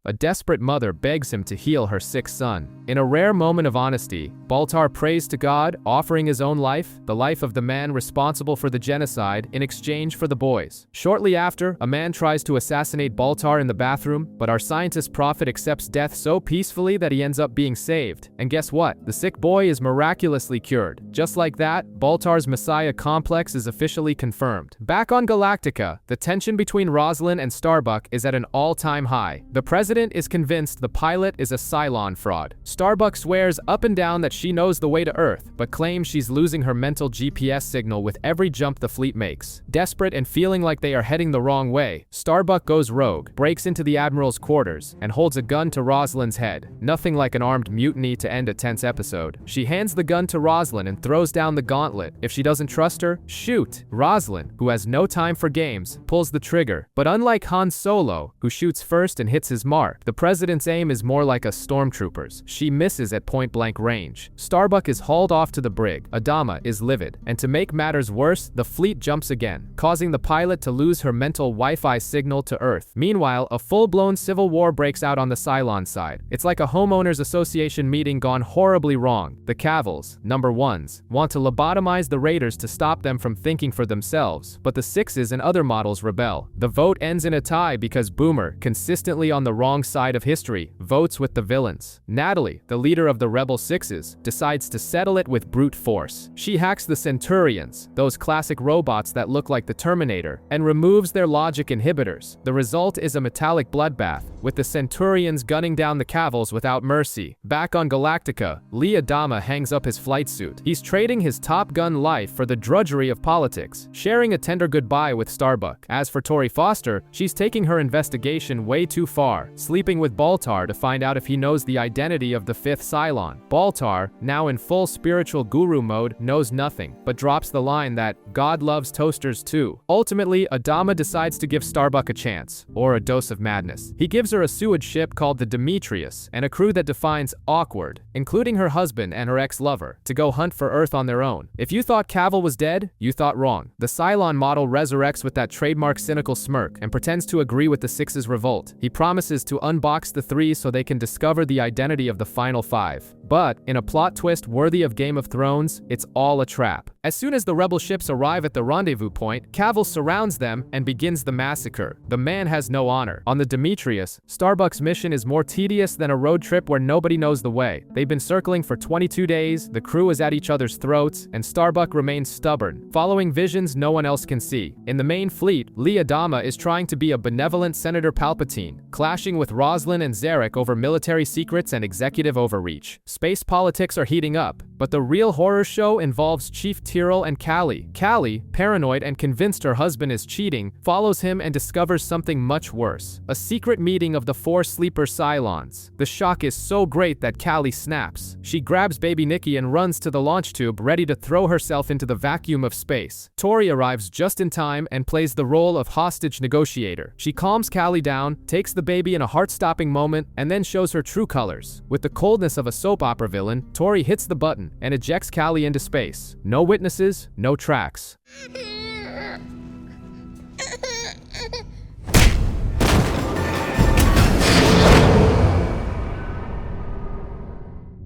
A desperate mother begs him to heal her sick son. In a rare moment of honesty, Baltar prays to God, offering his own life, the life of the man responsible for the genocide, in exchange for the boys. Shortly after, a man tries to assassinate Baltar in the bathroom, but our scientist prophet accepts death so peacefully that he ends up being saved. And guess what? The sick boy is miraculously cured. Just like that, Baltar's Messiah complex is officially confirmed. Back on Galactica, the tension between Roslin and Starbuck is at an all-time high. The president is convinced the pilot is a Cylon fraud. Starbuck swears up and down that she knows the way to Earth, but claims she's losing her mental GPS signal with every jump the fleet makes. Desperate and feeling like they are heading the wrong way, Starbuck goes rogue, breaks into the Admiral's quarters, and holds a gun to Roslin's head. Nothing like an armed mutiny to end a tense episode. She hands the gun to Roslin and throws down the gauntlet. If she doesn't trust her, shoot! Roslin, who has no time for games, pulls the trigger. But unlike Han Solo, who shoots first and hits his mark, the president's aim is more like a stormtrooper's. She misses at point-blank range. Starbuck is hauled off to the brig. Adama is livid. And to make matters worse, the fleet jumps again, causing the pilot to lose her mental Wi-Fi signal to Earth. Meanwhile, a full-blown civil war breaks out on the Cylon side. It's like a homeowners association meeting gone horribly wrong. The Cavils, number 1s, want to lobotomize the Raiders to stop them from thinking for themselves, but the 6s and other models rebel. The vote ends in a tie because Boomer, consistently on the wrong side of history, votes with the villains. Natalie, the leader of the Rebel 6s, decides to settle it with brute force. She hacks the Centurions, those classic robots that look like the Terminator, and removes their logic inhibitors. The result is a metallic bloodbath, with the Centurions gunning down the Cavils without mercy. Back on Galactica, Lee Adama hangs up his flight suit. He's trading his Top Gun life for the drudgery of politics, sharing a tender goodbye with Starbuck. As for Tori Foster, she's taking her investigation way too far, sleeping with Baltar to find out if he knows the identity of the 5th Cylon. Baltar, now in full spiritual guru mode, knows nothing, but drops the line that God loves toasters too. Ultimately, Adama decides to give Starbuck a chance, or a dose of madness. He gives her a sewage ship called the Demetrius, and a crew that defines awkward, including her husband and her ex-lover, to go hunt for Earth on their own. If you thought Cavill was dead, you thought wrong. The Cylon model resurrects with that trademark cynical smirk and pretends to agree with the Six's revolt. He promises to unbox the 3 so they can discover the identity of the final 5. But, in a plot twist worthy of Game of Thrones, it's all a trap. As soon as the rebel ships arrive at the rendezvous point, Cavill surrounds them and begins the massacre. The man has no honor. On the Demetrius, Starbuck's mission is more tedious than a road trip where nobody knows the way. They've been circling for 22 days, the crew is at each other's throats, and Starbuck remains stubborn, following visions no one else can see. In the main fleet, Lee Adama is trying to be a benevolent Senator Palpatine, clashing with Roslin and Zarek over military secrets and executive overreach. Space politics are heating up, but the real horror show involves Chief Tyrell and Callie. Callie, paranoid and convinced her husband is cheating, follows him and discovers something much worse. A secret meeting of the 4 sleeper Cylons. The shock is so great that Callie snaps. She grabs baby Nikki and runs to the launch tube, ready to throw herself into the vacuum of space. Tori arrives just in time and plays the role of hostage negotiator. She calms Callie down, takes the baby in a heart-stopping moment, and then shows her true colors. With the coldness of a soap opera villain, Tori hits the button and ejects Callie into space. No witnesses, no tracks.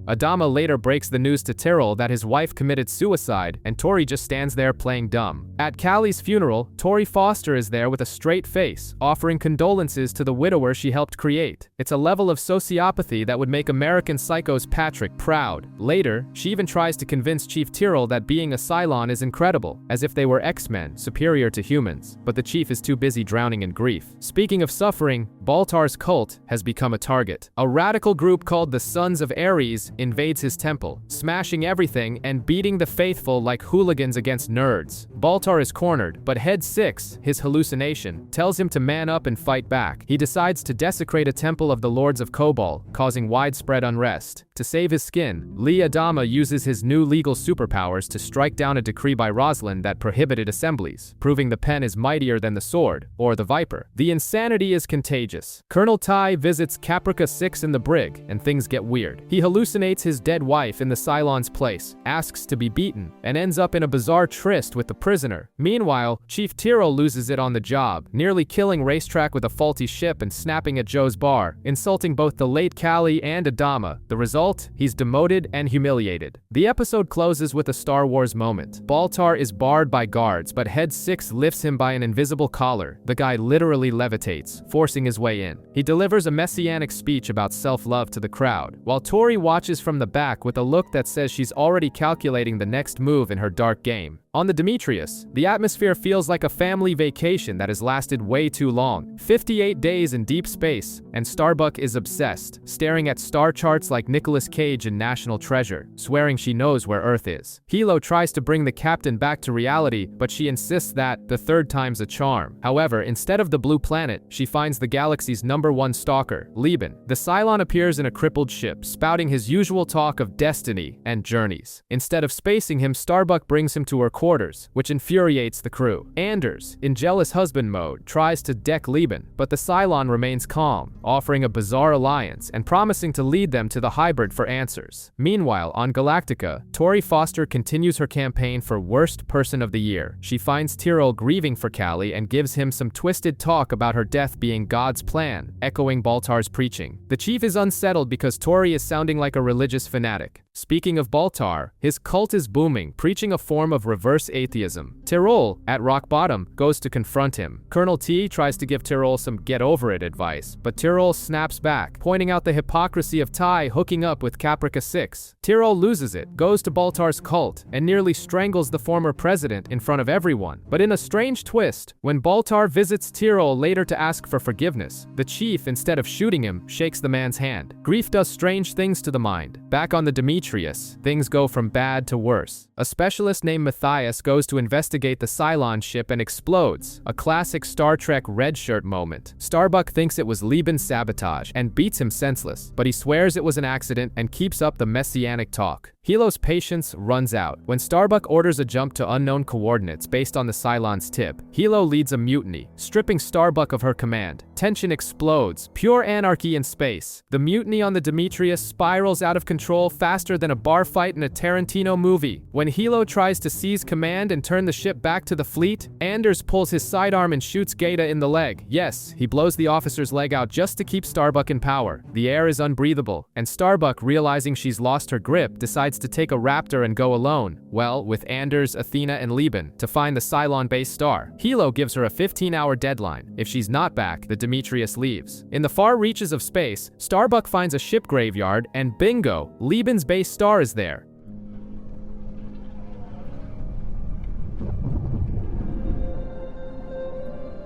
Adama later breaks the news to Tyrell that his wife committed suicide, and Tori just stands there playing dumb. At Callie's funeral, Tori Foster is there with a straight face, offering condolences to the widower she helped create. It's a level of sociopathy that would make American Psycho's Patrick proud. Later, she even tries to convince Chief Tyrell that being a Cylon is incredible, as if they were X-Men, superior to humans. But the Chief is too busy drowning in grief. Speaking of suffering, Baltar's cult has become a target. A radical group called the Sons of Ares invades his temple, smashing everything and beating the faithful like hooligans against nerds. Baltar is cornered, but Head 6, his hallucination, tells him to man up and fight back. He decides to desecrate a temple of the Lords of Kobol, causing widespread unrest. To save his skin, Lee Adama uses his new legal superpowers to strike down a decree by Roslin that prohibited assemblies, proving the pen is mightier than the sword, or the viper. The insanity is contagious. Colonel Ty visits Caprica 6 in the brig, and things get weird. He hallucinates his dead wife in the Cylon's place, asks to be beaten, and ends up in a bizarre tryst with the prisoner. Meanwhile, Chief Tyrell loses it on the job, nearly killing Racetrack with a faulty ship and snapping at Joe's bar, insulting both the late Callie and Adama. The result? He's demoted and humiliated. The episode closes with a Star Wars moment. Baltar is barred by guards, but Head 6 lifts him by an invisible collar. The guy literally levitates, forcing his way in. He delivers a messianic speech about self-love to the crowd, while Tori watches from the back with a look that says she's already calculating the next move in her dark game. On the Demetrius, the atmosphere feels like a family vacation that has lasted way too long. 58 days in deep space, and Starbuck is obsessed, staring at star charts like Nicolas Cage in National Treasure, swearing she knows where Earth is. Hilo tries to bring the captain back to reality, but she insists that the 3rd time's a charm. However, instead of the blue planet, she finds the galaxy's #1 stalker, Liban. The Cylon appears in a crippled ship, spouting his usual talk of destiny and journeys. Instead of spacing him, Starbuck brings him to her quarters, which infuriates the crew. Anders, in jealous husband mode, tries to deck Liban, but the Cylon remains calm, offering a bizarre alliance and promising to lead them to the hybrid for answers. Meanwhile, on Galactica, Tori Foster continues her campaign for Worst Person of the Year. She finds Tyrell grieving for Callie and gives him some twisted talk about her death being God's plan, echoing Baltar's preaching. The Chief is unsettled because Tori is sounding like a religious fanatic. Speaking of Baltar, his cult is booming, preaching a form of reverse atheism. Tyrell, at rock bottom, goes to confront him. Colonel T tries to give Tyrell some get-over-it advice, but Tyrell snaps back, pointing out the hypocrisy of Ty hooking up with Caprica 6. Tyrell loses it, goes to Baltar's cult, and nearly strangles the former president in front of everyone. But in a strange twist, when Baltar visits Tyrell later to ask for forgiveness, the Chief, instead of shooting him, shakes the man's hand. Grief does strange things to the mind. Back on the Demetrius, Demetrius, things go from bad to worse. A specialist named Matthias goes to investigate the Cylon ship and explodes, a classic Star Trek red shirt moment. Starbuck thinks it was Liban's sabotage and beats him senseless, but he swears it was an accident and keeps up the messianic talk. Hilo's patience runs out. When Starbuck orders a jump to unknown coordinates based on the Cylon's tip, Hilo leads a mutiny, stripping Starbuck of her command. Tension explodes, pure anarchy in space. The mutiny on the Demetrius spirals out of control faster than a bar fight in a Tarantino movie. When Hilo tries to seize command and turn the ship back to the fleet, Anders pulls his sidearm and shoots Gaeta in the leg. Yes, he blows the officer's leg out just to keep Starbuck in power. The air is unbreathable, and Starbuck, realizing she's lost her grip, decides to take a Raptor and go alone, well, with Anders, Athena, and Liban, to find the Cylon-based star. Hilo gives her a 15-hour deadline. If she's not back, the Demetrius leaves. In the far reaches of space, Starbuck finds a ship graveyard, and bingo, Liban's base star is there.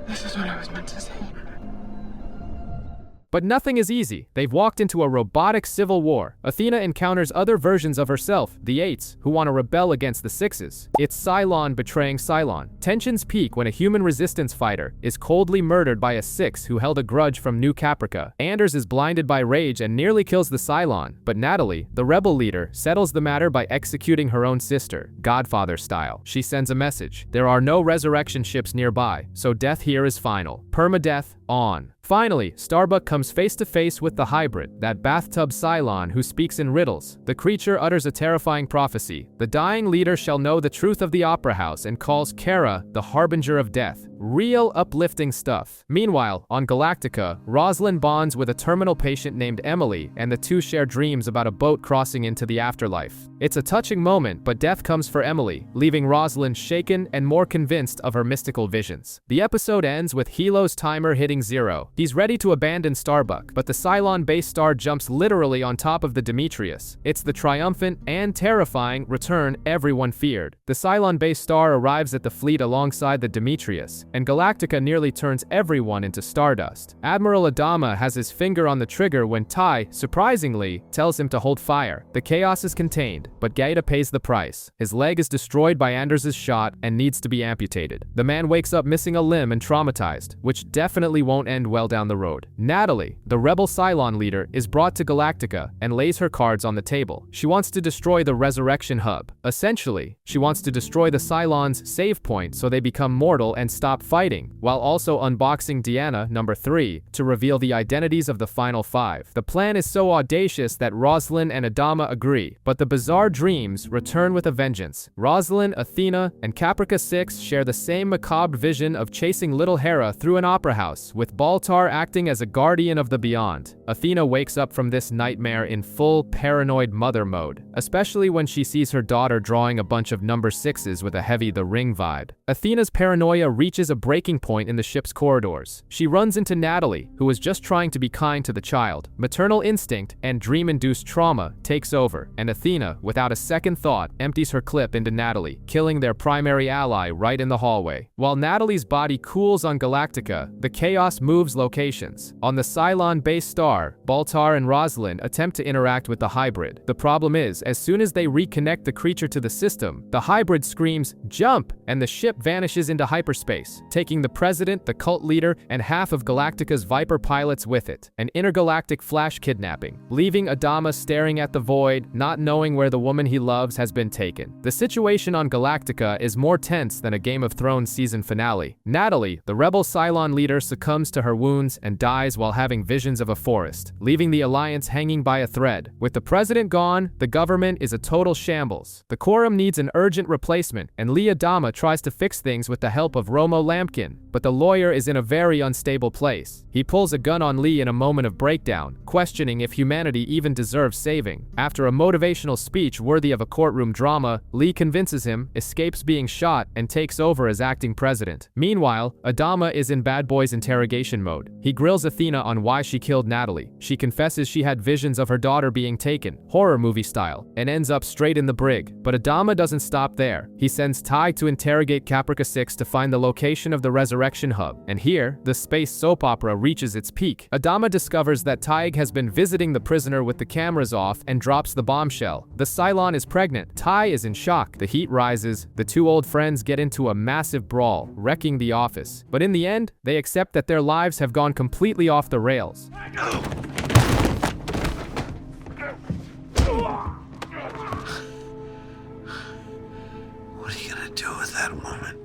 This is what I was meant to say. But nothing is easy. They've walked into a robotic civil war. Athena encounters other versions of herself, the Eights, who want to rebel against the Sixes. It's Cylon betraying Cylon. Tensions peak when a human resistance fighter is coldly murdered by a Six who held a grudge from New Caprica. Anders is blinded by rage and nearly kills the Cylon, but Natalie, the rebel leader, settles the matter by executing her own sister, Godfather style. She sends a message. There are no resurrection ships nearby, so death here is final. Permadeath on. Finally, Starbuck comes face to face with the hybrid, that bathtub Cylon who speaks in riddles. The creature utters a terrifying prophecy. The dying leader shall know the truth of the opera house and calls Kara the harbinger of death. Real uplifting stuff. Meanwhile, on Galactica, Rosalind bonds with a terminal patient named Emily, and the two share dreams about a boat crossing into the afterlife. It's a touching moment, but death comes for Emily, leaving Rosalind shaken and more convinced of her mystical visions. The episode ends with Hilo's timer hitting 0. He's ready to abandon Starbuck, but the Cylon-based star jumps literally on top of the Demetrius. It's the triumphant and terrifying return everyone feared. The Cylon-based star arrives at the fleet alongside the Demetrius, and Galactica nearly turns everyone into stardust. Admiral Adama has his finger on the trigger when Tai, surprisingly, tells him to hold fire. The chaos is contained, but Gaeta pays the price. His leg is destroyed by Anders' shot and needs to be amputated. The man wakes up missing a limb and traumatized, which definitely won't end well down the road. Natalie, the rebel Cylon leader, is brought to Galactica and lays her cards on the table. She wants to destroy the Resurrection Hub. Essentially, she wants to destroy the Cylons' save point so they become mortal and stop fighting, while also unboxing Deanna, number 3, to reveal the identities of the final 5. The plan is so audacious that Rosalind and Adama agree, but the bizarre dreams return with a vengeance. Rosalind, Athena, and Caprica 6 share the same macabre vision of chasing little Hera through an opera house, with Baltar acting as a guardian of the beyond. Athena wakes up from this nightmare in full paranoid mother mode, especially when she sees her daughter drawing a bunch of number 6s with a heavy The Ring vibe. Athena's paranoia reaches a breaking point in the ship's corridors. She runs into Natalie, who is just trying to be kind to the child. Maternal instinct and dream-induced trauma takes over, and Athena, without a second thought, empties her clip into Natalie, killing their primary ally right in the hallway. While Natalie's body cools on Galactica, the chaos moves locations. On the Cylon-based star, Baltar and Rosalind attempt to interact with the hybrid. The problem is, as soon as they reconnect the creature to the system, the hybrid screams, "Jump!" and the ship vanishes into hyperspace, taking the president, the cult leader, and half of Galactica's Viper pilots with it. An intergalactic flash kidnapping, leaving Adama staring at the void, not knowing where the woman he loves has been taken. The situation on Galactica is more tense than a Game of Thrones season finale. Natalie, the rebel Cylon leader, succumbs to her wounds and dies while having visions of a forest, leaving the Alliance hanging by a thread. With the president gone, the government is a total shambles. The Quorum needs an urgent replacement, and Lee Adama tries to fix things with the help of Romo Lampkin, but the lawyer is in a very unstable place. He pulls a gun on Lee in a moment of breakdown, questioning if humanity even deserves saving. After a motivational speech, speech worthy of a courtroom drama, Lee convinces him, escapes being shot, and takes over as acting president. Meanwhile, Adama is in Bad Boy's interrogation mode. He grills Athena on why she killed Natalie. She confesses she had visions of her daughter being taken, horror movie style, and ends up straight in the brig. But Adama doesn't stop there. He sends Ty to interrogate Caprica 6 to find the location of the resurrection hub. And here, the space soap opera reaches its peak. Adama discovers that Tig has been visiting the prisoner with the cameras off and drops the bombshell. The Cylon is pregnant. Ty is in shock. The heat rises. The two old friends get into a massive brawl, wrecking the office. But in the end, they accept that their lives have gone completely off the rails. What are you gonna do with that woman?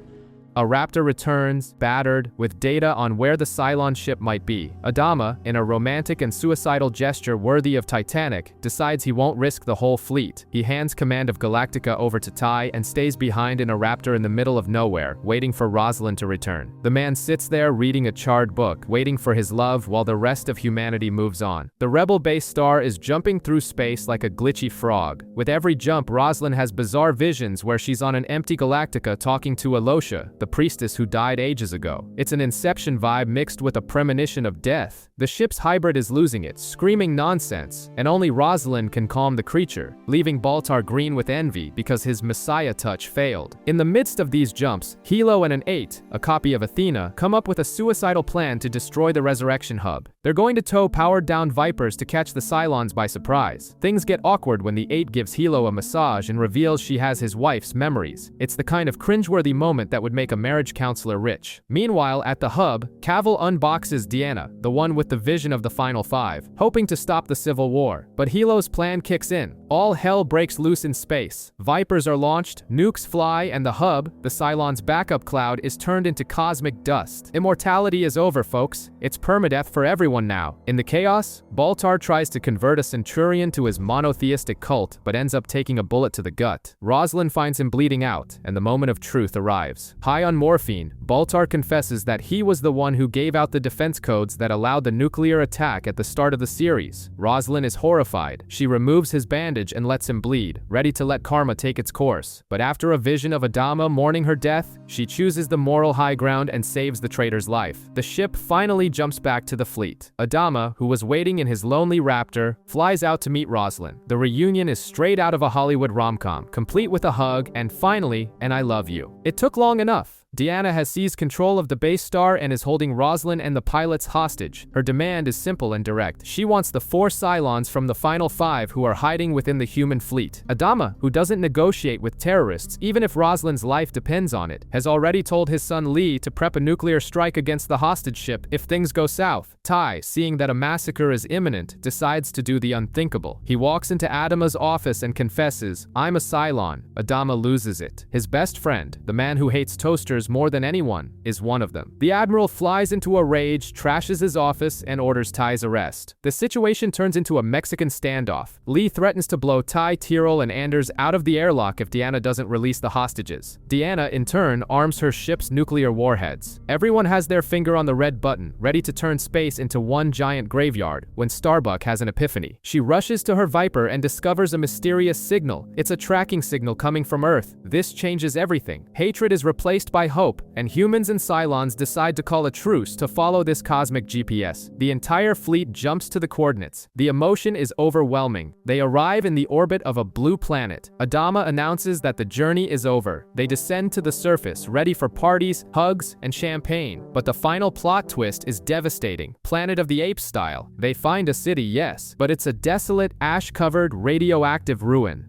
A raptor returns, battered, with data on where the Cylon ship might be. Adama, in a romantic and suicidal gesture worthy of Titanic, decides he won't risk the whole fleet. He hands command of Galactica over to Ty and stays behind in a raptor in the middle of nowhere, waiting for Rosalind to return. The man sits there reading a charred book, waiting for his love while the rest of humanity moves on. The rebel base star is jumping through space like a glitchy frog. With every jump, Rosalind has bizarre visions where she's on an empty Galactica talking to Alosha, the priestess who died ages ago. It's an Inception vibe mixed with a premonition of death. The ship's hybrid is losing it, screaming nonsense, and only Rosalind can calm the creature, leaving Baltar green with envy because his messiah touch failed. In the midst of these jumps, Hilo and an 8, a copy of Athena, come up with a suicidal plan to destroy the resurrection hub. They're going to tow powered-down Vipers to catch the Cylons by surprise. Things get awkward when the 8 gives Hilo a massage and reveals she has his wife's memories. It's the kind of cringeworthy moment that would make a marriage counselor rich. Meanwhile, at the hub, Cavill unboxes Deanna, the one with the vision of the Final Five, hoping to stop the Civil War. But Hilo's plan kicks in. All hell breaks loose in space. Vipers are launched, nukes fly, and the hub, the Cylon's backup cloud, is turned into cosmic dust. Immortality is over, folks. It's permadeath for everyone now. In the chaos, Baltar tries to convert a Centurion to his monotheistic cult, but ends up taking a bullet to the gut. Rosalind finds him bleeding out, and the moment of truth arrives. High on morphine, Baltar confesses that he was the one who gave out the defense codes that allowed the nuclear attack at the start of the series. Rosalind is horrified. She removes his bandage and lets him bleed, ready to let karma take its course. But after a vision of Adama mourning her death, she chooses the moral high ground and saves the traitor's life. The ship finally jumps back to the fleet. Adama, who was waiting in his lonely raptor, flies out to meet Rosalind. The reunion is straight out of a Hollywood rom-com, complete with a hug and finally, an I love you. It took long enough. Deanna has seized control of the base star and is holding Rosalind and the pilots hostage. Her demand is simple and direct. She wants the 4 Cylons from the Final Five who are hiding within the human fleet. Adama, who doesn't negotiate with terrorists even if Rosalind's life depends on it, has already told his son Lee to prep a nuclear strike against the hostage ship if things go south. Ty, seeing that a massacre is imminent, decides to do the unthinkable. He walks into Adama's office and confesses, "I'm a Cylon." Adama loses it. His best friend, the man who hates toasters more than anyone, is one of them. The Admiral flies into a rage, trashes his office, and orders Ty's arrest. The situation turns into a Mexican standoff. Lee threatens to blow Ty, Tyrell, and Anders out of the airlock if Deanna doesn't release the hostages. Deanna, in turn, arms her ship's nuclear warheads. Everyone has their finger on the red button, ready to turn space into one giant graveyard, when Starbuck has an epiphany. She rushes to her Viper and discovers a mysterious signal. It's a tracking signal coming from Earth. This changes everything. Hatred is replaced by hope, and humans and Cylons decide to call a truce to follow this cosmic GPS. The entire fleet jumps to the coordinates. The emotion is overwhelming. They arrive in the orbit of a blue planet. Adama announces that the journey is over. They descend to the surface, ready for parties, hugs, and champagne. But the final plot twist is devastating. Planet of the Apes style. They find a city, yes, but it's a desolate, ash-covered, radioactive ruin.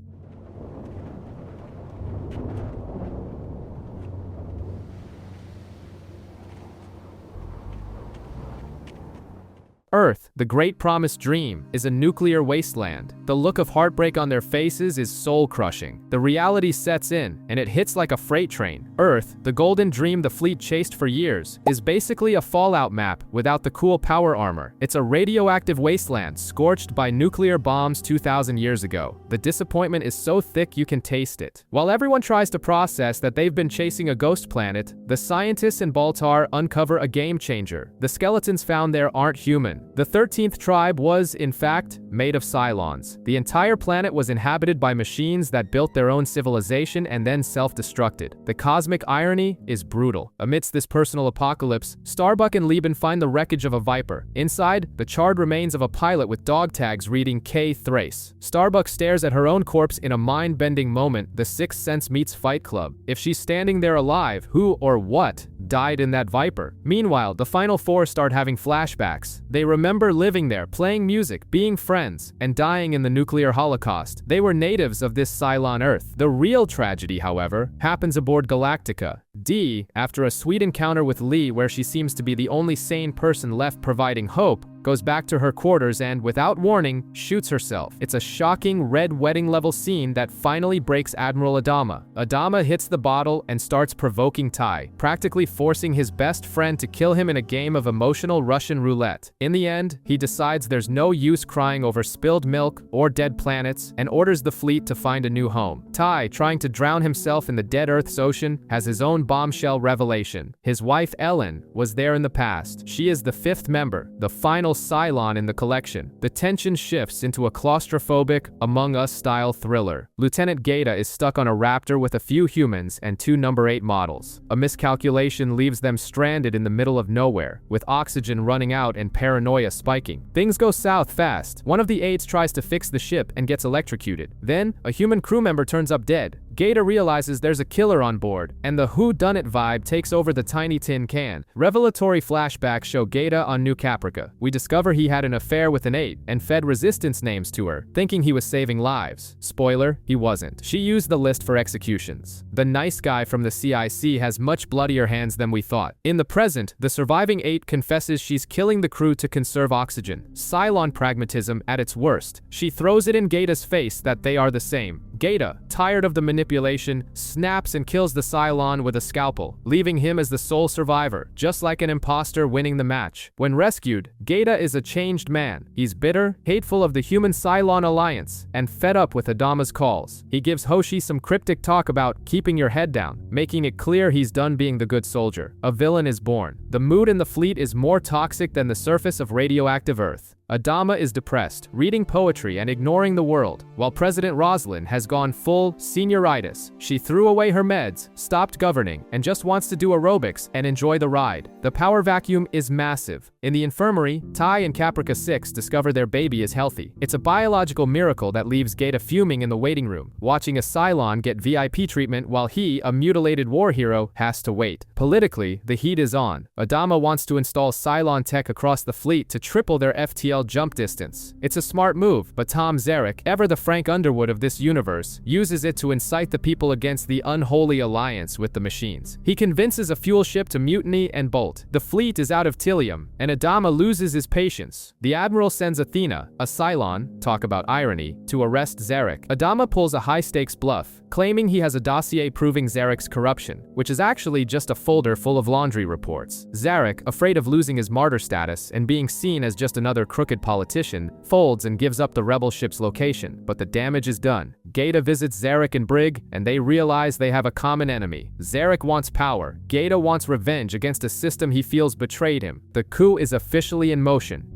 Earth, the great promised dream, is a nuclear wasteland. The look of heartbreak on their faces is soul-crushing. The reality sets in, and it hits like a freight train. Earth, the golden dream the fleet chased for years, is basically a Fallout map without the cool power armor. It's a radioactive wasteland scorched by nuclear bombs 2,000 years ago. The disappointment is so thick you can taste it. While everyone tries to process that they've been chasing a ghost planet, the scientists in Baltar uncover a game changer. The skeletons found there aren't human. The 13th tribe was, in fact, made of Cylons. The entire planet was inhabited by machines that built their own civilization and then self-destructed. The cosmic irony is brutal. Amidst this personal apocalypse, Starbuck and Lieben find the wreckage of a Viper. Inside, the charred remains of a pilot with dog tags reading K. Thrace. Starbuck stares at her own corpse in a mind-bending moment. The Sixth Sense meets Fight Club. If she's standing there alive, who or what died in that Viper? Meanwhile, the final four start having flashbacks. They remember living there, playing music, being friends, and dying in the nuclear holocaust. They were natives of this Cylon Earth. The real tragedy, however, happens aboard Galactica. Dee, after a sweet encounter with Lee where she seems to be the only sane person left providing hope, goes back to her quarters and, without warning, shoots herself. It's a shocking red wedding-level scene that finally breaks Admiral Adama. Adama hits the bottle and starts provoking Tai, practically forcing his best friend to kill him in a game of emotional Russian roulette. In the end, he decides there's no use crying over spilled milk or dead planets and orders the fleet to find a new home. Tai, trying to drown himself in the dead Earth's ocean, has his own bombshell revelation. His wife Ellen was there in the past. She is the fifth member, the final Cylon in the collection. The tension shifts into a claustrophobic, Among Us-style thriller. Lieutenant Gaeta is stuck on a Raptor with a few humans and two number 8 models. A miscalculation leaves them stranded in the middle of nowhere, with oxygen running out and paranoia spiking. Things go south fast. One of the 8s tries to fix the ship and gets electrocuted. Then, a human crew member turns up dead. Gaeta realizes there's a killer on board, and the who-done-it vibe takes over the tiny tin can. Revelatory flashbacks show Gaeta on New Caprica. We discover he had an affair with an 8 and fed resistance names to her, thinking he was saving lives. Spoiler, he wasn't. She used the list for executions. The nice guy from the CIC has much bloodier hands than we thought. In the present, the surviving 8 confesses she's killing the crew to conserve oxygen. Cylon pragmatism at its worst. She throws it in Gaeta's face that they are the same. Gaeta, tired of the manipulation, snaps and kills the Cylon with a scalpel, leaving him as the sole survivor, just like an imposter winning the match. When rescued, Gaeta is a changed man. He's bitter, hateful of the human-Cylon alliance, and fed up with Adama's calls. He gives Hoshi some cryptic talk about keeping your head down, making it clear he's done being the good soldier. A villain is born. The mood in the fleet is more toxic than the surface of radioactive Earth. Adama is depressed, reading poetry and ignoring the world, while President Roslin has gone full senioritis. She threw away her meds, stopped governing, and just wants to do aerobics and enjoy the ride. The power vacuum is massive. In the infirmary, Tai and Caprica 6 discover their baby is healthy. It's a biological miracle that leaves Gaeta fuming in the waiting room, watching a Cylon get VIP treatment while he, a mutilated war hero, has to wait. Politically, the heat is on. Adama wants to install Cylon tech across the fleet to triple their FTL jump distance. It's a smart move, but Tom Zarek, ever the Frank Underwood of this universe, uses it to incite the people against the unholy alliance with the machines. He convinces a fuel ship to mutiny and bolt. The fleet is out of Tilium, and Adama loses his patience. The Admiral sends Athena, a Cylon, talk about irony, to arrest Zarek. Adama pulls a high-stakes bluff, claiming he has a dossier proving Zarek's corruption, which is actually just a folder full of laundry reports. Zarek, afraid of losing his martyr status and being seen as just another crooked politician, folds and gives up the rebel ship's location, but the damage is done. Gaeta visits Zarek and Brig, and they realize they have a common enemy. Zarek wants power. Gaeta wants revenge against a system he feels betrayed him. The coup is officially in motion.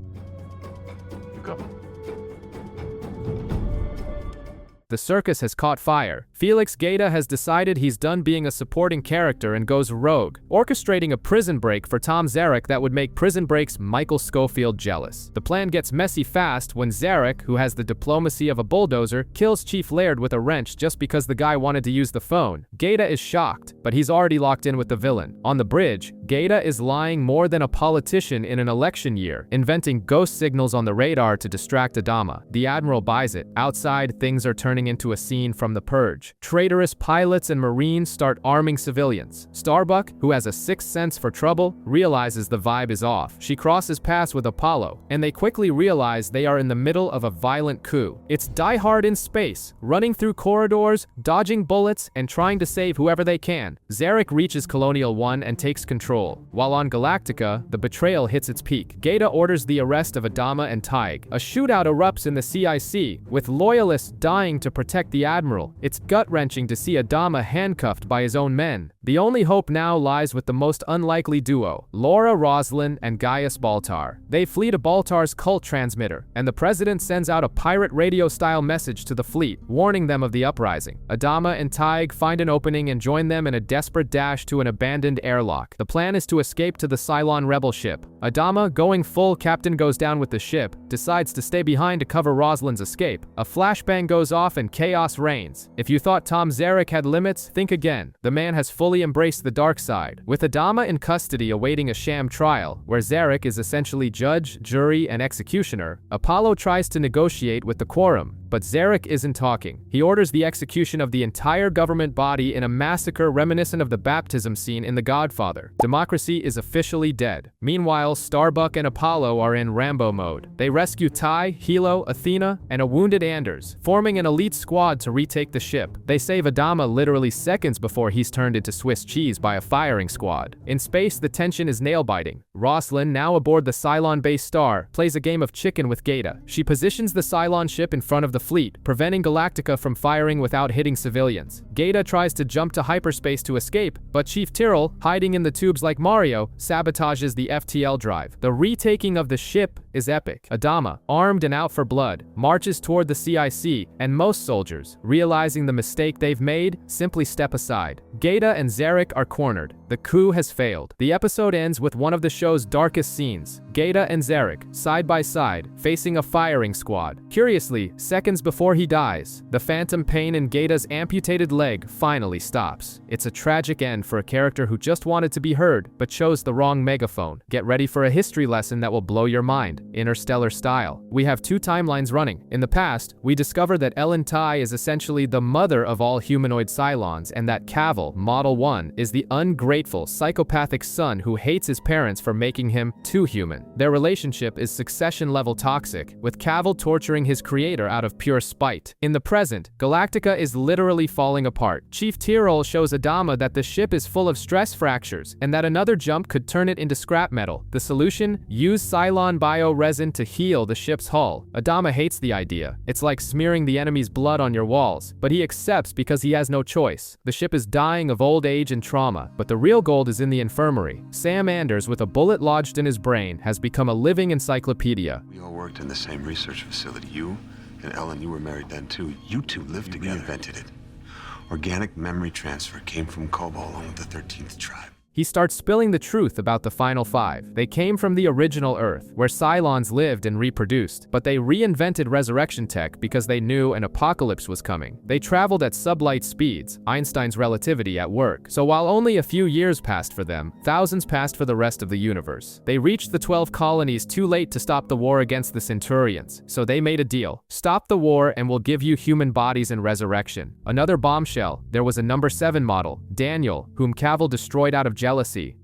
You go. The circus has caught fire. Felix Gaeta has decided he's done being a supporting character and goes rogue, orchestrating a prison break for Tom Zarek that would make Prison Break's Michael Schofield jealous. The plan gets messy fast when Zarek, who has the diplomacy of a bulldozer, kills Chief Laird with a wrench just because the guy wanted to use the phone. Gaeta is shocked, but he's already locked in with the villain. On the bridge, Gaeta is lying more than a politician in an election year, inventing ghost signals on the radar to distract Adama. The Admiral buys it. Outside, things are turning into a scene from The Purge. Traitorous pilots and Marines start arming civilians. Starbuck, who has a sixth sense for trouble, realizes the vibe is off. She crosses paths with Apollo, and they quickly realize they are in the middle of a violent coup. It's Die Hard in space, running through corridors, dodging bullets, and trying to save whoever they can. Zarek reaches Colonial 1 and takes control. While on Galactica, the betrayal hits its peak. Gaeta orders the arrest of Adama and Tig. A shootout erupts in the CIC, with loyalists dying to protect the Admiral. It's gut gut-wrenching to see Adama handcuffed by his own men. The only hope now lies with the most unlikely duo, Laura Roslin and Gaius Baltar. They flee to Baltar's cult transmitter, and the president sends out a pirate radio-style message to the fleet, warning them of the uprising. Adama and Tig find an opening and join them in a desperate dash to an abandoned airlock. The plan is to escape to the Cylon rebel ship. Adama, going full captain goes down with the ship, decides to stay behind to cover Roslin's escape. A flashbang goes off and chaos reigns. If you thought Tom Zarek had limits, think again. The man has fully embraced the dark side. With Adama in custody awaiting a sham trial, where Zarek is essentially judge, jury, and executioner, Apollo tries to negotiate with the Quorum, but Zarek isn't talking. He orders the execution of the entire government body in a massacre reminiscent of the baptism scene in The Godfather. Democracy is officially dead. Meanwhile, Starbuck and Apollo are in Rambo mode. They rescue Ty, Hilo, Athena, and a wounded Anders, forming an elite squad to retake the ship. They save Adama literally seconds before he's turned into Swiss cheese by a firing squad. In space, the tension is nail-biting. Roslin, now aboard the Cylon-based Star, plays a game of chicken with Gaeta. She positions the Cylon ship in front of the fleet, preventing Galactica from firing without hitting civilians. Gaeta tries to jump to hyperspace to escape, but Chief Tyrrell, hiding in the tubes like Mario, sabotages the FTL drive. The retaking of the ship is epic. Adama, armed and out for blood, marches toward the CIC, and most soldiers, realizing the mistake they've made, simply step aside. Gaeta and Zarek are cornered. The coup has failed. The episode ends with one of the show's darkest scenes. Gaeta and Zarek, side by side, facing a firing squad. Curiously, seconds before he dies, the phantom pain in Gaeta's amputated leg finally stops. It's a tragic end for a character who just wanted to be heard, but chose the wrong megaphone. Get ready for a history lesson that will blow your mind, Interstellar style. We have two timelines running. In the past, we discover that Ellen Tigh is essentially the mother of all humanoid Cylons, and that Cavil, Model 1, is the ungrateful, psychopathic son who hates his parents for making him too human. Their relationship is Succession-level toxic, with Cavil torturing his creator out of pure spite. In the present, Galactica is literally falling apart. Chief Tyrrell shows Adama that the ship is full of stress fractures, and that another jump could turn it into scrap metal. The solution? Use Cylon bio-resin to heal the ship's hull. Adama hates the idea. It's like smearing the enemy's blood on your walls, but he accepts because he has no choice. The ship is dying of old age and trauma, but the real gold is in the infirmary. Sam Anders, with a bullet lodged in his brain, has become a living encyclopedia. We all worked in the same research facility. You and Ellen, you were married then too. You two lived together. We invented it. Organic memory transfer came from Cobol, along with the 13th tribe. He starts spilling the truth about the final five. They came from the original Earth, where Cylons lived and reproduced, but they reinvented resurrection tech because they knew an apocalypse was coming. They traveled at sublight speeds, Einstein's relativity at work. So while only a few years passed for them, thousands passed for the rest of the universe. They reached the 12 colonies too late to stop the war against the Centurions, so they made a deal. Stop the war and we'll give you human bodies and resurrection. Another bombshell, there was a number 7 model, Daniel, whom Cavil destroyed out of jealousy,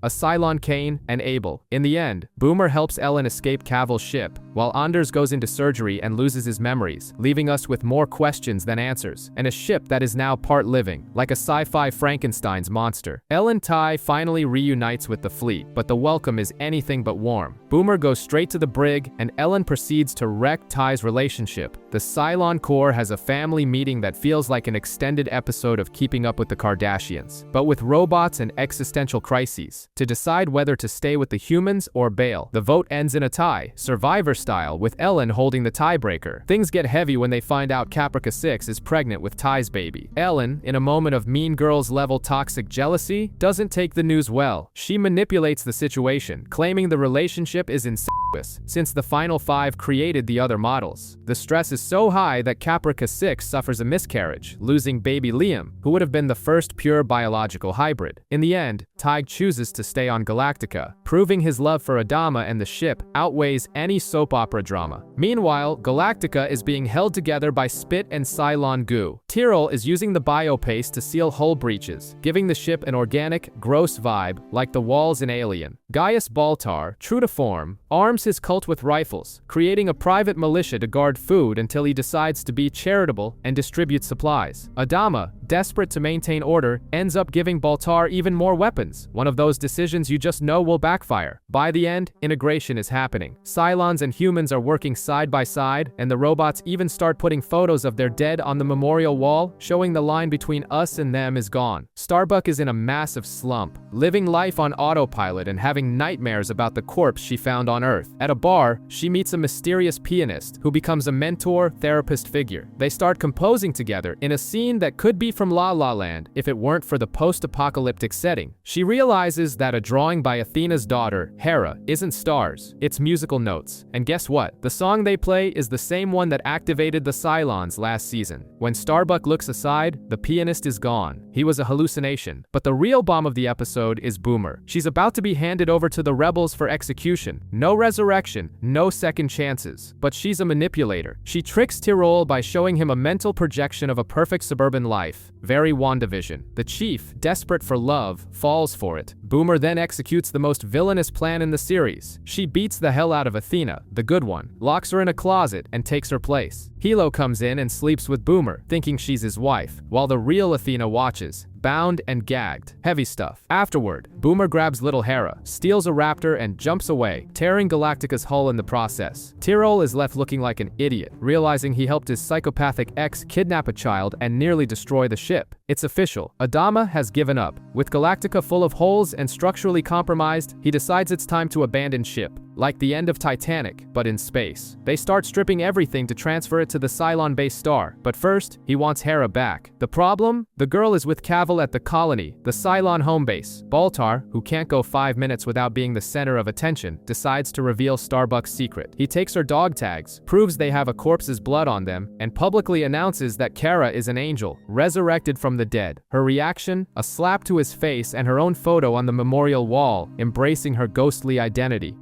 a Cylon Cain, and Abel. In the end, Boomer helps Ellen escape Cavil's ship, while Anders goes into surgery and loses his memories, leaving us with more questions than answers, and a ship that is now part living, like a sci-fi Frankenstein's monster. Ellen Tigh finally reunites with the fleet, but the welcome is anything but warm. Boomer goes straight to the brig, and Ellen proceeds to wreck Tigh's relationship. The Cylon Corps has a family meeting that feels like an extended episode of Keeping Up with the Kardashians, but with robots and existential crises, to decide whether to stay with the humans or bail. The vote ends in a tie, Survivor style, with Ellen holding the tiebreaker. Things get heavy when they find out Caprica 6 is pregnant with Ty's baby. Ellen, in a moment of Mean Girls-level toxic jealousy, doesn't take the news well. She manipulates the situation, claiming the relationship is incestuous, since the final 5 created the other models. The stress is so high that Caprica 6 suffers a miscarriage, losing baby Liam, who would have been the first pure biological hybrid. In the end, Tig chooses to stay on Galactica, proving his love for Adama and the ship outweighs any soap opera drama. Meanwhile, Galactica is being held together by spit and Cylon goo. Tyrrell is using the biopaste to seal hull breaches, giving the ship an organic, gross vibe like the walls in Alien. Gaius Baltar, true to form, arms his cult with rifles, creating a private militia to guard food until he decides to be charitable and distribute supplies. Adama, desperate to maintain order, ends up giving Baltar even more weapons. One of those decisions you just know will backfire. By the end, integration is happening. Cylons and humans are working side by side, and the robots even start putting photos of their dead on the memorial wall, showing the line between us and them is gone. Starbuck is in a massive slump, living life on autopilot and having nightmares about the corpse she found on Earth. At a bar, she meets a mysterious pianist who becomes a mentor, therapist figure. They start composing together in a scene that could be from La La Land if it weren't for the post-apocalyptic setting. She realizes that a drawing by Athena's daughter, Hera, isn't stars, it's musical notes. And guess what? The song they play is the same one that activated the Cylons last season. When Starbuck looks aside, the pianist is gone. He was a hallucination. But the real bomb of the episode is Boomer. She's about to be handed over to the rebels for execution. No resurrection, no second chances. But she's a manipulator. She tricks Tyrol by showing him a mental projection of a perfect suburban life. Very WandaVision. The chief, desperate for love, falls for it. Boomer then executes the most villainous plan in the series. She beats the hell out of Athena, the good one, locks her in a closet, and takes her place. Hilo comes in and sleeps with Boomer, thinking she's his wife, while the real Athena watches, bound and gagged. Heavy stuff. Afterward, Boomer grabs little Hera, steals a raptor, and jumps away, tearing Galactica's hull in the process. Tyrol is left looking like an idiot, realizing he helped his psychopathic ex kidnap a child and nearly destroy the ship. It's official. Adama has given up. With Galactica full of holes and structurally compromised, he decides it's time to abandon ship. Like the end of Titanic, but in space. They start stripping everything to transfer it to the Cylon-based star, but first, he wants Hera back. The problem? The girl is with Cavil at the colony, the Cylon home base. Baltar, who can't go 5 minutes without being the center of attention, decides to reveal Starbuck's secret. He takes her dog tags, proves they have a corpse's blood on them, and publicly announces that Kara is an angel, resurrected from the dead. Her reaction? A slap to his face and her own photo on the memorial wall, embracing her ghostly identity.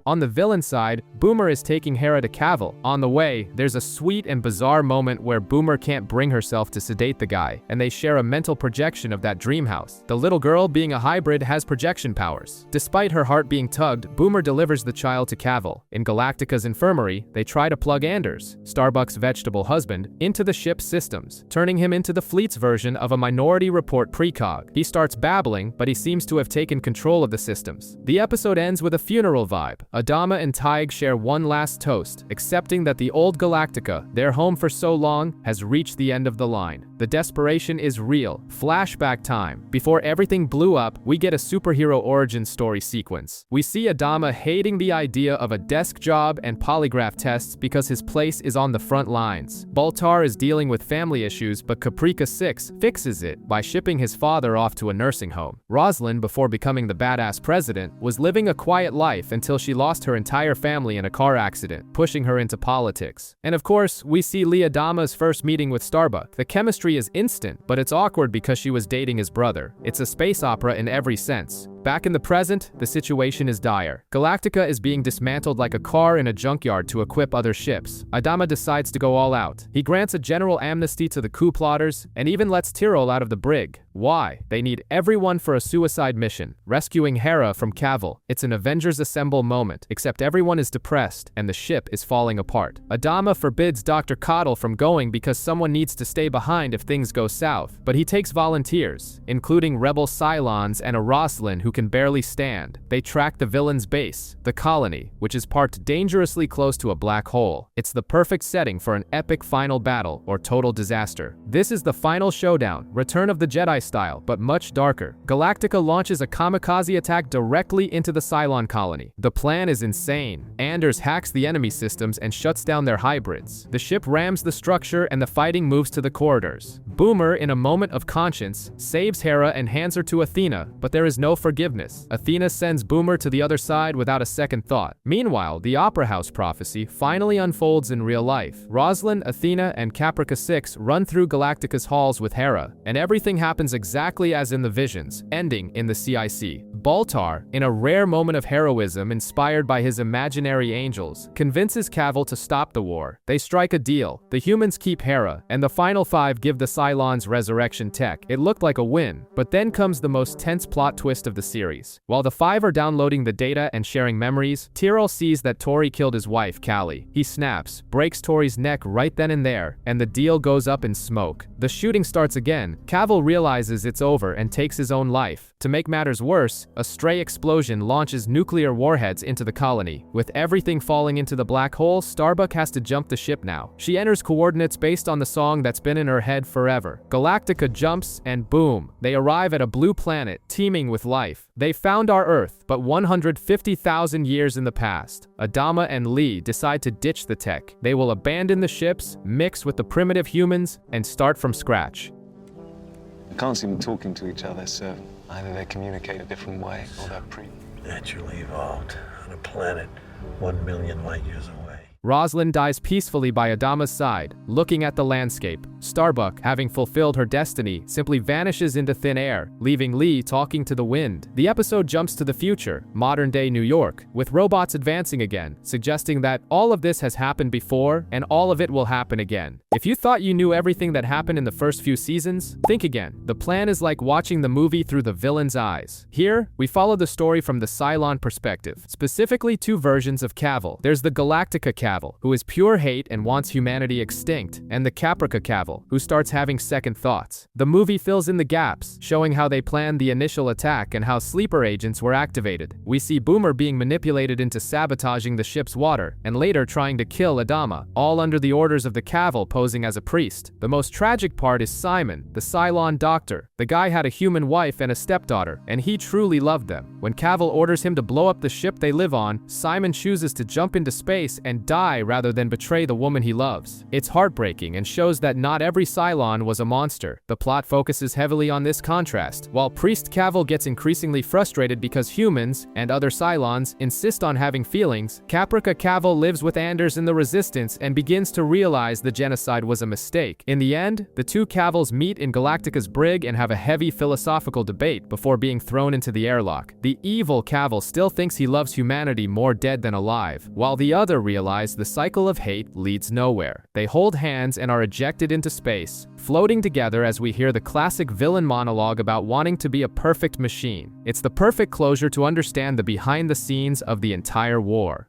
On the villain side, Boomer is taking Hera to Cavil. On the way, there's a sweet and bizarre moment where Boomer can't bring herself to sedate the guy, and they share a mental projection of that dream house. The little girl, being a hybrid, has projection powers. Despite her heart being tugged, Boomer delivers the child to Cavil. In Galactica's infirmary, they try to plug Anders, Starbuck's vegetable husband, into the ship's systems, turning him into the fleet's version of a Minority Report precog. He starts babbling, but he seems to have taken control of the systems. The episode ends with a funeral vibe. Adama and Tig share one last toast, accepting that the old Galactica, their home for so long, has reached the end of the line. The desperation is real. Flashback time. Before everything blew up, we get a superhero origin story sequence. We see Adama hating the idea of a desk job and polygraph tests because his place is on the front lines. Baltar is dealing with family issues, but Caprica 6 fixes it by shipping his father off to a nursing home. Rosalind, before becoming the badass president, was living a quiet life until she lost her entire family in a car accident, pushing her into politics. And of course, we see Lee Adama's first meeting with Starbuck. The chemistry is instant, but it's awkward because she was dating his brother. It's a space opera in every sense. Back in the present, the situation is dire. Galactica is being dismantled like a car in a junkyard to equip other ships. Adama decides to go all out. He grants a general amnesty to the coup plotters, and even lets Tyrol out of the brig. Why? They need everyone for a suicide mission, rescuing Hera from Cavil. It's an Avengers Assemble moment, except everyone is depressed, and the ship is falling apart. Adama forbids Dr. Coddle from going because someone needs to stay behind if things go south, but he takes volunteers, including rebel Cylons and a Rosalind who can barely stand. They track the villain's base, the colony, which is parked dangerously close to a black hole. It's the perfect setting for an epic final battle or total disaster. This is the final showdown, Return of the Jedi style, but much darker. Galactica launches a kamikaze attack directly into the Cylon colony. The plan is insane. Anders hacks the enemy systems and shuts down their hybrids. The ship rams the structure and the fighting moves to the corridors. Boomer, in a moment of conscience, saves Hera and hands her to Athena, but there is no forgiveness. Athena sends Boomer to the other side without a second thought. Meanwhile, the Opera House prophecy finally unfolds in real life. Rosalind, Athena, and Caprica 6 run through Galactica's halls with Hera, and everything happens exactly as in the visions, ending in the CIC. Baltar, in a rare moment of heroism inspired by his imaginary angels, convinces Cavil to stop the war. They strike a deal. The humans keep Hera, and the final 5 give the Cylons resurrection tech. It looked like a win, but then comes the most tense plot twist of the series. While the five are downloading the data and sharing memories, Tyrell sees that Tori killed his wife, Callie. He snaps, breaks Tori's neck right then and there, and the deal goes up in smoke. The shooting starts again. Cavill realizes it's over and takes his own life. To make matters worse, a stray explosion launches nuclear warheads into the colony. With everything falling into the black hole, Starbuck has to jump the ship now. She enters coordinates based on the song that's been in her head forever. Galactica jumps, and boom, they arrive at a blue planet teeming with life. They found our Earth, but 150,000 years in the past. Adama and Lee decide to ditch the tech. They will abandon the ships, mix with the primitive humans, and start from scratch. I can't see them talking to each other, so either they communicate a different way or they're naturally evolved on a planet 1 million light years away. Rosalind dies peacefully by Adama's side, looking at the landscape. Starbuck, having fulfilled her destiny, simply vanishes into thin air, leaving Lee talking to the wind. The episode jumps to the future, modern-day New York, with robots advancing again, suggesting that all of this has happened before, and all of it will happen again. If you thought you knew everything that happened in the first few seasons, think again. The plan is like watching the movie through the villain's eyes. Here, we follow the story from the Cylon perspective, specifically two versions of Cavill. There's the Galactica Cavill, who is pure hate and wants humanity extinct, and the Caprica Cavill, who starts having second thoughts. The movie fills in the gaps, showing how they planned the initial attack and how sleeper agents were activated. We see Boomer being manipulated into sabotaging the ship's water, and later trying to kill Adama, all under the orders of the Cavill posing as a priest. The most tragic part is Simon, the Cylon doctor. The guy had a human wife and a stepdaughter, and he truly loved them. When Cavill orders him to blow up the ship they live on, Simon chooses to jump into space and die rather than betray the woman he loves. It's heartbreaking and shows that not every Cylon was a monster. The plot focuses heavily on this contrast. While Priest Cavill gets increasingly frustrated because humans, and other Cylons, insist on having feelings, Caprica Cavill lives with Anders in the Resistance and begins to realize the genocide was a mistake. In the end, the two Cavills meet in Galactica's brig and have a heavy philosophical debate before being thrown into the airlock. The evil Cavill still thinks he loves humanity more dead than alive, while the other realize the cycle of hate leads nowhere. They hold hands and are ejected into space, floating together as we hear the classic villain monologue about wanting to be a perfect machine. It's the perfect closure to understand the behind the scenes of the entire war.